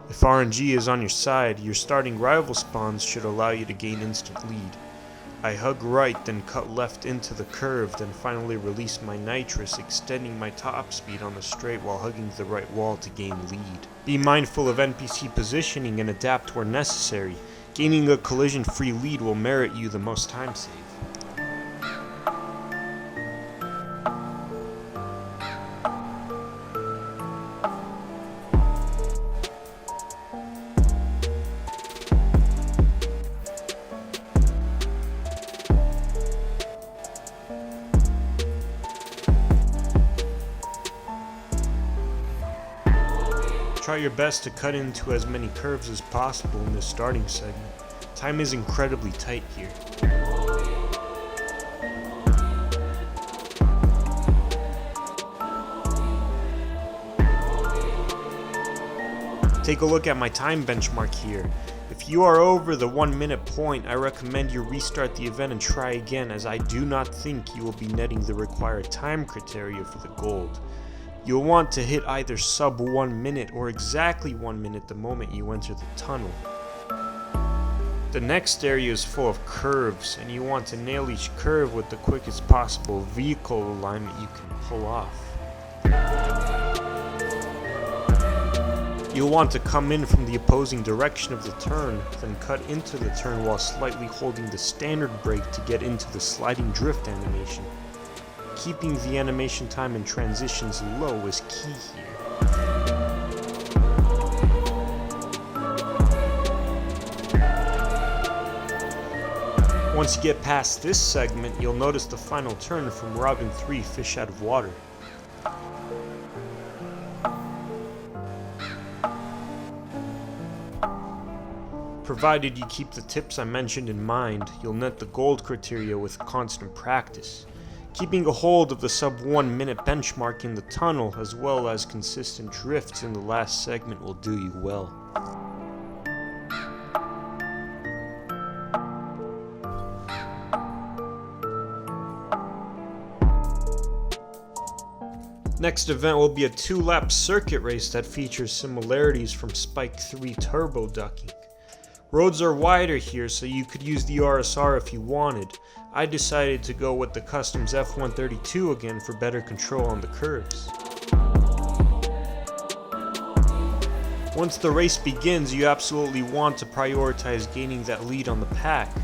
If RNG is on your side, your starting rival spawns should allow you to gain instant lead. I hug right, then cut left into the curve, then finally release my nitrous, extending my top speed on the straight while hugging the right wall to gain lead. Be mindful of NPC positioning and adapt where necessary. Gaining a collision-free lead will merit you the most time save. Try your best to cut into as many curves as possible in this starting segment. Time is incredibly tight here. Take a look at my time benchmark here. If you are over the 1 minute point, I recommend you restart the event and try again, as I do not think you will be netting the required time criteria for the gold. You'll want to hit either sub 1 minute or exactly 1 minute the moment you enter the tunnel. The next area is full of curves, and you want to nail each curve with the quickest possible vehicle alignment you can pull off. You'll want to come in from the opposing direction of the turn, then cut into the turn while slightly holding the standard brake to get into the sliding drift animation. Keeping the animation time and transitions low is key here. Once you get past this segment, you'll notice the final turn from Robyn 3 Fish Out of Water. Provided you keep the tips I mentioned in mind, you'll net the gold criteria with constant practice. Keeping a hold of the sub 1 minute benchmark in the tunnel as well as consistent drifts in the last segment will do you well. Next event will be a 2-lap circuit race that features similarities from Spike 3 turbo ducking. Roads are wider here, so you could use the RSR if you wanted. I decided to go with the Customs F132 again for better control on the curves. Once the race begins, you absolutely want to prioritize gaining that lead on the pack.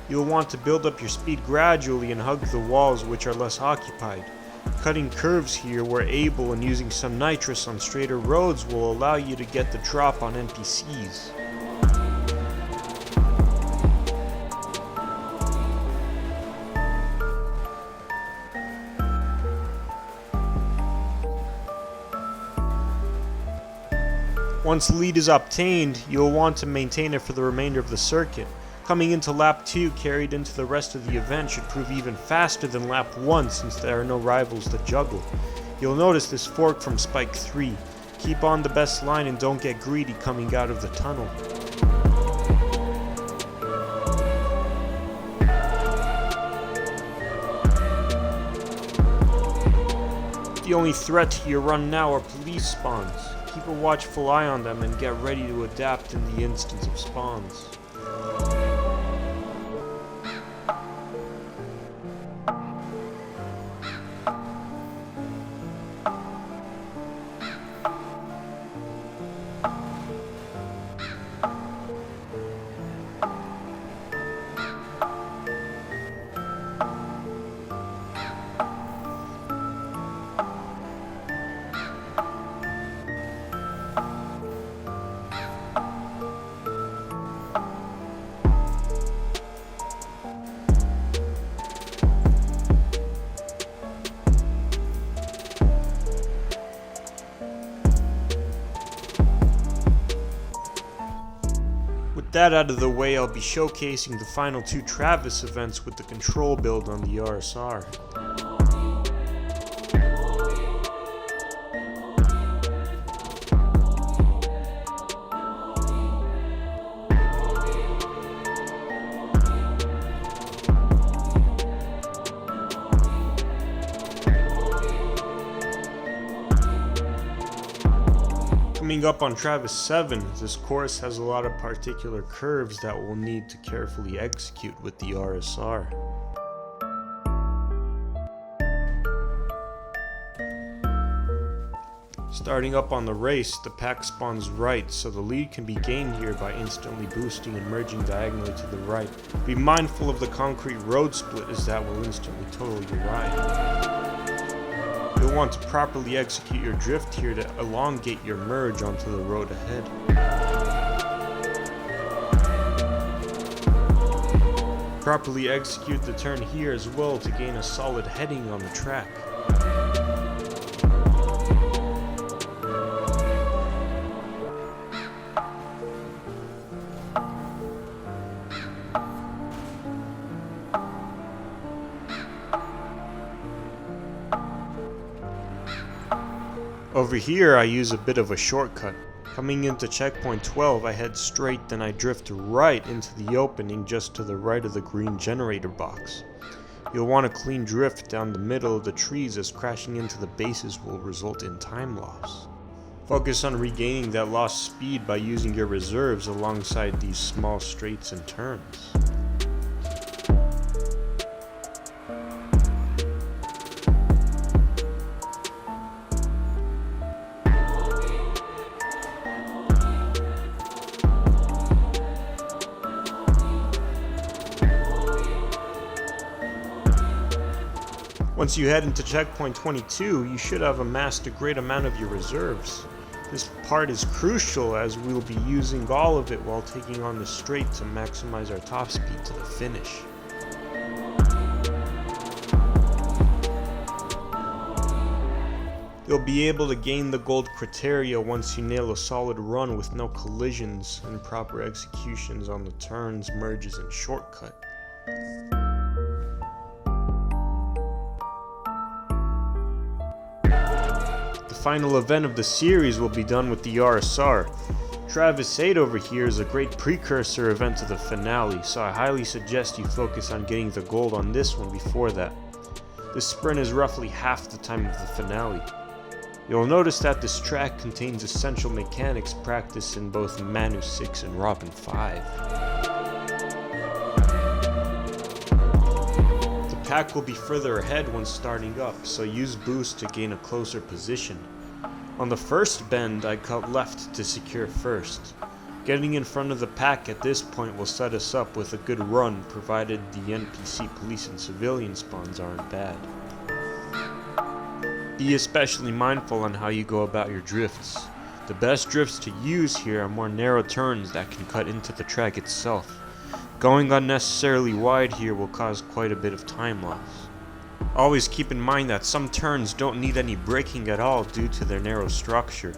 You'll want to build up your speed gradually and hug the walls which are less occupied. Cutting curves here where able and using some nitrous on straighter roads will allow you to get the drop on NPCs. Once the lead is obtained, you'll want to maintain it for the remainder of the circuit. Coming into lap 2 carried into the rest of the event should prove even faster than lap 1 since there are no rivals to juggle. You'll notice this fork from Spike 3. Keep on the best line and don't get greedy coming out of the tunnel. The only threat to your run now are police spawns. Keep a watchful eye on them and get ready to adapt in the instance of spawns. With that out of the way, I'll be showcasing the final 2 Travis events with the control build on the RSR. Coming up on Travis 7, this course has a lot of particular curves that we'll need to carefully execute with the RSR. Starting up on the race, the pack spawns right, so the lead can be gained here by instantly boosting and merging diagonally to the right. Be mindful of the concrete road split as that will instantly total your ride. You'll want to properly execute your drift here to elongate your merge onto the road ahead. Properly execute the turn here as well to gain a solid heading on the track. Over here I use a bit of a shortcut. Coming into checkpoint 12 I head straight, then I drift right into the opening just to the right of the green generator box. You'll want a clean drift down the middle of the trees as crashing into the bases will result in time loss. Focus on regaining that lost speed by using your reserves alongside these small straights and turns. Once you head into checkpoint 22, you should have amassed a great amount of your reserves. This part is crucial as we'll be using all of it while taking on the straight to maximize our top speed to the finish. You'll be able to gain the gold criteria once you nail a solid run with no collisions and proper executions on the turns, merges, and shortcut. The final event of the series will be done with the RSR. Travis 8 over here is a great precursor event to the finale, so I highly suggest you focus on getting the gold on this one before that. This sprint is roughly half the time of the finale. You'll notice that this track contains essential mechanics practiced in both Manu 6 and Robyn 5. The pack will be further ahead when starting up, so use boost to gain a closer position. On the first bend, I cut left to secure first. Getting in front of the pack at this point will set us up with a good run, provided the NPC police and civilian spawns aren't bad. Be especially mindful on how you go about your drifts. The best drifts to use here are more narrow turns that can cut into the track itself. Going unnecessarily wide here will cause quite a bit of time loss. Always keep in mind that some turns don't need any braking at all due to their narrow structure.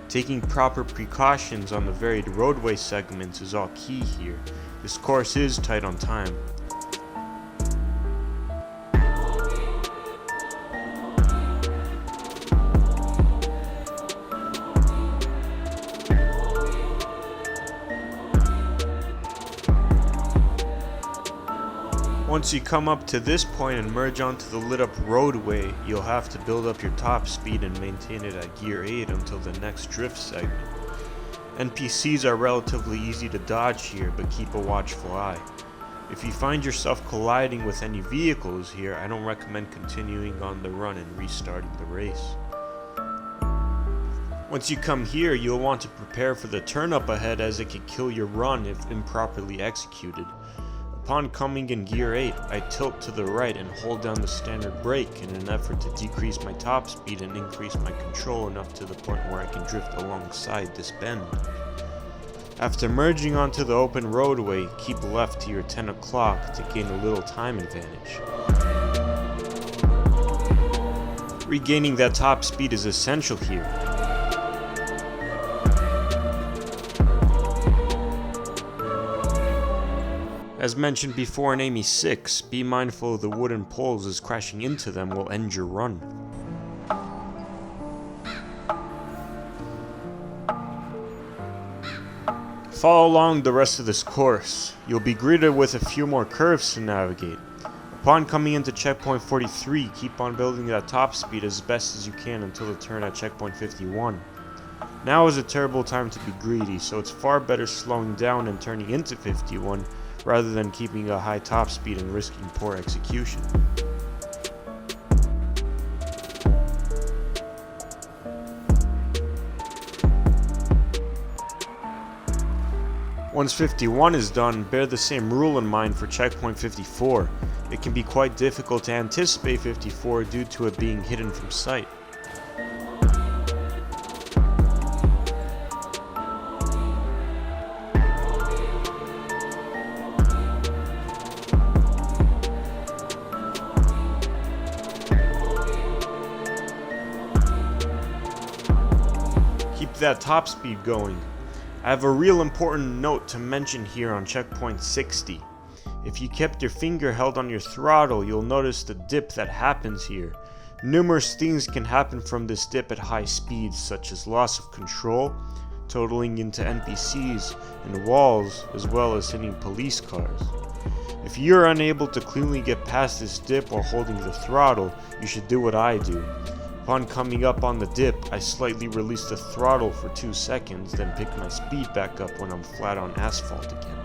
Taking proper precautions on the varied roadway segments is all key here. This course is tight on time. Once you come up to this point and merge onto the lit up roadway, you'll have to build up your top speed and maintain it at gear 8 until the next drift segment. NPCs are relatively easy to dodge here, but keep a watchful eye. If you find yourself colliding with any vehicles here, I don't recommend continuing on the run and restarting the race. Once you come here, you'll want to prepare for the turn up ahead as it could kill your run if improperly executed. Upon coming in gear 8, I tilt to the right and hold down the standard brake in an effort to decrease my top speed and increase my control enough to the point where I can drift alongside this bend. After merging onto the open roadway, keep left to your 10 o'clock to gain a little time advantage. Regaining that top speed is essential here. As mentioned before in Amy 6, be mindful of the wooden poles as crashing into them will end your run. Follow along the rest of this course. You'll be greeted with a few more curves to navigate. Upon coming into checkpoint 43, keep on building that top speed as best as you can until the turn at checkpoint 51. Now is a terrible time to be greedy, so it's far better slowing down and turning into 51 rather than keeping a high top speed and risking poor execution. Once 51 is done, bear the same rule in mind for checkpoint 54. It can be quite difficult to anticipate 54 due to it being hidden from sight. Keep that top speed going. I have a real important note to mention here on checkpoint 60. If you kept your finger held on your throttle, you'll notice the dip that happens here. Numerous things can happen from this dip at high speeds, such as loss of control, totaling into NPCs and walls, as well as hitting police cars. If you're unable to cleanly get past this dip while holding the throttle, you should do what I do. Upon coming up on the dip, I slightly release the throttle for 2 seconds, then pick my speed back up when I'm flat on asphalt again.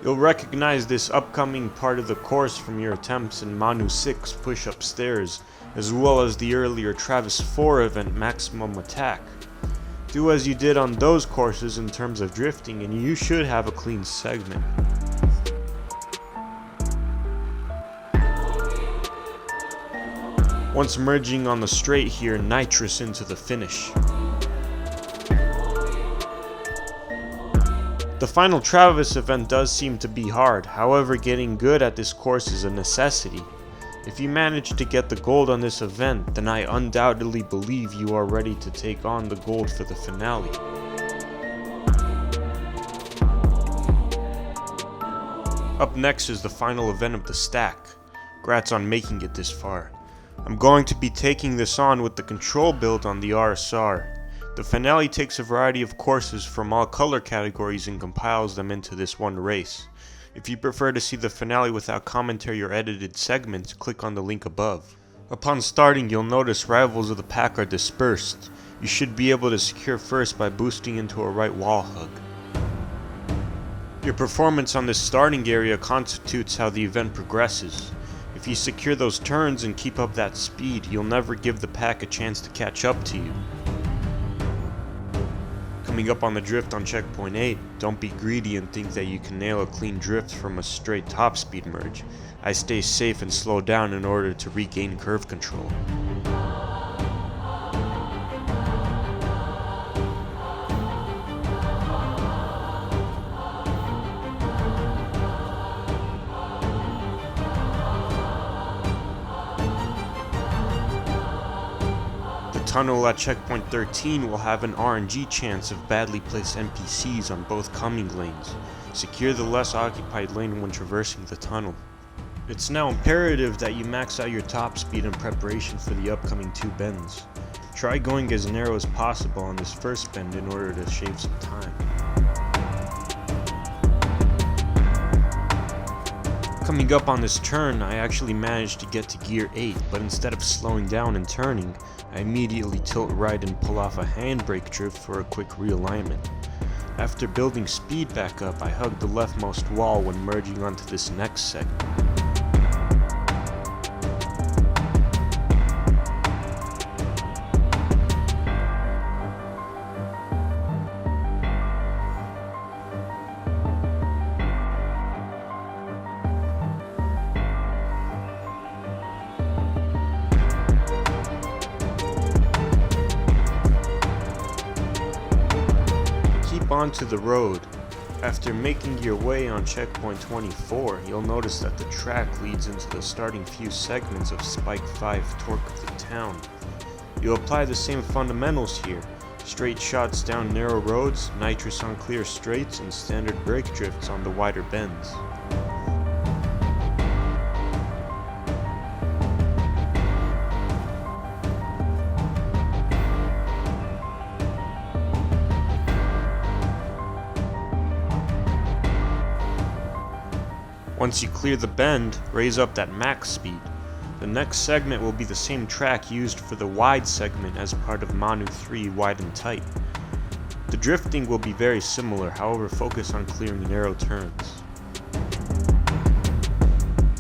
You'll recognize this upcoming part of the course from your attempts in Manu 6 Push Upstairs, as well as the earlier Travis 4 event Maximum Attack. Do as you did on those courses in terms of drifting and you should have a clean segment. Once merging on the straight here, nitrous into the finish. The final Travis event does seem to be hard, however getting good at this course is a necessity. If you manage to get the gold on this event, then I undoubtedly believe you are ready to take on the gold for the finale. Up next is the final event of the stack. Congrats on making it this far. I'm going to be taking this on with the control build on the RSR. The finale takes a variety of courses from all color categories and compiles them into this one race. If you prefer to see the finale without commentary or edited segments, click on the link above. Upon starting, you'll notice rivals of the pack are dispersed. You should be able to secure first by boosting into a right wall hug. Your performance on this starting area constitutes how the event progresses. If you secure those turns and keep up that speed, you'll never give the pack a chance to catch up to you. Coming up on the drift on checkpoint 8, don't be greedy and think that you can nail a clean drift from a straight top speed merge. I stay safe and slow down in order to regain curve control. The tunnel at checkpoint 13 will have an RNG chance of badly placed NPCs on both coming lanes. Secure the less occupied lane when traversing the tunnel. It's now imperative that you max out your top speed in preparation for the upcoming 2 bends. Try going as narrow as possible on this first bend in order to shave some time. Coming up on this turn, I actually managed to get to gear 8, but instead of slowing down and turning, I immediately tilt right and pull off a handbrake drift for a quick realignment. After building speed back up, I hugged the leftmost wall when merging onto this next segment. Onto the road. After making your way on checkpoint 24, you'll notice that the track leads into the starting few segments of Spike 5 Torque of the Town. You'll apply the same fundamentals here: straight shots down narrow roads, nitrous on clear straights, and standard brake drifts on the wider bends. Once you clear the bend, raise up that max speed. The next segment will be the same track used for the wide segment as part of Manu 3 Wide and Tight. The drifting will be very similar, however focus on clearing narrow turns.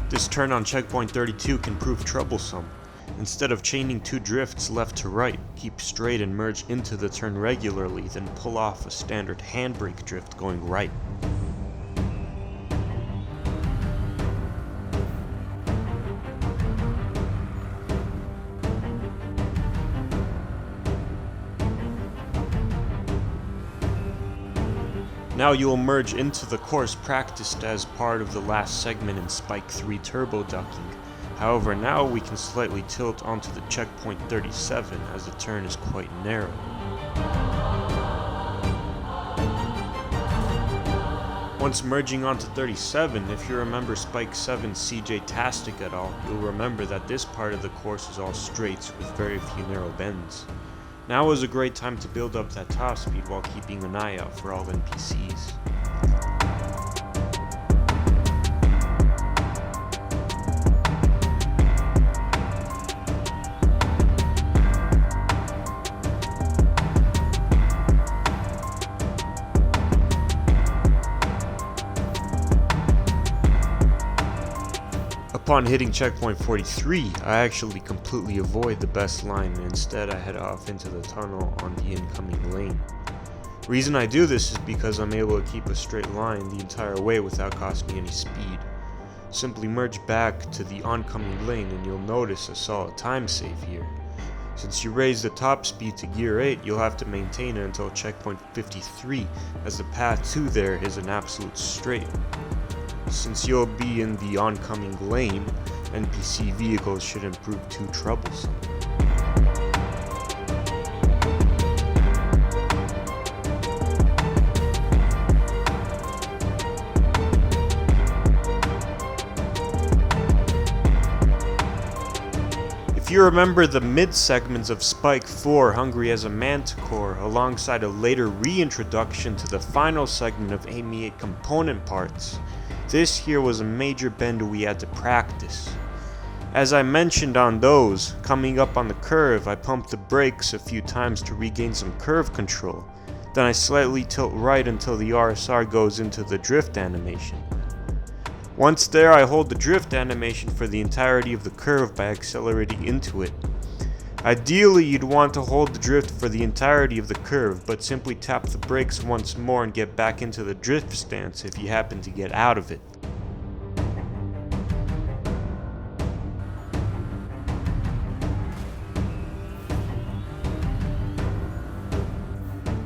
This turn on checkpoint 32 can prove troublesome. Instead of chaining 2 drifts left to right, keep straight and merge into the turn regularly, then pull off a standard handbrake drift going right. Now you will merge into the course practiced as part of the last segment in Spike 3 turbo ducking. However, now we can slightly tilt onto the checkpoint 37 as the turn is quite narrow. Once merging onto 37, if you remember Spike 7 CJ Tastic at all, you'll remember that this part of the course is all straights with very few narrow bends. Now is a great time to build up that top speed while keeping an eye out for all NPCs. Upon hitting checkpoint 43, I actually completely avoid the best line and instead I head off into the tunnel on the incoming lane. Reason I do this is because I'm able to keep a straight line the entire way without costing me any speed. Simply merge back to the oncoming lane and you'll notice a solid time save here. Since you raise the top speed to gear 8, you'll have to maintain it until checkpoint 53, as the path to there is an absolute straight. Since you'll be in the oncoming lane, NPC vehicles shouldn't prove too troublesome. If you remember the mid-segments of Spike 4, Hungry as a Manticore, alongside a later reintroduction to the final segment of Amy 8 component parts, this here was a major bend we had to practice. As I mentioned on those, coming up on the curve, I pumped the brakes a few times to regain some curve control, then I slightly tilt right until the RSR goes into the drift animation. Once there, I hold the drift animation for the entirety of the curve by accelerating into it. Ideally, you'd want to hold the drift for the entirety of the curve, but simply tap the brakes once more and get back into the drift stance if you happen to get out of it.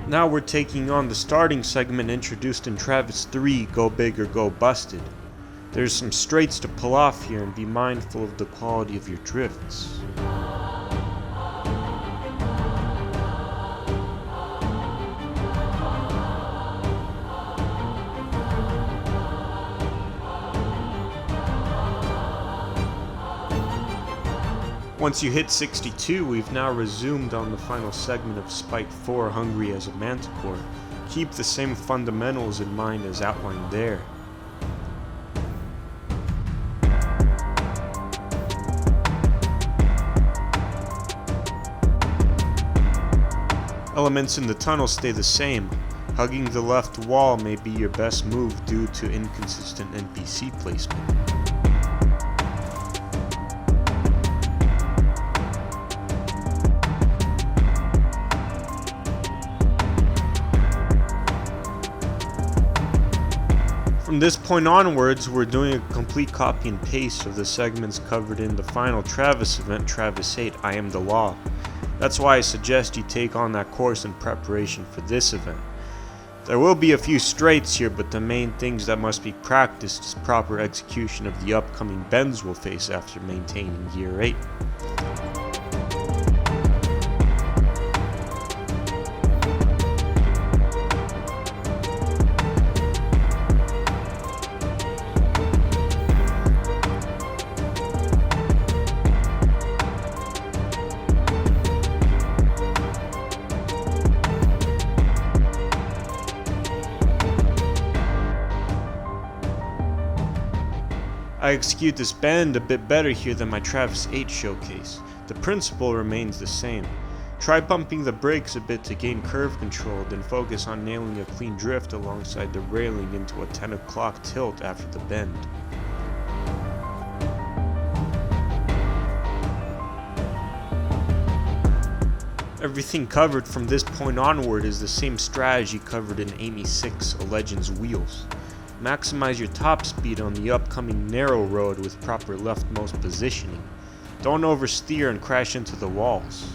Now we're taking on the starting segment introduced in Travis 3, Go Big or Go Busted. There's some straights to pull off here and be mindful of the quality of your drifts. Once you hit 62, we've now resumed on the final segment of Spike 4, Hungry as a Manticore. Keep the same fundamentals in mind as outlined there. Elements in the tunnel stay the same. Hugging the left wall may be your best move due to inconsistent NPC placement. From this point onwards, we're doing a complete copy and paste of the segments covered in the final Travis event, Travis 8, I Am the Law. That's why I suggest you take on that course in preparation for this event. There will be a few straights here, but the main things that must be practiced is proper execution of the upcoming bends we'll face after maintaining gear 8. I execute this bend a bit better here than my Travis 8 showcase. The principle remains the same. Try bumping the brakes a bit to gain curve control, then focus on nailing a clean drift alongside the railing into a 10 o'clock tilt after the bend. Everything covered from this point onward is the same strategy covered in Amy 6, A Legend's Wheels. Maximize your top speed on the upcoming narrow road with proper leftmost positioning. Don't oversteer and crash into the walls.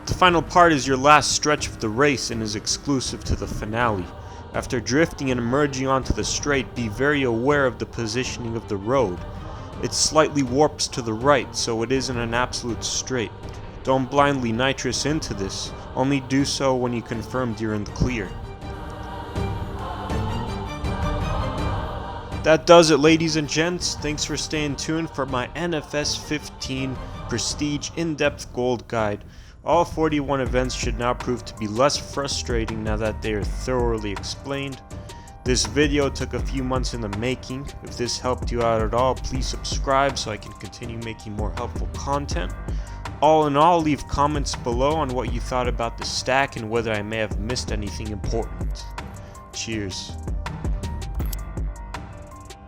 The final part is your last stretch of the race and is exclusive to the finale. After drifting and emerging onto the straight, be very aware of the positioning of the road. It slightly warps to the right, so it isn't an absolute straight. Don't blindly nitrous into this, only do so when you confirmed you're in the clear. That does it, ladies and gents. Thanks for staying tuned for my NFS 15 Prestige In-Depth Gold Guide. All 41 events should now prove to be less frustrating now that they are thoroughly explained. This video took a few months in the making. If this helped you out at all, please subscribe so I can continue making more helpful content. All in all, leave comments below on what you thought about the stack and whether I may have missed anything important. Cheers.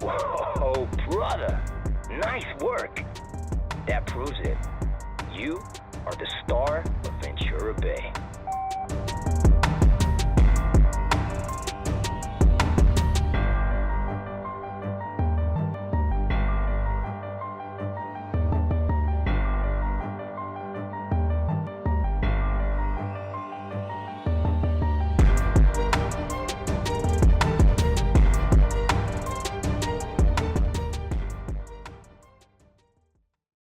Whoa, brother. Nice work. That proves it. You are the star of Ventura Bay.